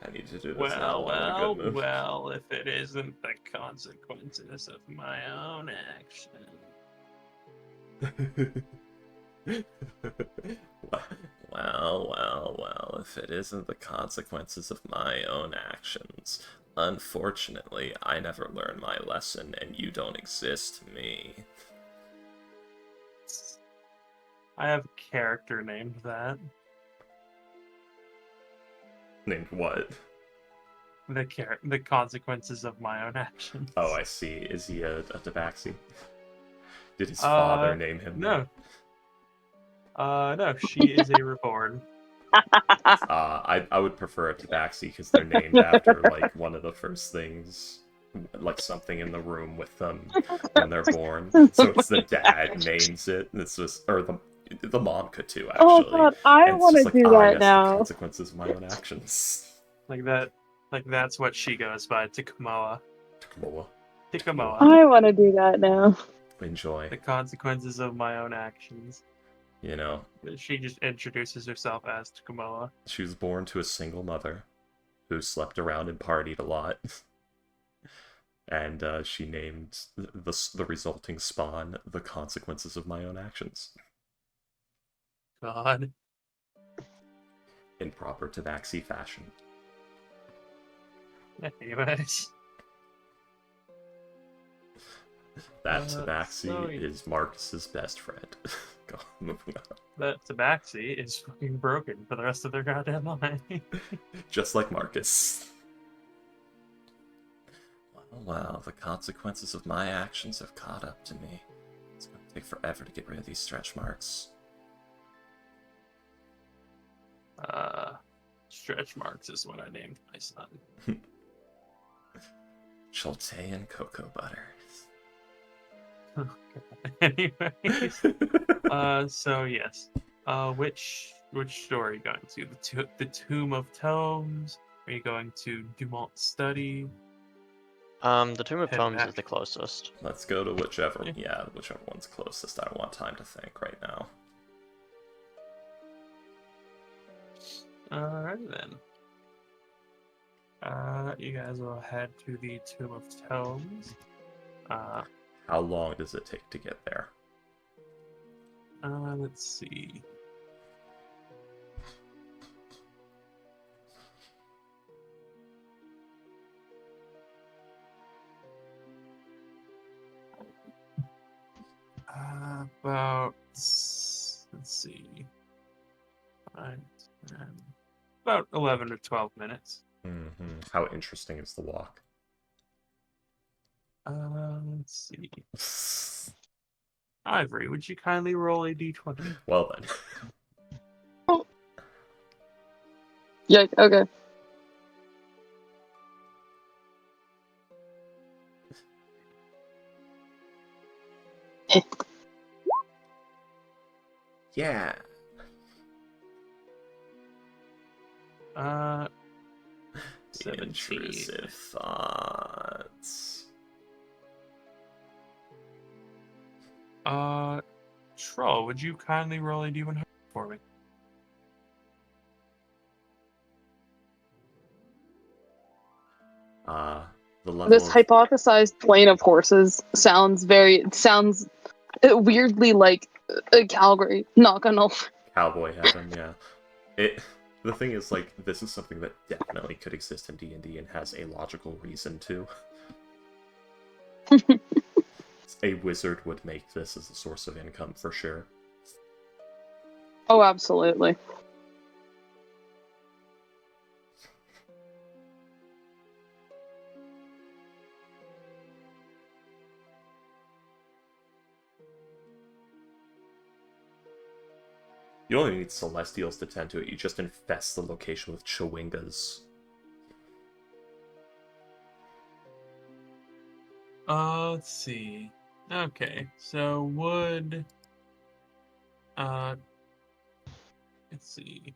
I need to do this now. Well, if it isn't the consequences of my own action. Well, if it isn't the consequences of my own actions. Unfortunately, I never learned my lesson, and you don't exist to me. I have a character named that. Named what? The consequences of my own actions. Oh, I see. Is he a tabaxi? Did his father name him? No. No, she is a reborn. I would prefer a tabaxi because they're named after like one of the first things, like something in the room with them when they're born. So it's the dad names it. And it's just, or the mom could too actually. Oh god, I And it's want to just like, do yes, that the now. consequences of my own actions. Like that. Like that's what she goes by. Takamoa. Takamoa. Takamoa. I want to do that now. Enjoy. The consequences of my own actions. You know, She just introduces herself as Takamoa. she was born to a single mother who slept around and partied a lot. And she named the resulting spawn the consequences of my own actions. God. In proper tabaxi fashion. Anyways. That tabaxi so- is Marcus's best friend. Go, moving on. That tabaxi is fucking broken for the rest of their goddamn life. Just like Marcus. Wow, the consequences of my actions have caught up to me. It's going to take forever to get rid of these stretch marks. Stretch marks is what I named my son. Choltean cocoa butter. Anyways, so yes, which store are you going to? The Tomb of Tomes? Are you going to Dumont Study? The Tomb of Head Tomes back. is the closest. Let's go to whichever one's closest. I don't want time to think right now. Alright then. You guys will head to the Tomb of Tomes. How long does it take to get there? Let's see. Let's see. 5, 10, about 11 or 12 minutes. Mm-hmm. How interesting is the walk? Let's see. Ivory, would you kindly roll a d20? Well then. Yeah, okay. Yeah. Uh, 17. Intrusive thoughts. Troll, would you kindly roll a d100 for me? The level This of... hypothesized plane of horses sounds weirdly like Calgary. Not gonna. Cowboy heaven, yeah. The thing is, like, this is something that definitely could exist in D&D and has a logical reason to. A wizard would make this as a source of income for sure. Oh, absolutely. You don't even need celestials to tend to it, you just infest the location with chewingas. Let's see. Okay, so would... let's see.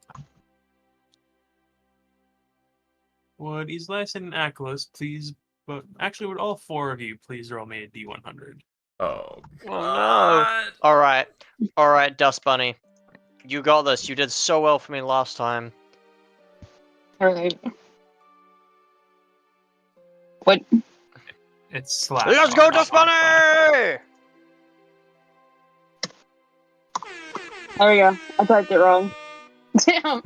Would Islas and Aklos please... But actually, would all four of you please roll me a d100? Oh, Oh no! Alright, Dust Bunny. You got this. You did so well for me last time. Alright. What? It's slash. Let's go, Dust Bunny! There we go. I typed it wrong. Damn.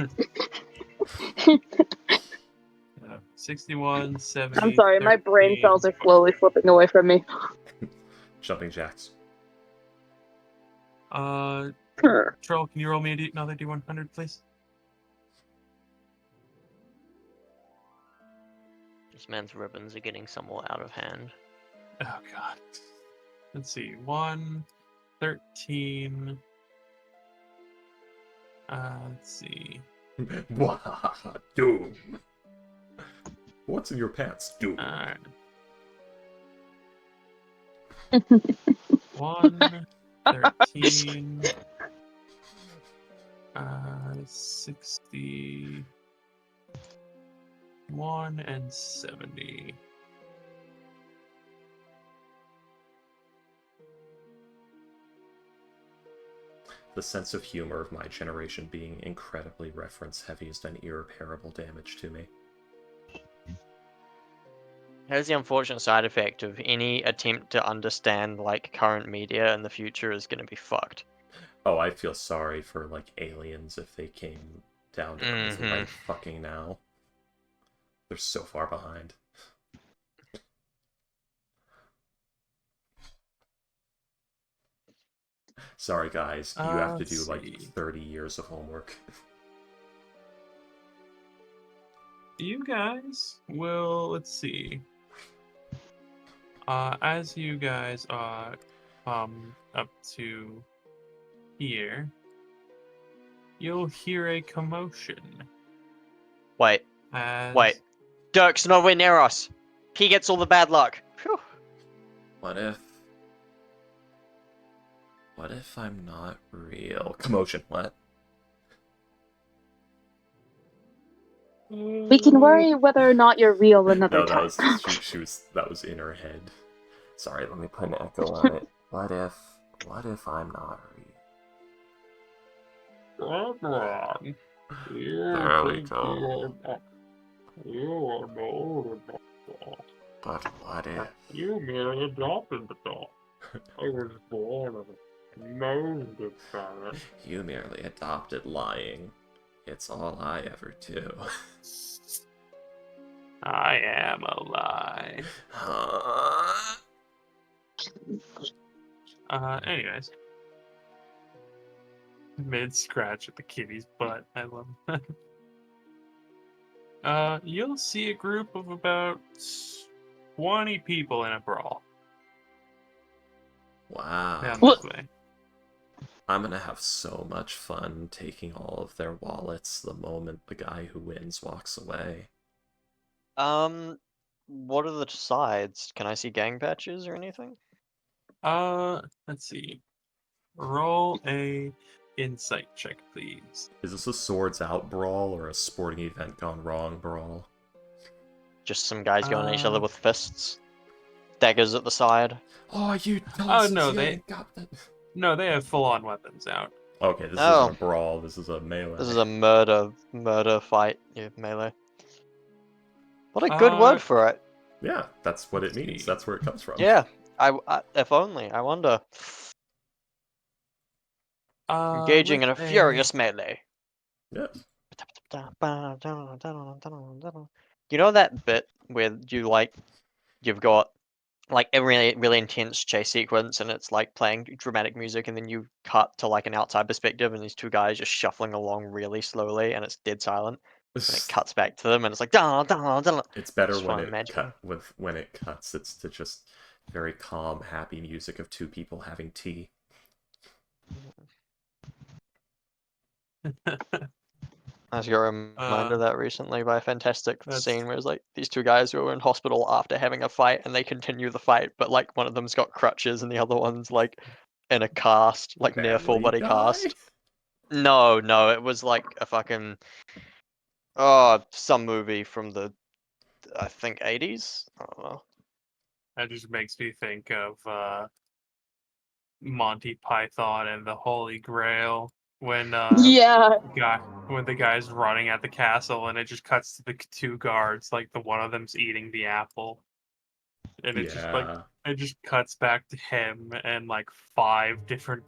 61, 70. I'm sorry, my brain 13. cells are slowly slipping away from me. Jumping jacks. Troll, can you roll me another D100, please? This man's ribbons are getting somewhat out of hand. Oh god. Let's see. 1, 13. Let's see. Doom. What's in your pants? Doom. Alright. 1, 13. 61 and 70. The sense of humor of my generation being incredibly reference-heavy has done irreparable damage to me. Here's the unfortunate side effect of any attempt to understand like current media in the future is going to be fucked. Oh, I feel sorry for, like, aliens if they came down to Earth right fucking now. They're so far behind. Sorry, guys. You have to do, like, 30 years of homework. You guys will, let's see. As you guys come up to here, you'll hear a commotion. Wait. As... Wait. Dirk's nowhere near us. He gets all the bad luck. Whew. What if I'm not real? Commotion, what? We can worry whether or not you're real another No, time. that was in her head. Sorry, let me put an echo on it. What if I'm not real? There we go. But what if? You merely adopted the dog. I was born of a molded parent. You merely adopted lying. It's all I ever do. I am a lie. Anyways. Mid-scratch at the kitty's butt. I love that. You'll see a group of about 20 people in a brawl. Wow. Down this way. I'm gonna have so much fun taking all of their wallets the moment the guy who wins walks away. What are the sides? Can I see gang patches or anything? Let's see. Roll a insight check, please. Is this a swords out brawl or a sporting event gone wrong brawl? Just some guys going at each other with fists. Daggers at the side. Oh, you no, they have full-on weapons out. Okay, this isn't a brawl, this is a melee. This is a murder fight, yeah, melee. What a good word for it. Yeah, that's what it means. That's where it comes from. Yeah, if only. I wonder. Engaging in a furious melee. Yeah. You know that bit where you've got like a really, really intense chase sequence and it's like playing dramatic music and then you cut to like an outside perspective and these two guys just shuffling along really slowly and it's dead silent. And it cuts back to them and it's like It's better when it cuts. It's to just very calm, happy music of two people having tea. I just got reminded of that recently by a fantastic scene where it's like these two guys who are in hospital after having a fight and they continue the fight, but like one of them's got crutches and the other one's like in a cast, like near full body cast. No, it was like a fucking some movie from the I think 80s. I don't know. That just makes me think of Monty Python and the Holy Grail when when the guy's running at the castle and it just cuts to the two guards, like the one of them's eating the apple, and it just cuts back to him and like 5 different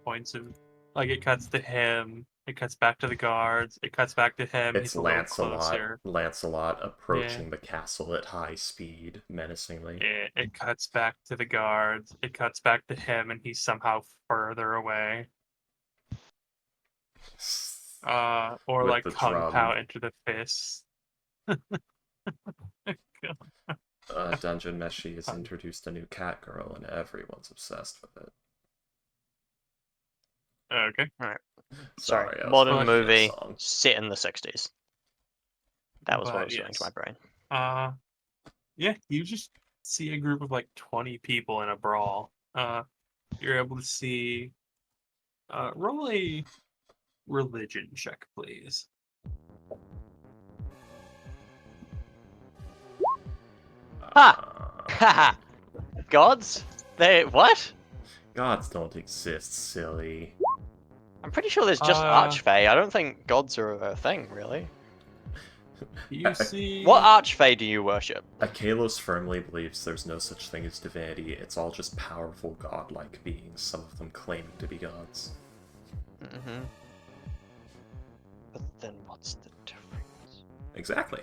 points of Like it cuts to him, it cuts back to the guards, it cuts back to him. It's He's a little closer. Lancelot approaching the castle at high speed, menacingly. It cuts back to the guards. It cuts back to him, and he's somehow further away. Or With like the kung drum. pao into the fist. Dungeon Meshi has introduced a new cat girl, and everyone's obsessed with it. Okay. Alright. Sorry, Sorry. I was Modern thinking of a movie song. set in the 60s. That was what But was going to my brain. Yeah, you just see a group of like 20 people in a brawl. You're able to see. Roll a religion check, please. Ha! Gods? They what? Gods don't exist, silly. I'm pretty sure there's just Archfey. I don't think gods are a thing, really. You see. What Archfey do you worship? Akalos firmly believes there's no such thing as divinity, it's all just powerful godlike beings, some of them claiming to be gods. Mm-hmm. But then what's the difference? Exactly.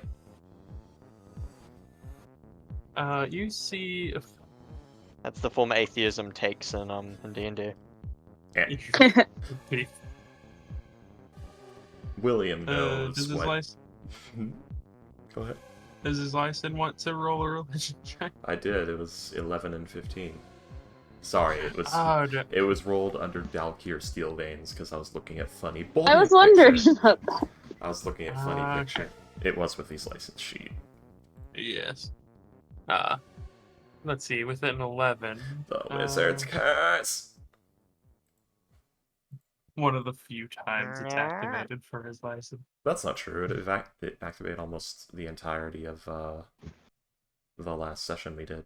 You see. That's the form atheism takes in D&D. Yeah. William knows does his what... license? Go ahead. Does his license want to roll a religion check? I did. It was 11 and 15. Sorry, it was it was rolled under Dalkir Steel Veins because I was looking at funny body I was wondering picture. about that. I was looking at funny picture. It was with his license sheet. Yes. Let's see. With an 11. The wizard's curse. One of the few times it's activated for his license. That's not true. It activated almost the entirety of the last session we did.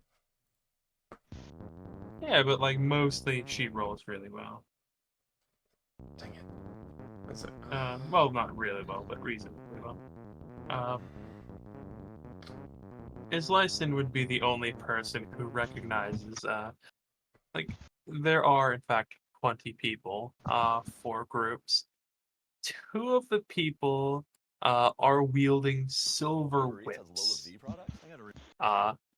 Yeah, but like mostly she rolls really well. Dang it. Is it? Well, not really well, but reasonably well. Islyson would be the only person who recognizes, like, there are in fact 20 people, 4 groups. 2 of the people, are wielding silver whips. Which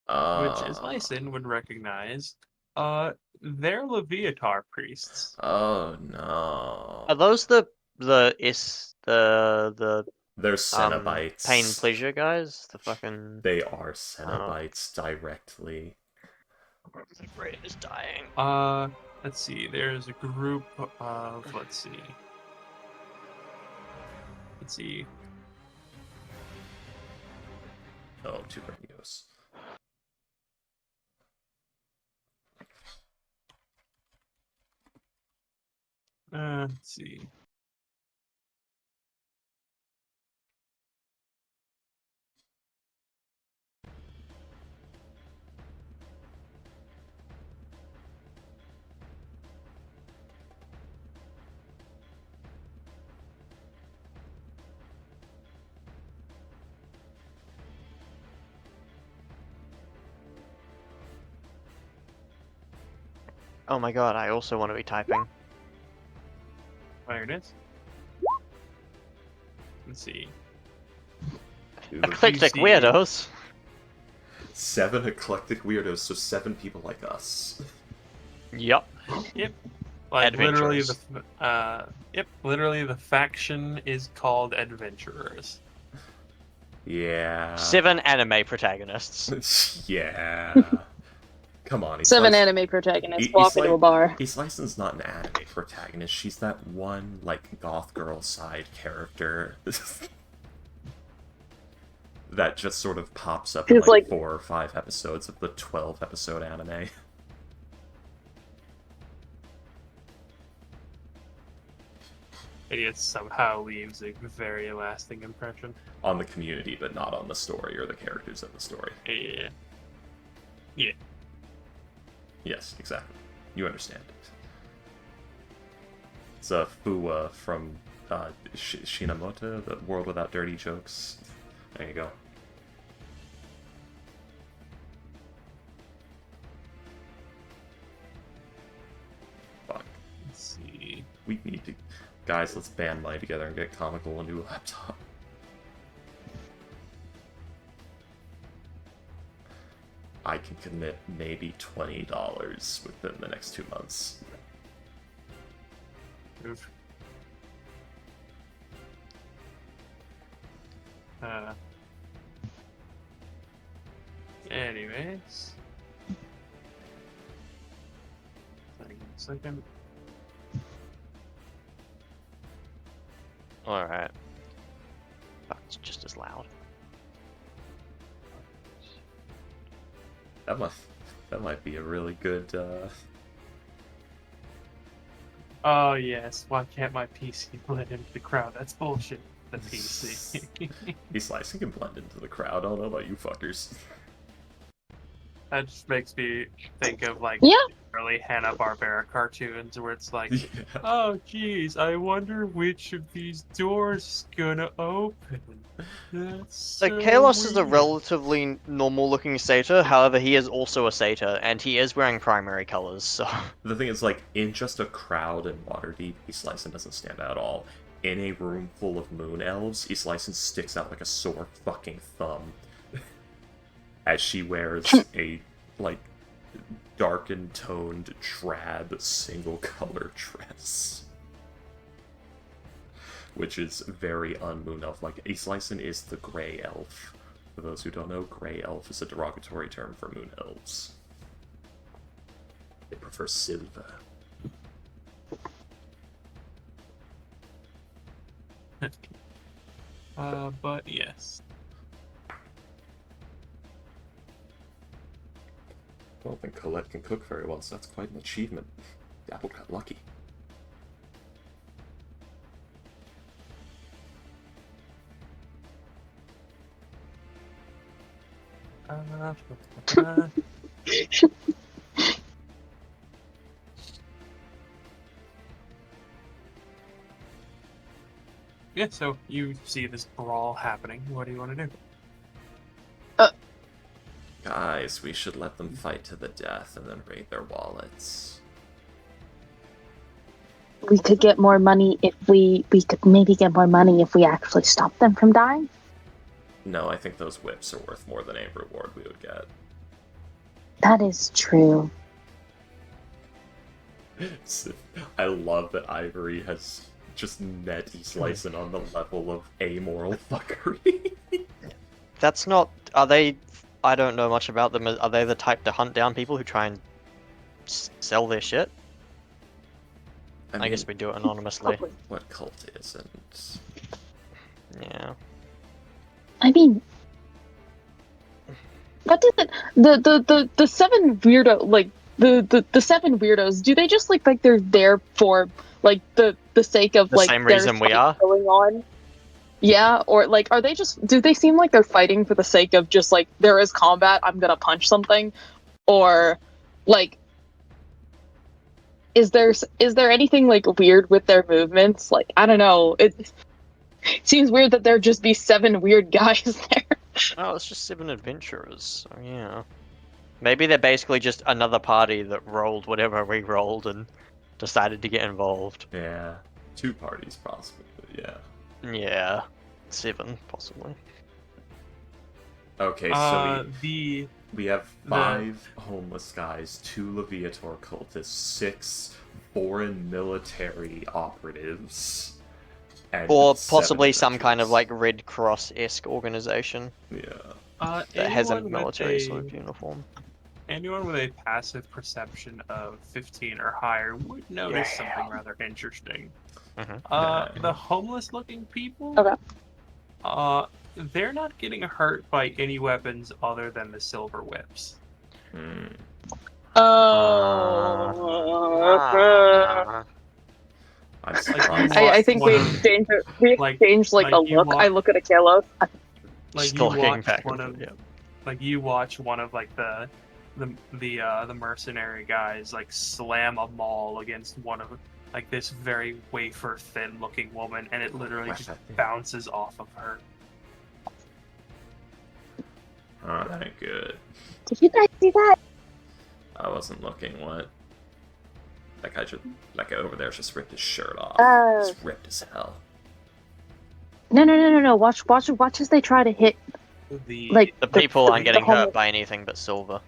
Islyson would recognize. They're Leviatar priests. Oh no. Are those the They're Cenobites? Pain pleasure guys? The fucking. They are Cenobites directly. The brain is dying. Let's see. There's a group of. Let's see. Oh, 2 radios. Let's see. Oh my god, I also want to be typing. There it is. Let's see. Eclectic weirdos. 7 eclectic weirdos, so 7 people like us. Yup. Yep. Like literally Adventurers. literally the faction is called Adventurers. Yeah. 7 anime protagonists. Yeah. Come on. 7 anime protagonists walk into a bar. Islison's not an anime protagonist. She's that one, like, goth girl side character that just sort of pops up in like 4 or 5 episodes of the 12-episode anime. And it somehow leaves a very lasting impression. On the community, but not on the story or the characters of the story. Yeah. Yeah. Yes, exactly. You understand. It's a Fuwa from Shinamoto, the World Without Dirty Jokes. There you go. Fuck. Let's see. We need to... Guys, let's band money together and get Comical a new laptop. I can commit maybe $20 within the next 2 months. Oof. Anyways. Second. Alright. Fuck, it's just as loud. That might be a really good, Oh yes, why can't my PC blend into the crowd? That's bullshit. The PC. E-Slicing can blend into the crowd. I don't know about you fuckers. That just makes me think of like Yeah. early Hanna-Barbera cartoons where it's like, Yeah. oh geez, I wonder which of these doors is gonna open. That's So so Kalos is a weird. relatively normal-looking satyr, however, he is also a satyr, and he is wearing primary colors, so... The thing is, like, in just a crowd in Waterdeep, E-Slicing doesn't stand out at all. In a room full of moon elves, E-Slicing sticks out like a sore fucking thumb. As she wears a, like, darkened toned, drab, single-color dress. Which is very un-moon elf. Like, E-Slicing is the Grey Elf. For those who don't know, Grey Elf is a derogatory term for moon elves. They prefer silver. But yes. I don't think Colette can cook very well, so that's quite an achievement. Apple got lucky. Yeah, so you see this brawl happening. What do you want to do? Guys, we should let them fight to the death and then raid their wallets. We could get more money if we could maybe get more money if we actually stop them from dying. No, I think those whips are worth more than any reward we would get. That is true. I love that Ivory has just met E-Slicing on the level of amoral fuckery. That's not... Are they... I don't know much about them. Are they the type to hunt down people who try and sell their shit? I guess we do it anonymously. What cult isn't? Yeah. I mean, what did the seven weirdo like the seven weirdos? Do they just like they're there for like the sake of The like same there's reason we fight are? going on? Yeah, or like are they just? Do they seem like they're fighting for the sake of just like there is combat? I'm gonna punch something, or like. Is there anything like weird with their movements? Like I don't know. It seems weird that there just be 7 weird guys there. Oh, it's just 7 adventurers. So yeah. Maybe they're basically just another party that rolled whatever we rolled and decided to get involved. Yeah, 2 parties possibly, but yeah. Yeah. 7, possibly. Okay, so the we have 5 homeless guys, 2 Leviator cultists, 6 foreign military operatives, and Or 7 possibly some kind of adventurers. like Red Cross-esque organization Yeah. that has a anyone with military a- sort of uniform. Anyone with a passive perception of 15 or higher would notice something rather interesting. The homeless-looking people. Okay. They're not getting hurt by any weapons other than the silver whips. I'm Like, surprised. I think we One of- exchanged like a you look. I look at Akalos. Like Still you looking watch back one and of, forth, like you watch one of like the mercenary guys like slam a maul against one of like this very wafer thin looking woman, and it literally just bounces off of her. Alright, good. Did you guys see that? I wasn't looking, what? That guy over there just ripped his shirt off. Oh. He's ripped as hell. No. Watch as they try to hit. The The people aren't getting hurt homeless- by anything but silver.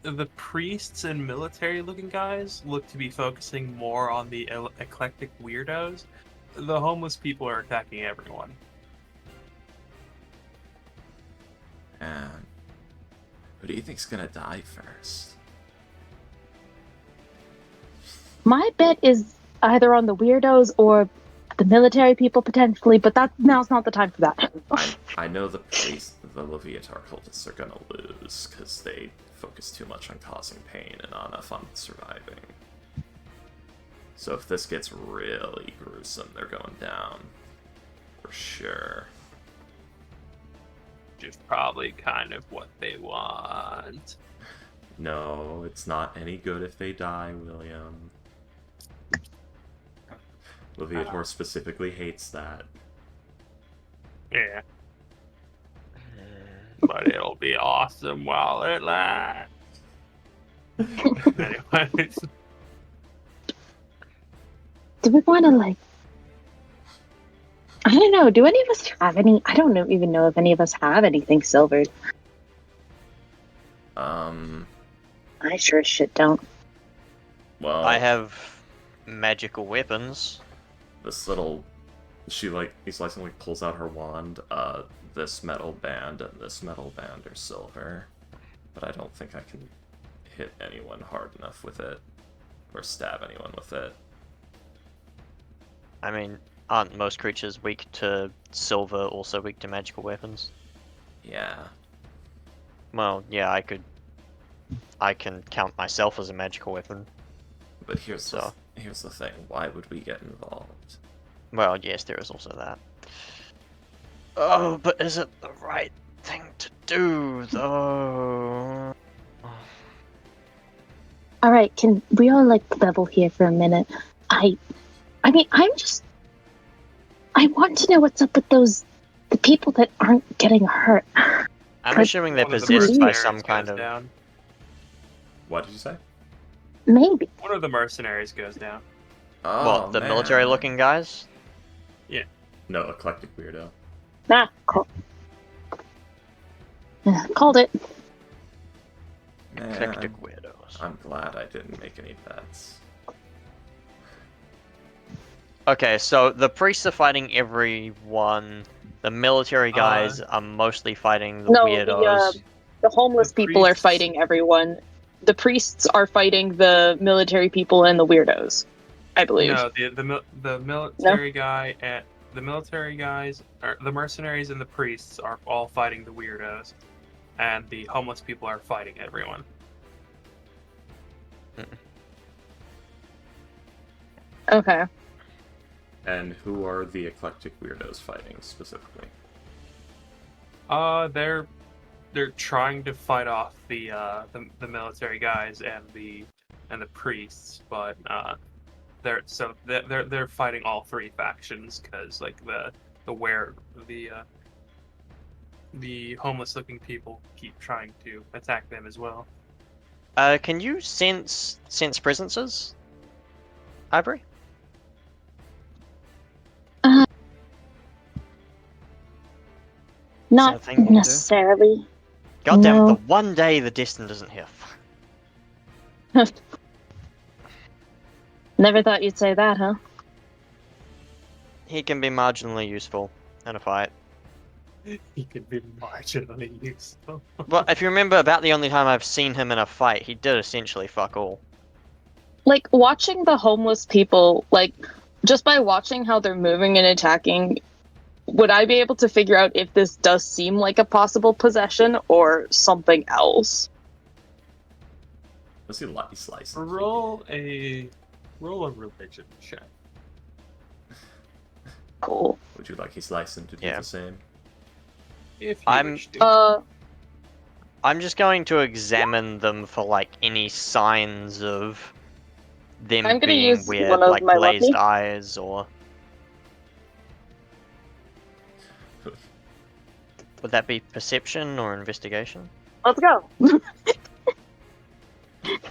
the priests and military-looking guys look to be focusing more on the eclectic weirdos. The homeless people are attacking everyone. And who do you think's gonna die first? My bet is either on the weirdos or the military people potentially, but now's not the time for that. I know the Leviatar cultists are gonna lose because they focus too much on causing pain and not enough on surviving. So if this gets really gruesome, they're going down. For sure. Which is probably kind of what they want. No, it's not any good if they die, William. Leviator specifically hates that. Yeah. But it'll be awesome while it lasts. Anyways. Do we want to, I don't know, do any of us have any? I don't even know if any of us have anything silvered. I sure as shit don't. Well, I have magical weapons. this little... He's pulls out her wand. This metal band and this metal band are silver. But I don't think I can hit anyone hard enough with it. Or stab anyone with it. I mean, aren't most creatures weak to silver, also weak to magical weapons? Yeah. Well, yeah, I can count myself as a magical weapon. But here's the thing. Why would we get involved? Well, yes, there is also that. Oh, but is it the right thing to do, though? Alright, can we all, level here for a minute? I want to know what's up with the people that aren't getting hurt. I'm assuming they're One of the possessed by mercenaries some goes kind of... down. What did you say? Maybe. One of the mercenaries goes down. Oh, What, the man. military-looking guys? No, eclectic weirdo. Nah, called it. Man, Eclectic weirdos. I'm glad I didn't make any bets. Okay, so the priests are fighting everyone. The military guys are mostly fighting the weirdos. The homeless The people are priests- fighting everyone. The priests are fighting the military people and the weirdos, I believe. No, the military guy and the military guys, or the mercenaries and the priests are all fighting the weirdos, and the homeless people are fighting everyone. Okay. And who are the eclectic weirdos fighting specifically? They're trying to fight off the military guys and the priests, but they're fighting all three factions because the homeless looking people keep trying to attack them as well. Can you sense presences, Ivory? Not Is that a thing you do? necessarily. Goddamn, No. the one day the Destined isn't here. Never thought you'd say that, huh? He can be marginally useful in a fight. He could be marginally useful. But if you remember, about the only time I've seen him in a fight, he did essentially fuck all. Watching the homeless people, just by watching how they're moving and attacking, would I be able to figure out if this does seem like a possible possession or something else? Let's see Lucky Slice. Roll a religion check. Cool. Would you like his license to do Yeah. the same? If you I'm- wish to. I'm just going to examine them for any signs of them I'm gonna being use weird, one of like my glazed lucky. eyes or. Would that be perception or investigation? Let's go.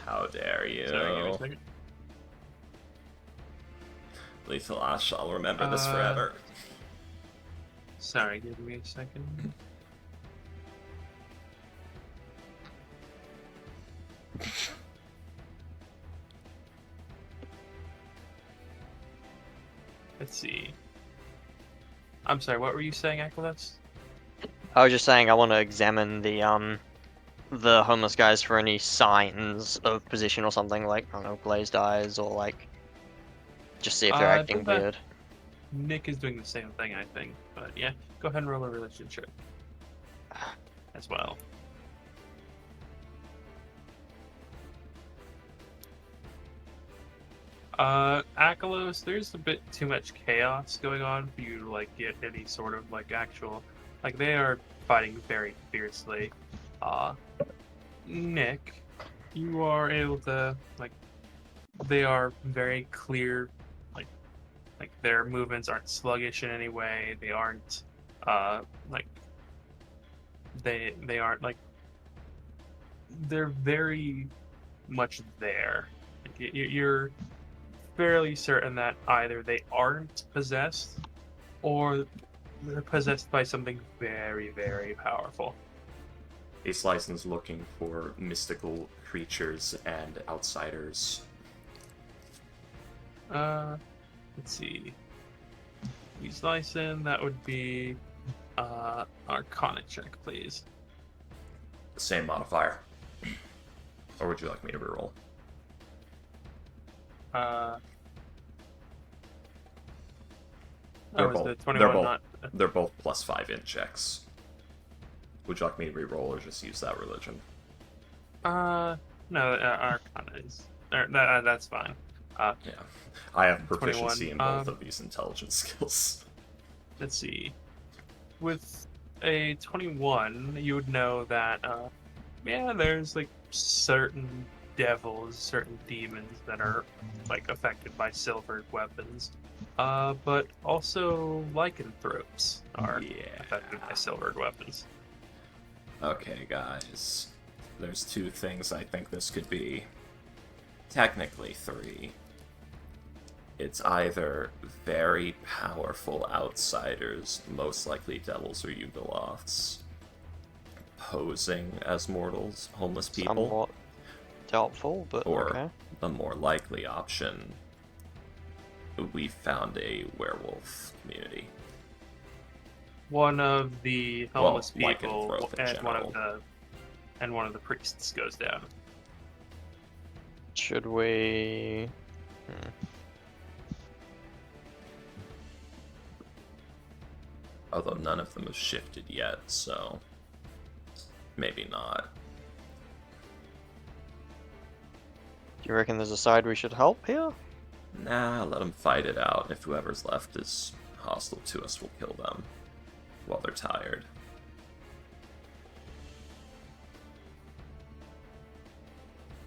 How dare you? Sorry, give me a second. Lethal Ash, I'll remember this forever. Sorry, give me a second. Let's see. I'm sorry, what were you saying, Aquilus? I was just saying I want to examine the homeless guys for any signs of position or something, like, I don't know, glazed eyes, or like just see if they're I acting think that weird. Nick is doing the same thing, I think. But yeah, go ahead and roll a relationship as well. Akalos, there's a bit too much chaos going on for you to like get any sort of like actual, like they are fighting very fiercely. Nick, you are able to like, they are very clear, like their movements aren't sluggish in any way. They aren't, like they aren't like, they're very much there. Like, you're fairly certain that either they aren't possessed or they're possessed by something very, very powerful. Ace License looking for mystical creatures and outsiders. Let's see. Ace License, that would be Arcana check, please. The same modifier. Or would you like me to reroll? They're both- the 21 They're both +5 in checks. Would you like me to reroll or just use that religion? No, Arcana is... that's fine. Yeah. I have proficiency 21, in both of these intelligence skills. Let's see. With a 21, you would know that, yeah, there's, like, certain devils, certain demons that are, like, affected by silvered weapons. But also lycanthropes are affected by silvered weapons. Okay, guys. There's 2 things I think this could be. Technically 3. It's either very powerful outsiders, most likely devils or Yugoloths, posing as mortals, homeless people. Somewhat doubtful, but or okay. the more likely option, we found a werewolf community. One of the homeless people lycanthrope in and one of the priests goes down. Should we... Although none of them have shifted yet, so maybe not. Do you reckon there's a side we should help here? Nah, let them fight it out. If whoever's left is hostile to us, we'll kill them while they're tired.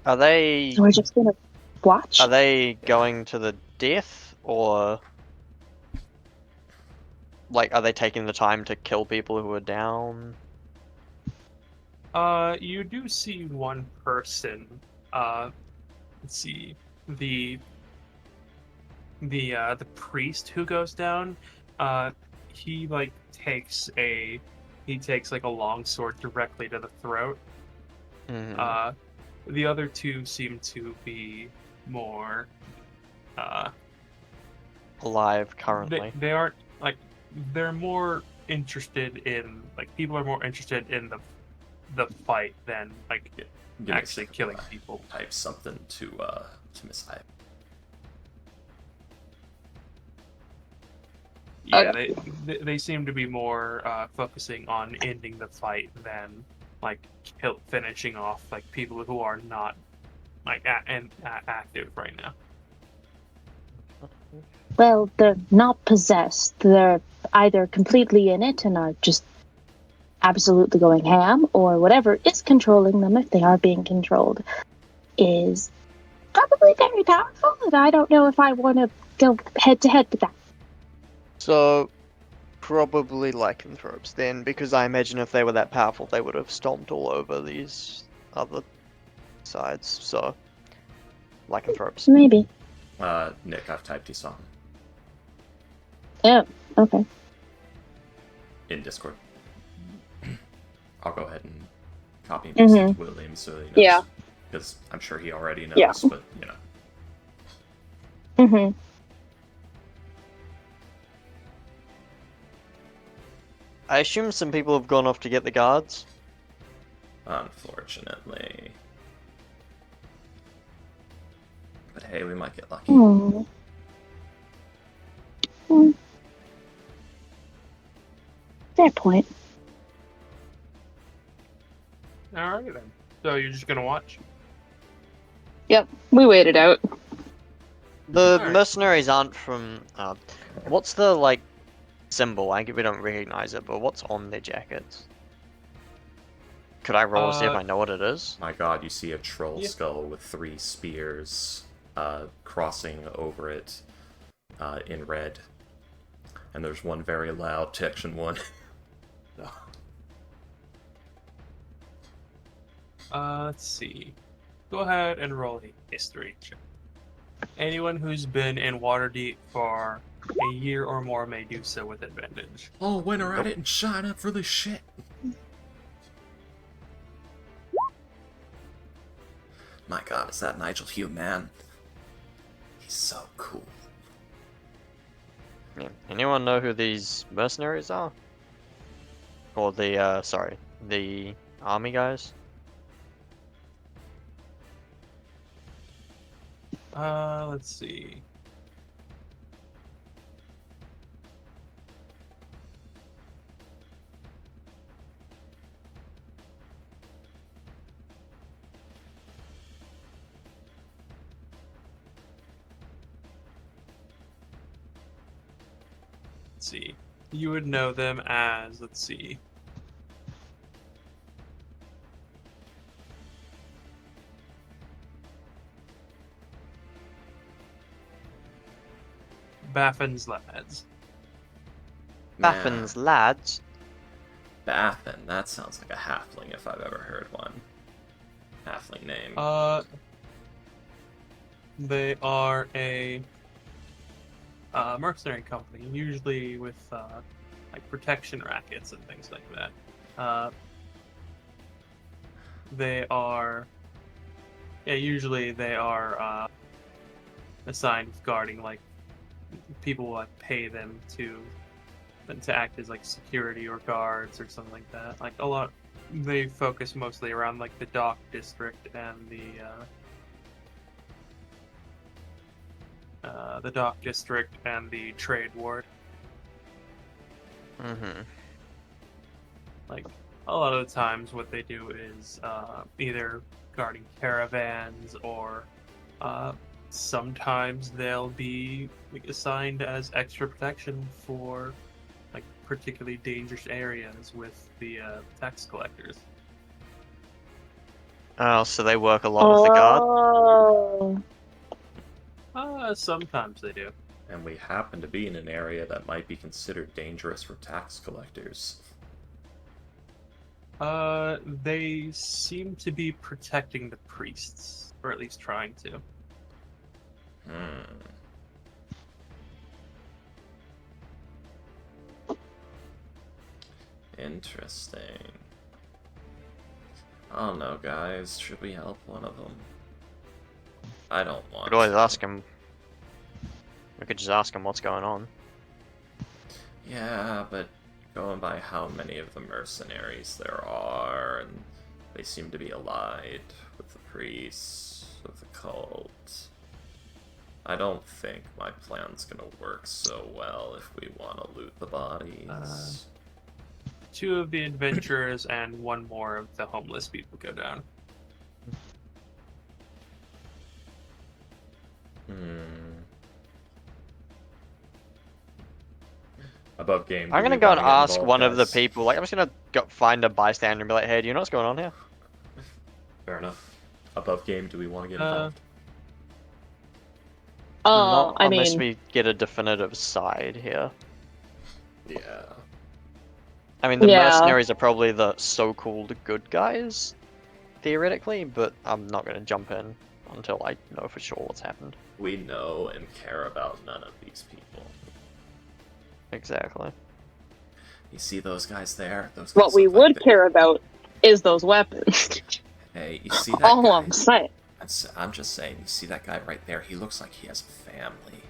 Are they... So we're just gonna watch? Are they going to the death, or... Like, are they taking the time to kill people who are down? You do see one person, let's see, the priest who goes down, he like takes like a long sword directly to the throat. The other 2 seem to be more alive currently. They aren't like, they're more interested in, like, people are more interested in the fight than like actually killing people. Type something to Miss Hype. Yeah, they seem to be more focusing on ending the fight than like finishing off like people who are not like active right now. Well, they're not possessed. They're either completely in it and are just absolutely going ham, or whatever is controlling them, if they are being controlled, is probably very powerful, and I don't know if I want to go head-to-head with that. So, probably lycanthropes then, because I imagine if they were that powerful, they would have stomped all over these other sides. So, lycanthropes. Maybe. Nick, I've typed you something Yeah. Okay. in Discord. I'll go ahead and copy and paste it to William so he knows. Yeah. Because I'm sure he already knows, Yeah. but, you know. I assume some people have gone off to get the guards. Unfortunately. But hey, we might get lucky. Fair point. Alright then. So you're just gonna watch? Yep. We waited out. The Alright. mercenaries aren't from. What's the like symbol? I think we don't recognize it, but what's on their jackets? Could I roll to see if I know what it is? My god, you see a troll skull with 3 spears crossing over it in red. And there's one very loud section 1. Let's see. Go ahead and roll a history check. Anyone who's been in Waterdeep for a year or more may do so with advantage. Oh, winter, I didn't sign up for this shit. My god, is that Nigel Hugh, man? He's so cool. Yeah. Anyone know who these mercenaries are? Or the the army guys? Let's see. Let's see. You would know them as, let's see. Baffin's lads. Baffin's lads? Baffin, that sounds like a halfling if I've ever heard one. Halfling name. They are a mercenary company, usually with like protection rackets and things like that. They are, usually they are assigned with guarding, like people like pay them to act as like security or guards or something like that. Like a lot, they focus mostly around like the dock district and the dock district and the trade ward. Mm-hmm. Like a lot of the times, what they do is either guarding caravans or sometimes they'll be like, assigned as extra protection for like particularly dangerous areas with the tax collectors. Oh, so they work a lot with the guard? Sometimes they do. And we happen to be in an area that might be considered dangerous for tax collectors. They seem to be protecting the priests, or at least trying to. Interesting. I don't know, guys. Should we help one of them? I don't want We could always to. ask him. We could just ask him what's going on. Yeah, but going by how many of the mercenaries there are, and they seem to be allied with the priests, with the cult. I don't think my plan's gonna work so well if we want to loot the bodies. 2 of the adventurers and 1 more of the homeless people go down. Above game. I'm gonna go and ask one of the people. Like, I'm just gonna go find a bystander and be like, "Hey, do you know what's going on here?" Fair enough. Above game, do we want to get involved? Not I unless mean, we get a definitive side here. Yeah. I mean, the Yeah. mercenaries are probably the so-called good guys, theoretically, but I'm not gonna jump in until I know for sure what's happened. We know and care about none of these people. Exactly. You see those guys there? Those guys What we look like would they- care about is those weapons. Hey, you see that All guy? I'm saying. I'm just saying, you see that guy right there? He looks like he has a family.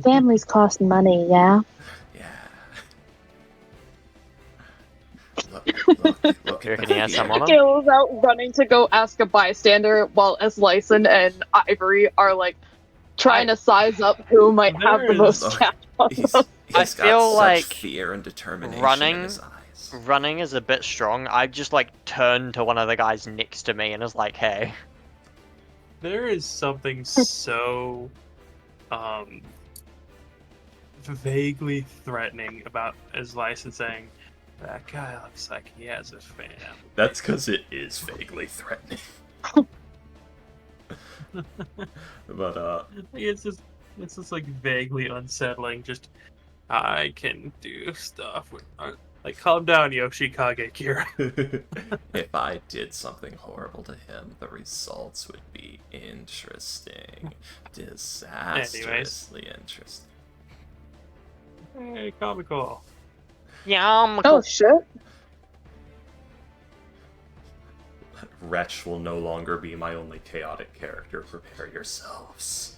Families cost money, yeah? Yeah. Look You at reckon the he has some fear. on him? Caleb's out running to go ask a bystander while Lyson and Ivory are like trying to size up who might have the There most is- cash on He's them. I got feel such like fear and determination in running- his eyes. Running is a bit strong. I just like turned to one of the guys next to me and was like, "Hey." There is something so vaguely threatening about his license saying that guy looks like he has a fan. That's because it is vaguely threatening. But It's just like vaguely unsettling. Just I can do stuff with like calm down, Yoshikage Kira. if I did something horrible to him, the results would be interesting. Disastrously interesting. Hey, comical. Yeah. Oh shit. Wretch will no longer be my only chaotic character. Prepare yourselves.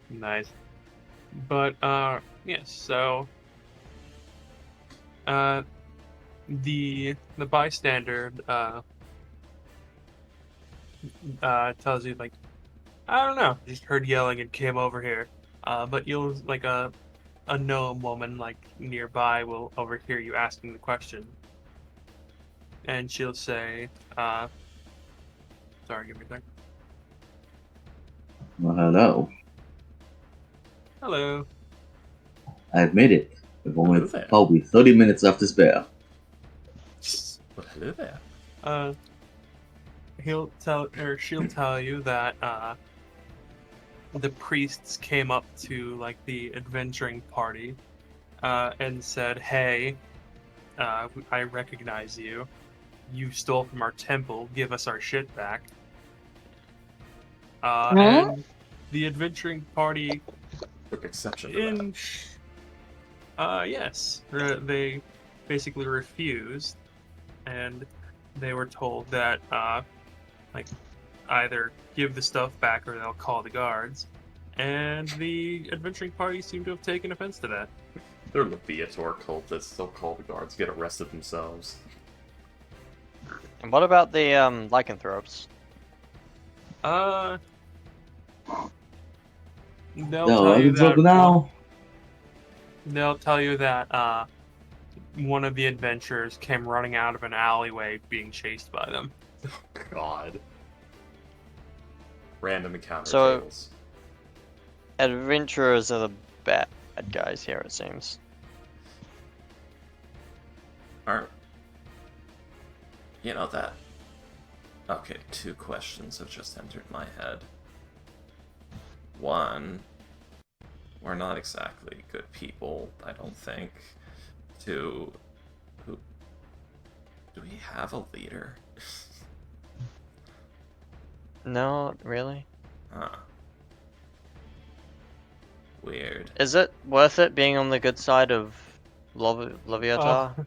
Nice. But yes, so the bystander tells you like, I don't know, just heard yelling and came over here. But you'll like a gnome woman like nearby will overhear you asking the question. And she'll say, sorry, give me a second. Well, hello. Hello. I've made it. With only Hello there. probably 30 minutes left to spare. Well, hello there. She'll tell you that the priests came up to like the adventuring party and said, "Hey, I recognize you. You stole from our temple. Give us our shit back." And the adventuring party Took exception to that. yes, they basically refused, and they were told that like either give the stuff back or they'll call the guards. And the adventuring party seemed to have taken offense to that. They're Leviator cultists. They'll call the guards, get arrested themselves. And what about the lycanthropes? No, They'll tell I you can talk that now. They'll tell you that one of the adventurers came running out of an alleyway being chased by them. Oh, God. Random encounter So- tables. Adventurers are the bad guys here, it seems. Aren't... You know that... Okay, 2 questions have just entered my head. 1, we're not exactly good people, I don't think. 2, do we have a leader? No, really? Huh. Weird. Is it worth it being on the good side of Leviatar?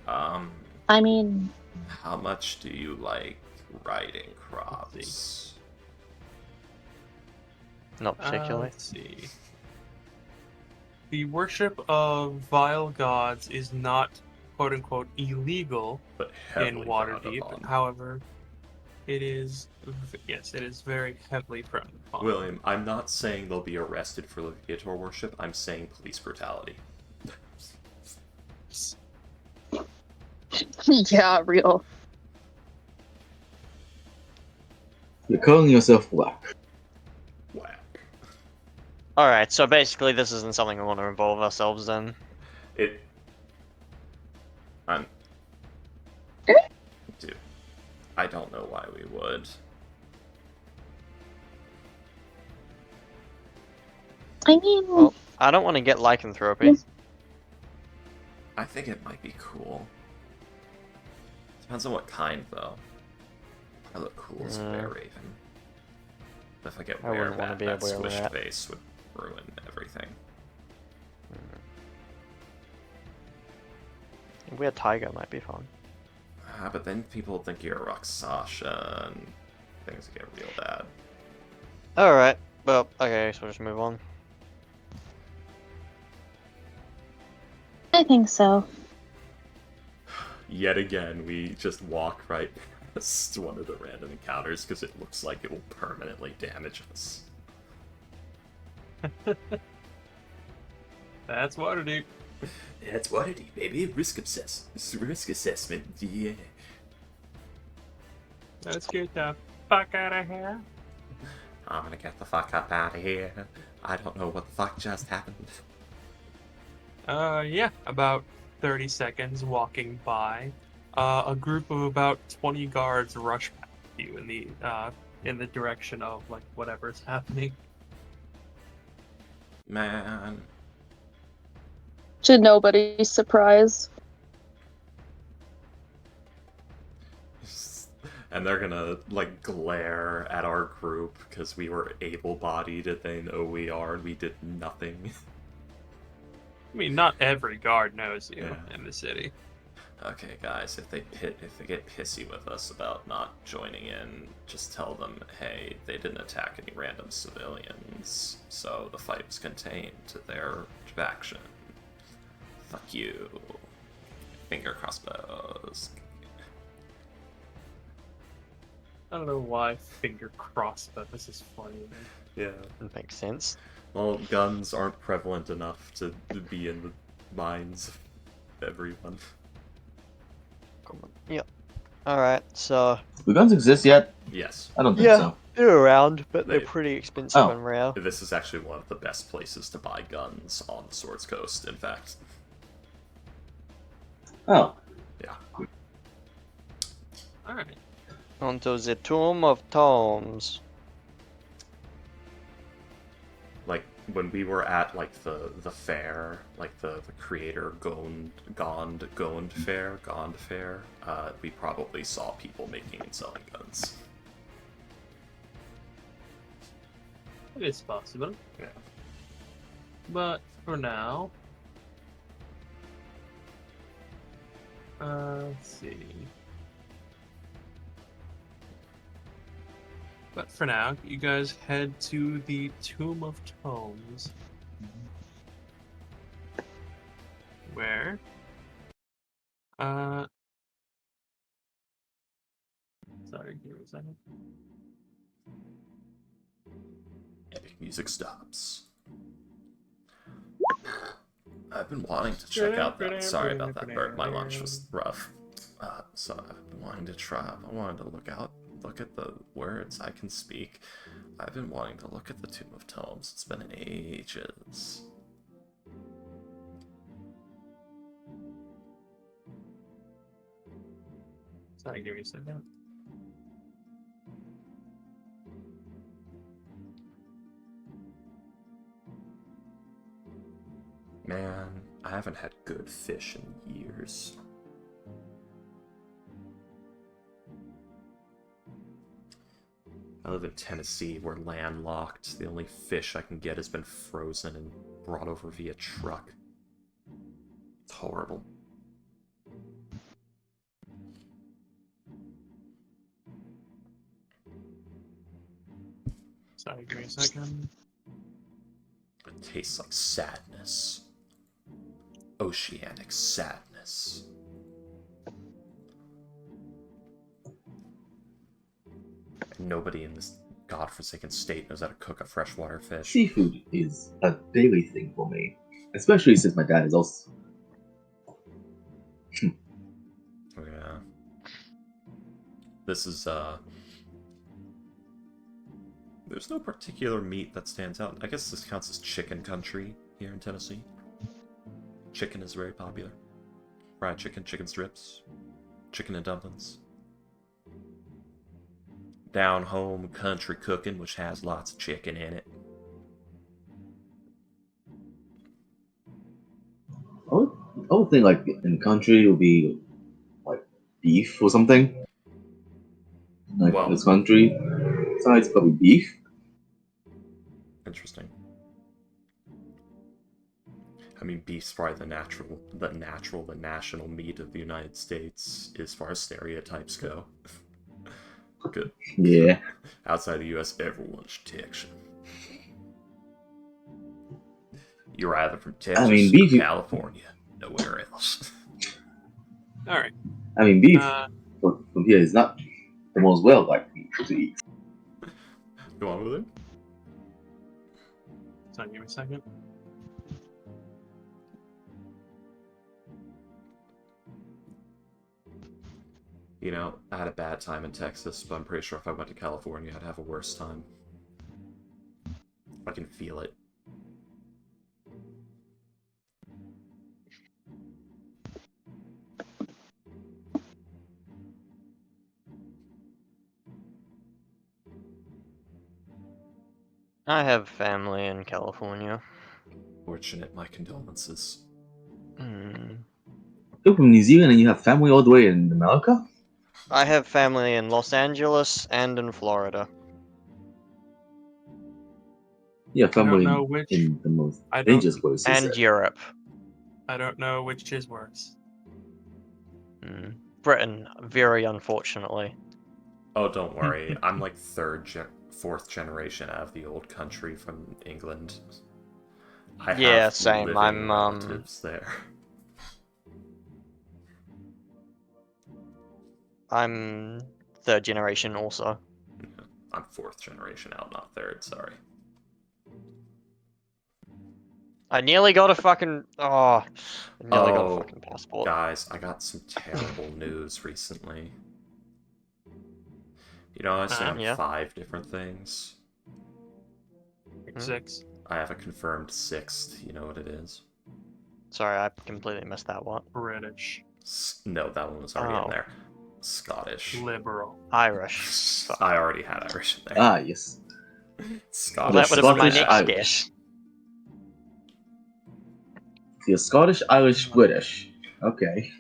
I mean, How much do you like riding crops? Not particularly. Let's see. The worship of vile gods is not "quote unquote" illegal But in heavily Waterdeep. frowned upon. However, it is it is very heavily frowned upon. William, I'm not saying they'll be arrested for Leviator worship, I'm saying police brutality. yeah, real. You're calling yourself what? Whack. Alright, so basically this isn't something we want to involve ourselves in. Dude, I don't know why we would. I mean, Well, I don't want to get lycanthropy. Yes. I think it might be cool. Depends on what kind, though. I look cool as a were raven. If I get I wouldn't want to be a that were squished rat. face would ruin everything. Were tiger might be fun. But then people think you're a Roxasha, and things get real bad. Alright, well, okay, so we'll just move on. I think so. Yet again, we just walk right past one of the random encounters because it looks like it will permanently damage us. That's Waterdeep. That's Waterdeep, baby. Risk assessment. Yeah. Let's get the fuck out of here. I'm gonna get the fuck up out of here. I don't know what the fuck just happened. Yeah, about 30 seconds walking by. A group of about 20 guards rush past you in the direction of like whatever's happening. Man. To nobody's surprise. And they're gonna, like, glare at our group because we were able-bodied and they know we are and we did nothing. I mean, not every guard knows you Yeah. in the city. Okay, guys, if they get pissy with us about not joining in, just tell them, hey, they didn't attack any random civilians, so the fight was contained to their faction. Fuck you. Finger crossbows. I don't know why finger crossbow. This is funny. Yeah. That makes sense. Well, guns aren't prevalent enough to be in the minds of everyone. Yep. Alright, so... Do guns exist yet? Yes. I don't think so. They're around, but they're They- pretty expensive Oh. and rare. This is actually one of the best places to buy guns on the Swords Coast, in fact. Oh. Yeah. Alright. Onto the Tomb of Tomes. Like, when we were at, like, the fair, like, the creator Gond fair, we probably saw people making and selling guns. It is possible. Yeah. But for now, let's see. But for now, you guys head to the Tomb of Tomes, where, sorry, give me a second. Epic music stops. I've been wanting to check out that. Sorry about that, Bert. My lunch was rough. So I've been wanting to try. I wanted to look at the words I can speak. I've been wanting to look at the Tomb of Tomes. It's been ages. Sorry, give me a second. Man, I haven't had good fish in years. I live in Tennessee. We're landlocked. The only fish I can get has been frozen and brought over via truck. It's horrible. Sorry, give me a second. It tastes like sadness. Oceanic sadness. Nobody in this godforsaken state knows how to cook a freshwater fish. Seafood is a daily thing for me, especially since my dad is also. Yeah. This is, there's no particular meat that stands out. I guess this counts as chicken country here in Tennessee. Chicken is very popular. Fried chicken, chicken strips, chicken and dumplings. Down home country cooking, which has lots of chicken in it. I would think like in the country it would be like beef or something. Like Well- this country. So it's probably beef. Interesting. I mean, beef's probably the national meat of the United States as far as stereotypes go. Good. Yeah. Outside the U.S., everyone's Texan. You're either from Texas beef- or California. Nowhere else. All right. I mean, beef Uh, from here is not the most well-liked meat to eat. Go on with it. Sorry, give me a second. You know, I had a bad time in Texas, but I'm pretty sure if I went to California, I'd have a worse time. I can feel it. I have family in California. Fortunate, my condolences. You're from New Zealand and you have family all the way in America? I have family in Los Angeles and in Florida. You have family know which- in the most I don't- dangerous places. And Europe. I don't know which is worse. Britain, very unfortunately. Oh, don't worry. I'm like fourth generation out of the old country from England. I Yeah, have same. living I'm, relatives there. I'm third generation also. I'm fourth generation out, not third, sorry. I nearly got a fucking... Oh, I nearly got a fucking passport. Guys, I got some terrible news recently. You know, I said I'm yeah. 5 different things. 6. I have a confirmed 6th. You know what it is? Sorry, I completely missed that one. British. No, that one was already Oh. in there. Scottish. Liberal. Irish. Fuck. I already had Irish in there. Ah, yes. Well, Scottish. that would have been my Scottish, next Irish. guess. You're Scottish, Irish, British. Okay.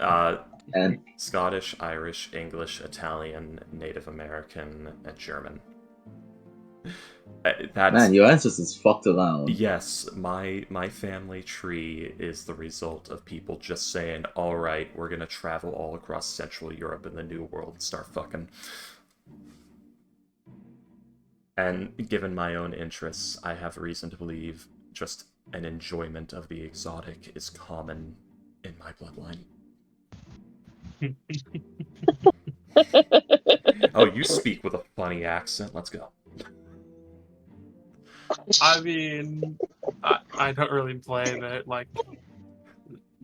And Scottish, Irish, English, Italian, Native American, and German. That's, man, your ancestors fucked around. Yes, my family tree is the result of people just saying, alright, we're gonna travel all across Central Europe and the New World and start fucking. And given my own interests, I have reason to believe just an enjoyment of the exotic is common in my bloodline. Oh, you speak with a funny accent. Let's go. I mean, I don't really play that, like,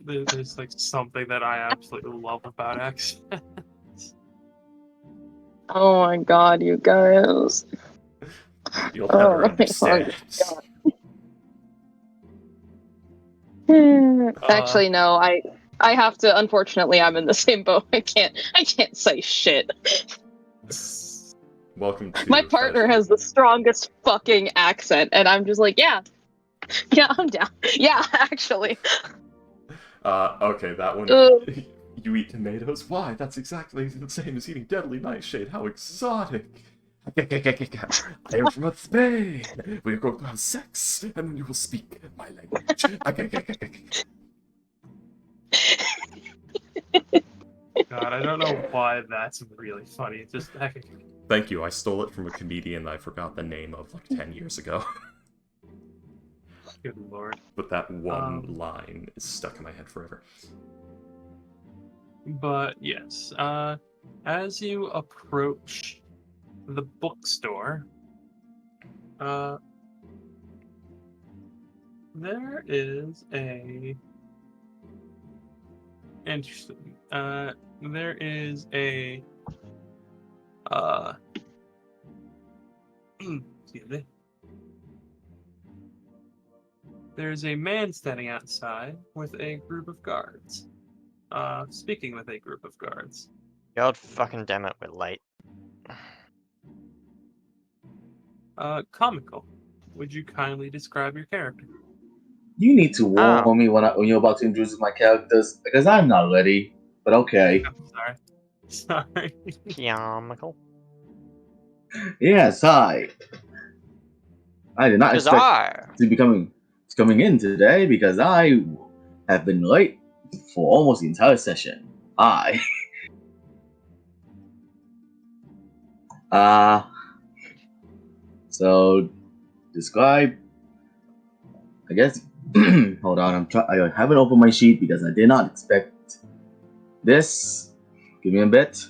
there's, like, something that I absolutely love about accents. Oh my god, you guys. You'll never understand. Actually, no. I have to. Unfortunately, I'm in the same boat. I can't say shit. Welcome to My partner has the strongest fucking accent, and I'm just like, yeah, I'm down. Yeah, actually. Okay, that one. Ugh. You eat tomatoes? Why? That's exactly the same as eating deadly nightshade. How exotic! I am from Spain. We are going to have sex, and then you will speak my language. God, I don't know why that's really funny. It's just Thank you. I stole it from a comedian that I forgot the name of like 10 years ago. Good lord. But that one line is stuck in my head forever. But yes, as you approach the bookstore, there is a interesting. There is a excuse me. There's a man standing outside with a group of guards. Speaking with a group of guards. God fucking damn it, we're late. Comical. Would you kindly describe your character? You need to warn me when you're about to introduce my characters, because I'm not ready. But okay. I'm sorry. Sorry. Comical. Yes, hi. I did not expect to be coming in today because I have been late for almost the entire session. Hi. So describe. I guess. Hold on, I haven't opened my sheet because I did not expect this. Give me a bit.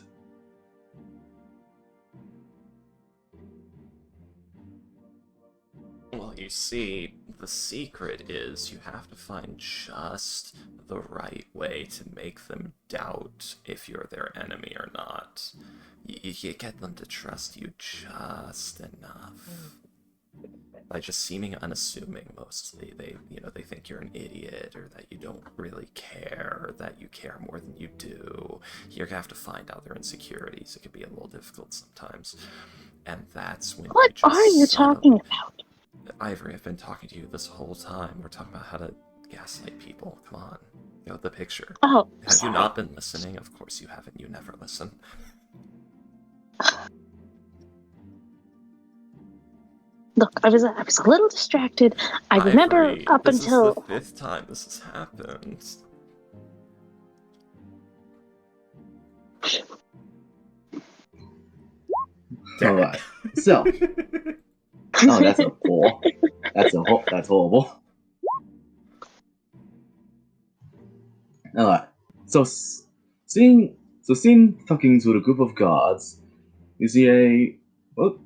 Well, you see, the secret is you have to find just the right way to make them doubt if you're their enemy or not. You get them to trust you just enough. By just seeming unassuming, mostly. They think you're an idiot, or that you don't really care, or that you care more than you do. You have to find out their insecurities. It can be a little difficult sometimes. And that's when What you just are you talking about? Ivory, I've been talking to you this whole time. We're talking about how to gaslight people. Come on. You know, the picture. Oh, Have sorry. you not been listening? Of course you haven't. You never listen. Look, I was a little distracted. I remember Ivory, up this until is the 5th time this has happened. Alright. So. Oh, that's a 4. That's horrible. Alright. So seeing talking to a group of guards, you see what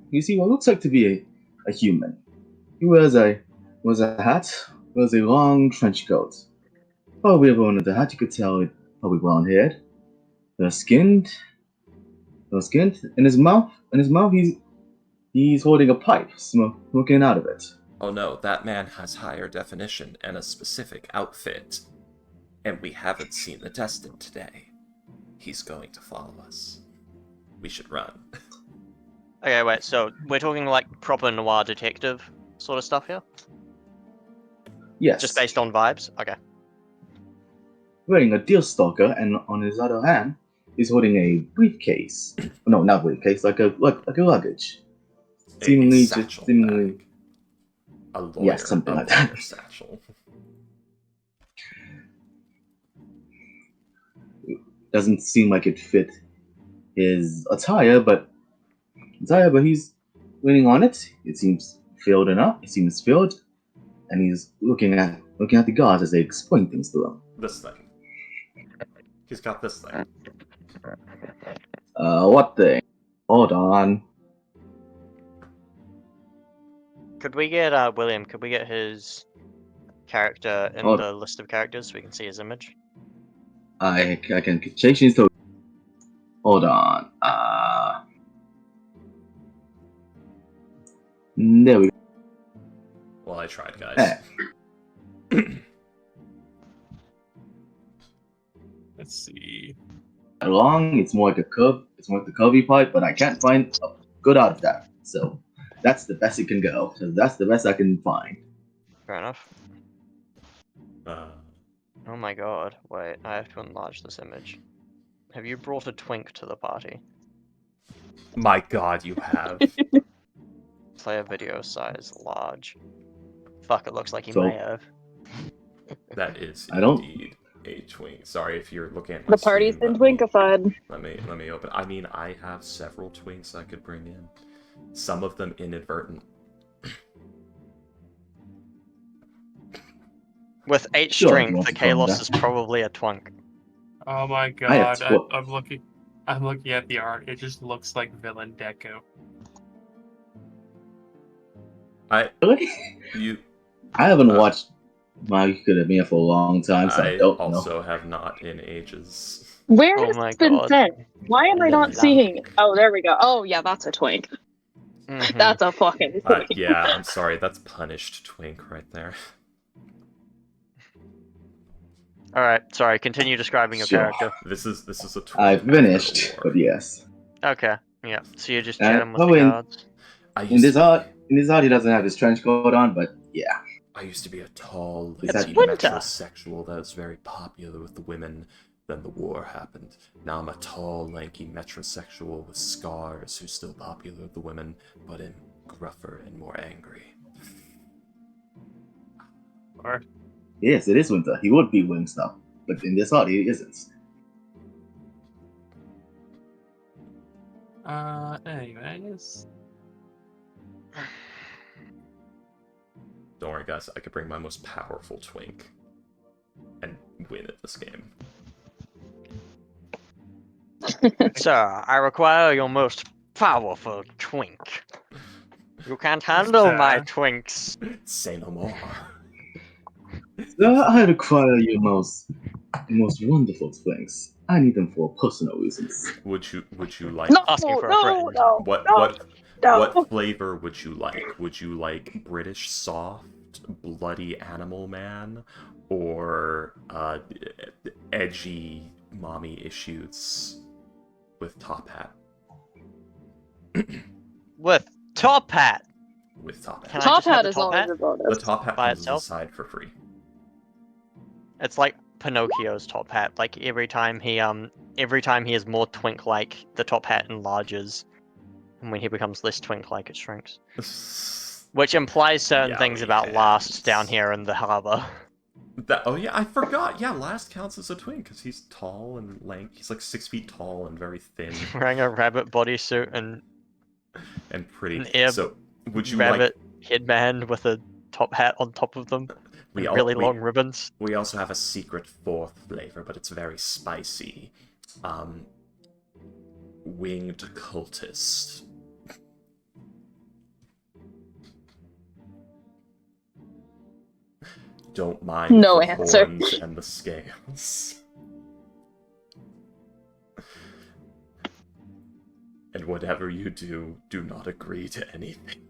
looks like to be a human. He wears a hat, wears a long trench coat. Probably everyone at the hat you could tell it probably blonde haired. They're skinned. In his mouth he's holding a pipe, smoking out of it. Oh no, that man has higher definition and a specific outfit. And we haven't seen the Destined today. He's going to follow us. We should run. Okay, wait, so we're talking like proper noir detective sort of stuff here? Yes. Just based on vibes? Okay. Wearing a deerstalker, and on his other hand, he's holding a briefcase. No, not briefcase, like a luggage. Seemingly a satchel bag. A lawyer, yes, something like that. Satchel. Doesn't seem like it fit his attire, but he's leaning on it. It seems filled enough. It seems filled, and he's looking at the guards as they explain things to him. This thing. He's got this thing. What thing? Hold on. Could we get William? Could we get his character in the list of characters so we can see his image? I can change things to. Hold on. There we go. Well, I tried, guys. Let's see. Long, it's more like a curve. It's more like the curvy part, but I can't find a good out of that. So that's the best it can go. So that's the best I can find. Fair enough. Oh my god, wait, I have to enlarge this image. Have you brought a twink to the party? My god, you have. Player video size large. Fuck, it looks like you may have. That is indeed a twink. Sorry if you're looking at my the party's stream, been twinkified. Let me open. I mean, I have several twinks I could bring in. Some of them inadvertent. With 8 strength, the Kalos is probably a twunk. Oh my god, I'm looking at the art. It just looks like villain Deku. I haven't watched My Hero Academia for a long time, so I don't know. I also have not in ages. Where has this been sent? Why am I not seeing it? Oh, there we go. Oh, yeah, that's a twink. Mm-hmm. That's a fucking twink. Yeah, I'm sorry. That's punished twink right there. Alright, sorry, continue describing your character. This is a twink. I've finished, but yes. Okay, yeah. So you're just chatting with the guards? In this art, he doesn't have his trench coat on, but yeah. I used to be a tall, It's lazy winter. metrosexual that was very popular with the women. Then the war happened. Now I'm a tall, lanky metrosexual with scars who's still popular with the women, but am gruffer and more angry. Or Yes, it is winter. He would be wearing stuff, but in this art, he isn't. anyways. Don't worry, guys. I could bring my most powerful twink and win at this game. Sir, I require your most powerful twink. You can't handle my Sir. twinks. Say no more. I require your most wonderful twinks. I need them for personal reasons. Would you like No, Asking for a no, friend. no, what no, what no. what flavor would you like? Would you like British soft, bloody animal man, or edgy mommy issues with top hat? With top hat. With top hat. Can I Top just have hat the is top always hat? a bonus. The top hat by comes as a itself? side for free. It's like Pinocchio's top hat. Like every time he is more twink-like, the top hat enlarges, and when he becomes less twink-like, it shrinks. Which implies certain things Yowie about Last hands. down here in the harbor. Oh yeah, I forgot. Yeah, Last counts as a twin because he's tall and lank. He's like 6 feet tall and very thin Wearing a rabbit bodysuit and and pretty. an air So, would you rabbit headband with a top hat on top of them like? and really long ribbons. We also have a secret fourth flavor, but it's very spicy. Winged cultist. Don't mind No the answer. horns and the scales. And whatever you do, do not agree to anything.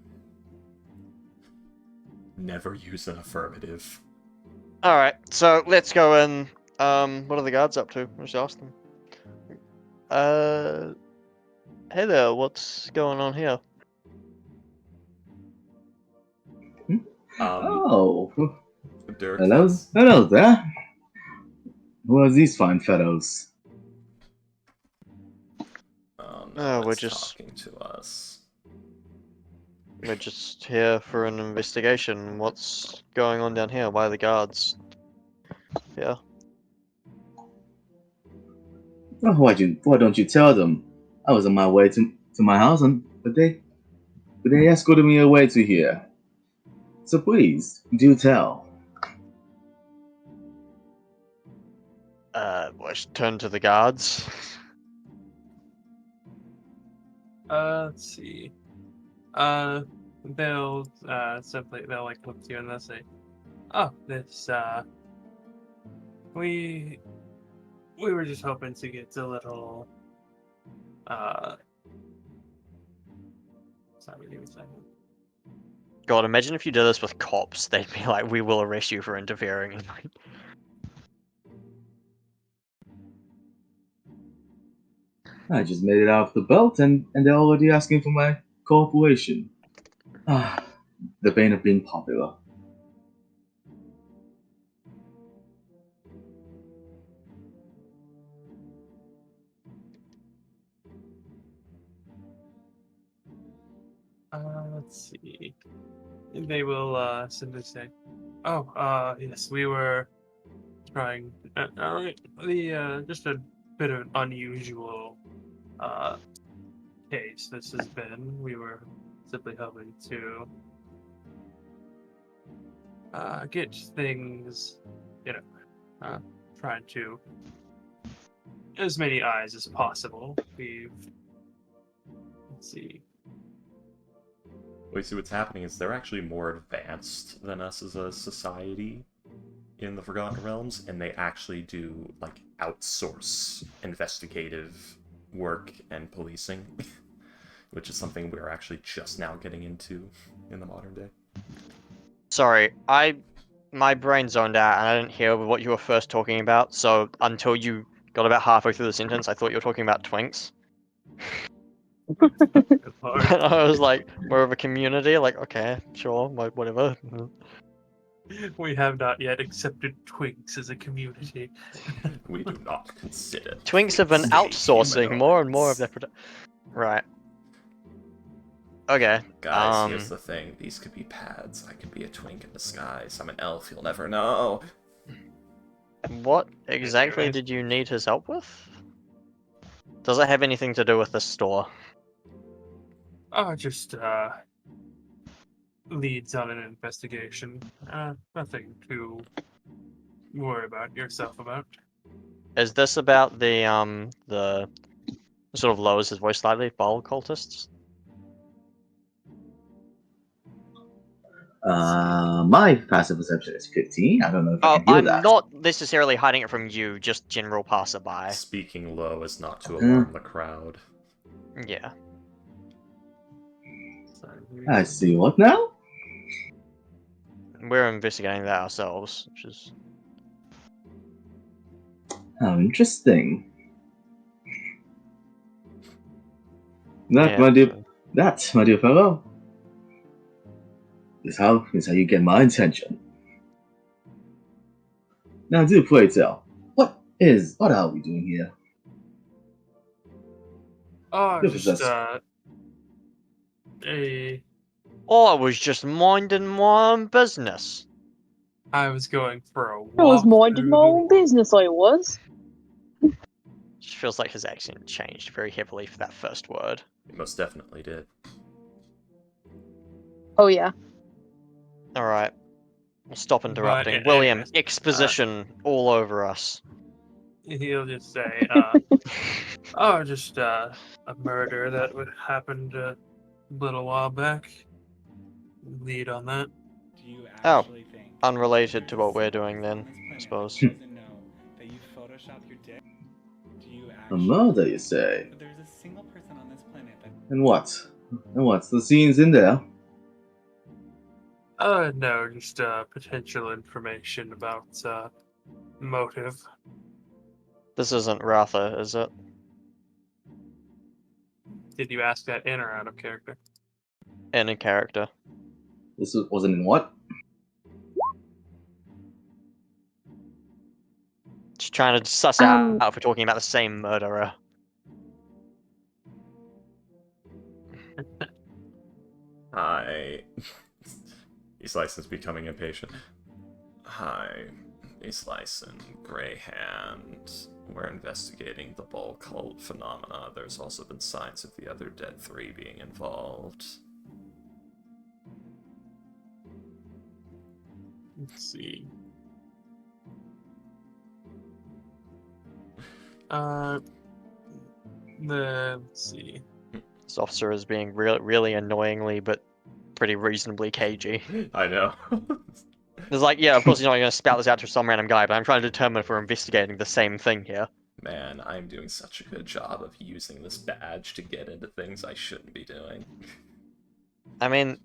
Never use an affirmative. Alright, so let's go in. What are the guards up to? Let's ask them. Hey there, what's going on here? Oh, Dirk, hello there. Who are these fine fellows? no, we're one's just- talking to us. We're just here for an investigation. What's going on down here? Why are the guards? Yeah. Oh, why don't you tell them? I was on my way to my house, but they escorted me away to here. So please, do tell. Let's turn to the guards. Let's see. They'll they'll like look to you and they'll say, "Oh, this we were just hoping to get a little sorry, give me a second. God, imagine if you did this with cops. They'd be like, "We will arrest you for interfering." And like, I just made it out of the boat, and they're already asking for my cooperation. Ah, the bane of being popular. Let's see. They will simply say, "Oh, yes, we were trying. Just a bit of an unusual case. This has been. We were simply hoping to get things, trying to as many eyes as possible. Let's see." Wait, see what's happening is they're actually more advanced than us as a society in the Forgotten Realms, and they actually do, like, outsource investigative work and policing, which is something we're actually just now getting into in the modern day. sorry, my brain zoned out and I didn't hear what you were first talking about. So until you got about halfway through the sentence, I thought you were talking about twinks. Good Lord. I was like, more of a community. Like, okay, sure, whatever. We have not yet accepted twinks as a community. We do not consider Twinks have been to be outsourcing more and more of their humanoids. Right. Okay. Guys, here's the thing. These could be pads. I could be a twink in disguise. I'm an elf. You'll never know. What exactly Anyways. did you need his help with? Does it have anything to do with the store? Just leads on an investigation. Nothing to worry about yourself about. Is this about the sort of lowers his voice slightly, ball cultists? My passive perception is 15. I don't know if I Oh, can hear I'm that. not necessarily hiding it from you, just general passerby. Speaking low as not to alarm the crowd. Yeah. I see. What now? We're investigating that ourselves, which is... How interesting. That, Yeah, my dear, so- that, my dear fellow, is how you get my attention. Now, do pray tell, what are we doing here? Oh, Look at just this. I was just minding my own business. I was going for a walk. I was minding through my the own business, I was. Just feels like his accent changed very heavily for that first word. It most definitely did. Oh yeah. Alright. We'll stop interrupting. But, William, anyways, exposition all over us. He'll just say, just a murder that happened a little while back. Lead on that. Do you Oh, actually think unrelated to what we're doing then, I suppose. doesn't know that you photoshopped your dick? Do you A actually murder, you say? But there's a single person on this planet that And what? And what's the scenes in there? No, just potential information about motive. This isn't Ratha, is it? Did you ask that in or out of character? In a character. This wasn't in what? Just trying to suss out if we're talking about the same murderer. Hi. Eastlison's becoming impatient. Hi. Eastlison, Greyhand. We're investigating the ball cult phenomena. There's also been signs of the other Dead 3 being involved. Let's see. Let's see. This officer is being really annoyingly, but pretty reasonably cagey. I know. It's like, yeah, of course he's not going to spout this out to some random guy, but I'm trying to determine if we're investigating the same thing here. Man, I'm doing such a good job of using this badge to get into things I shouldn't be doing. I mean,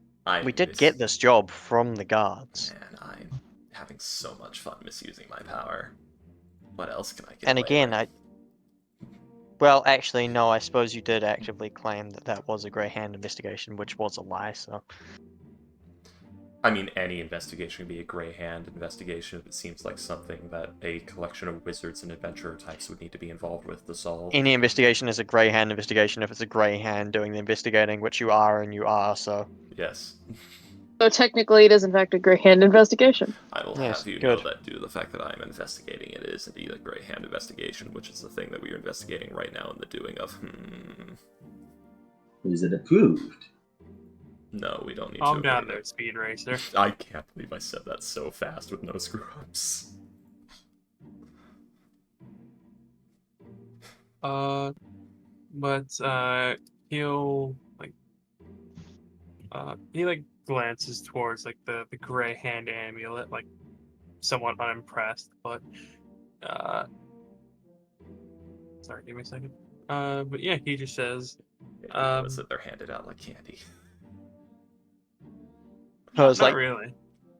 we did get this job from the guards. Man, I'm having so much fun misusing my power. What else can I get And away again, with? Well, actually, no, I suppose you did actively claim that that was a Greyhound investigation, which was a lie, so... I mean, any investigation can be a Greyhand investigation if it seems like something that a collection of wizards and adventurer types would need to be involved with to solve. Any investigation is a Greyhound investigation if it's a Greyhound doing the investigating, which you are and you are, so... Yes. So technically it is in fact a Greyhand investigation. I will have you know that due to the fact that I'm investigating, it is indeed a Greyhand investigation, which is the thing that we are investigating right now in the doing of. Is it approved? No, we don't need Calm to. down there, Speed Racer. I can't believe I said that so fast with no screw-ups. He'll he glances towards the gray hand amulet, somewhat unimpressed, but sorry, give me a second. But yeah, he just says Notice that they're handed out like candy. I was not like, really.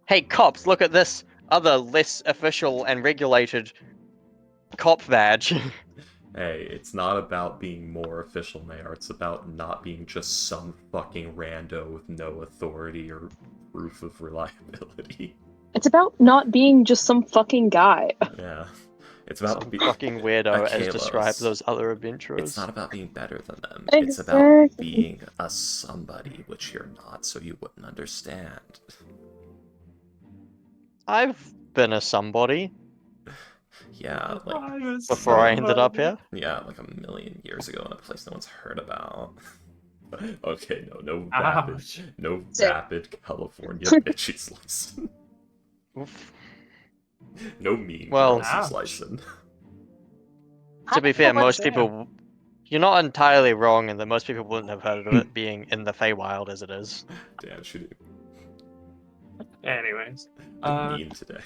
hey cops, look at this other less official and regulated cop badge. Hey, it's not about being more official, Mayor. It's about not being just some fucking rando with no authority or proof of reliability. It's about not being just some fucking guy. Yeah. It's about Some fucking weirdo as described those other adventurers. It's not about being better than them. Exactly. It's about being a somebody, which you're not, so you wouldn't understand. I've been a somebody. Yeah, like before I ended up here. Yeah, like a million years ago in a place no one's heard about. Okay, no vapid California bitchy slicing. No mean girls slicing. To be fair, most people... You're not entirely wrong in that most people wouldn't have heard of it being in the Feywild as it is. Damn, shoot it. Anyways. Mean today.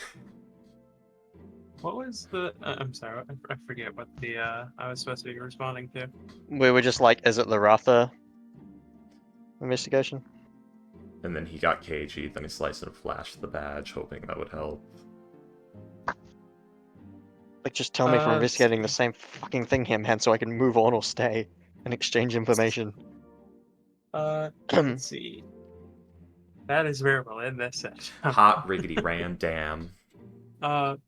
What was the... I'm sorry, I forget what the I was supposed to be responding to. We were just like, is it the Ratha investigation? And then he got cagey, then he sliced and flashed the badge, hoping that would help. Like, just tell me if we're investigating the same fucking thing here, man, so I can move on or stay and exchange information. Let's see. That is where we'll end this session. Hot riggedy ram damn. But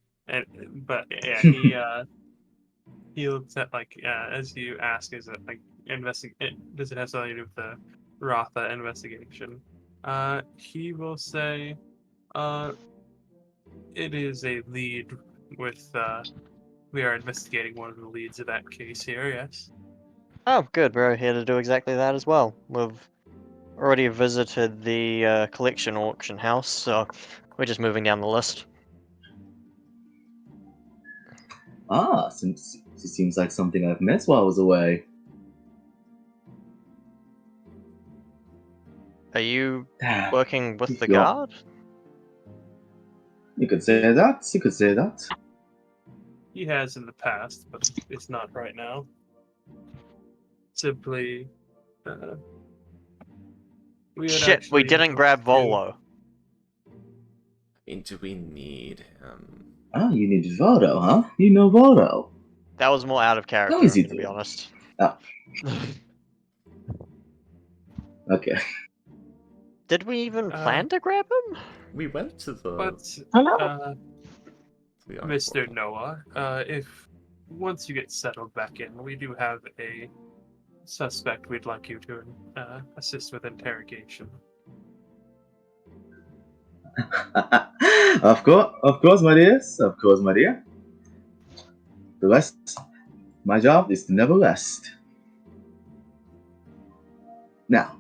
yeah, he looks at like as you ask, is it like does it have something to do with the Ratha investigation? He will say, it is a lead with we are investigating one of the leads of that case here. Yes. Oh, good. We're here to do exactly that as well. We've already visited the collection auction house, so we're just moving down the list. Ah, it seems like something I've missed while I was away. Are you working with the Yeah. guard? You could say that. You could say that. He has in the past, but it's not right now. Simply, Shit, we didn't grab Volo. I mean, do we need him? Ah, you need Volo, huh? You know Volo. That was more out of character, How is he to be honest. Oh. Okay. Did we even plan to grab him? We went to the... Mr. Noah, if once you get settled back in, we do have a suspect we'd like you to assist with interrogation. Of course, my dears. Of course, my dear. The rest, my job is to never rest. Now,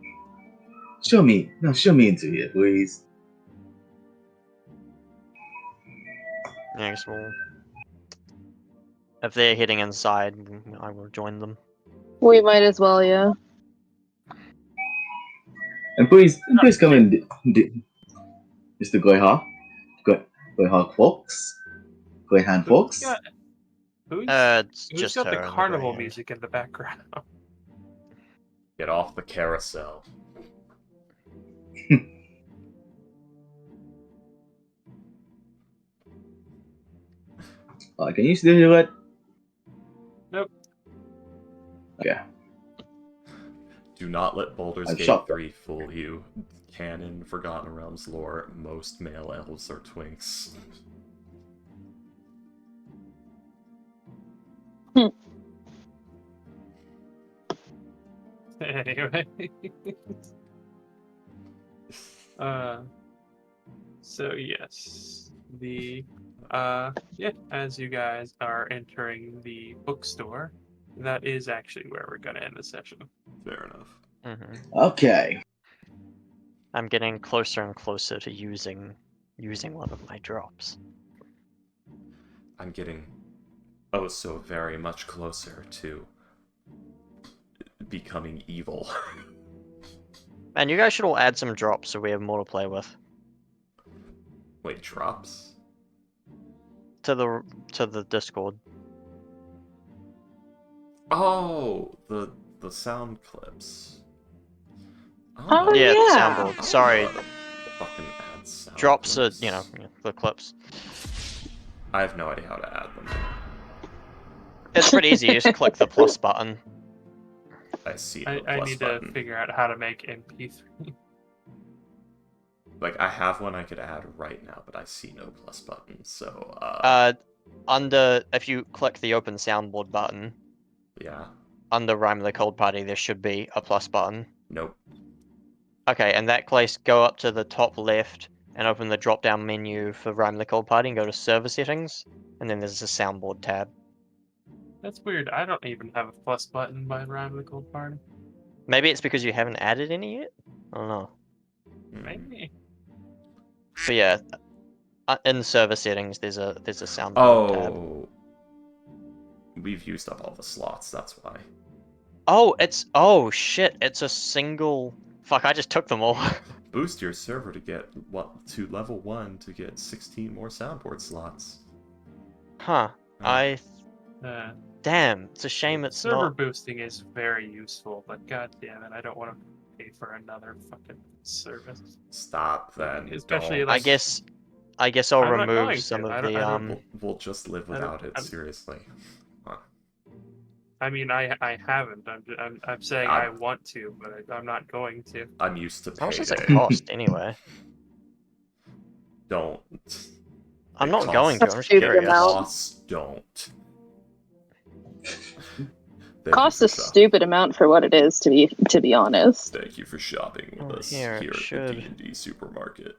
show me into here, please. Yeah, I guess we'll... If they're heading inside, I will join them. We might as well, yeah. And please come in, Mr. Greyhawk Fox. Greyhound Fox. Who's just got the her and the carnival Greyhound. music in the background? Get off the carousel. Can you still hear it? Nope. Okay. Do not let Baldur's I've Gate shot 3 fool you. Canon Forgotten Realms lore, most male elves are twinks. Anyway. So yes, as you guys are entering the bookstore, that is actually where we're gonna end the session. Fair enough. Okay. I'm getting closer and closer to using one of my drops. I'm getting oh so very much closer to becoming evil. And you guys should all add some drops so we have more to play with. Wait, drops? To the Discord. Oh, the sound clips. Oh, yeah, the yeah. soundboard. Sorry. Fucking add sound Drops are, clips. the clips. I have no idea how to add them. It's pretty easy. You just click the plus button. I see the I plus need button. to figure out how to make MP3. Like, I have one I could add right now, but I see no plus button, so, Under, if you click the open soundboard button, yeah. under Rhyme of the Cold Party, there should be a plus button. Nope. Okay, in that case, go up to the top left and open the drop-down menu for Rhyme of the Cold Party and go to Server Settings, and then there's a soundboard tab. That's weird. I don't even have a plus button by Rhyme of the Cold Party. Maybe it's because you haven't added any yet? I don't know. Maybe. But yeah, in Server Settings, there's a soundboard tab. Oh. We've used up all the slots, that's why. Oh shit, it's a single... Fuck, I just took them all. Boost your server to get to level 1 to get 16 more soundboard slots. Huh. Damn, it's a shame it's server not... boosting is very useful, but god damn it, I don't want to pay for another fucking service. Stop then. Especially don't. like... I guess I'll I'm not going remove some to. of the We'll just live without it. Seriously. Huh. I mean, I haven't. I'm saying I want to, but I'm not going to. I'm used to payday. How much does it cost anyway? Don't. I'm not going to. I'm just curious. Costs don't. Costs a stupid amount for what it is, to be honest. Thank you for shopping with us here at the should- D&D supermarket.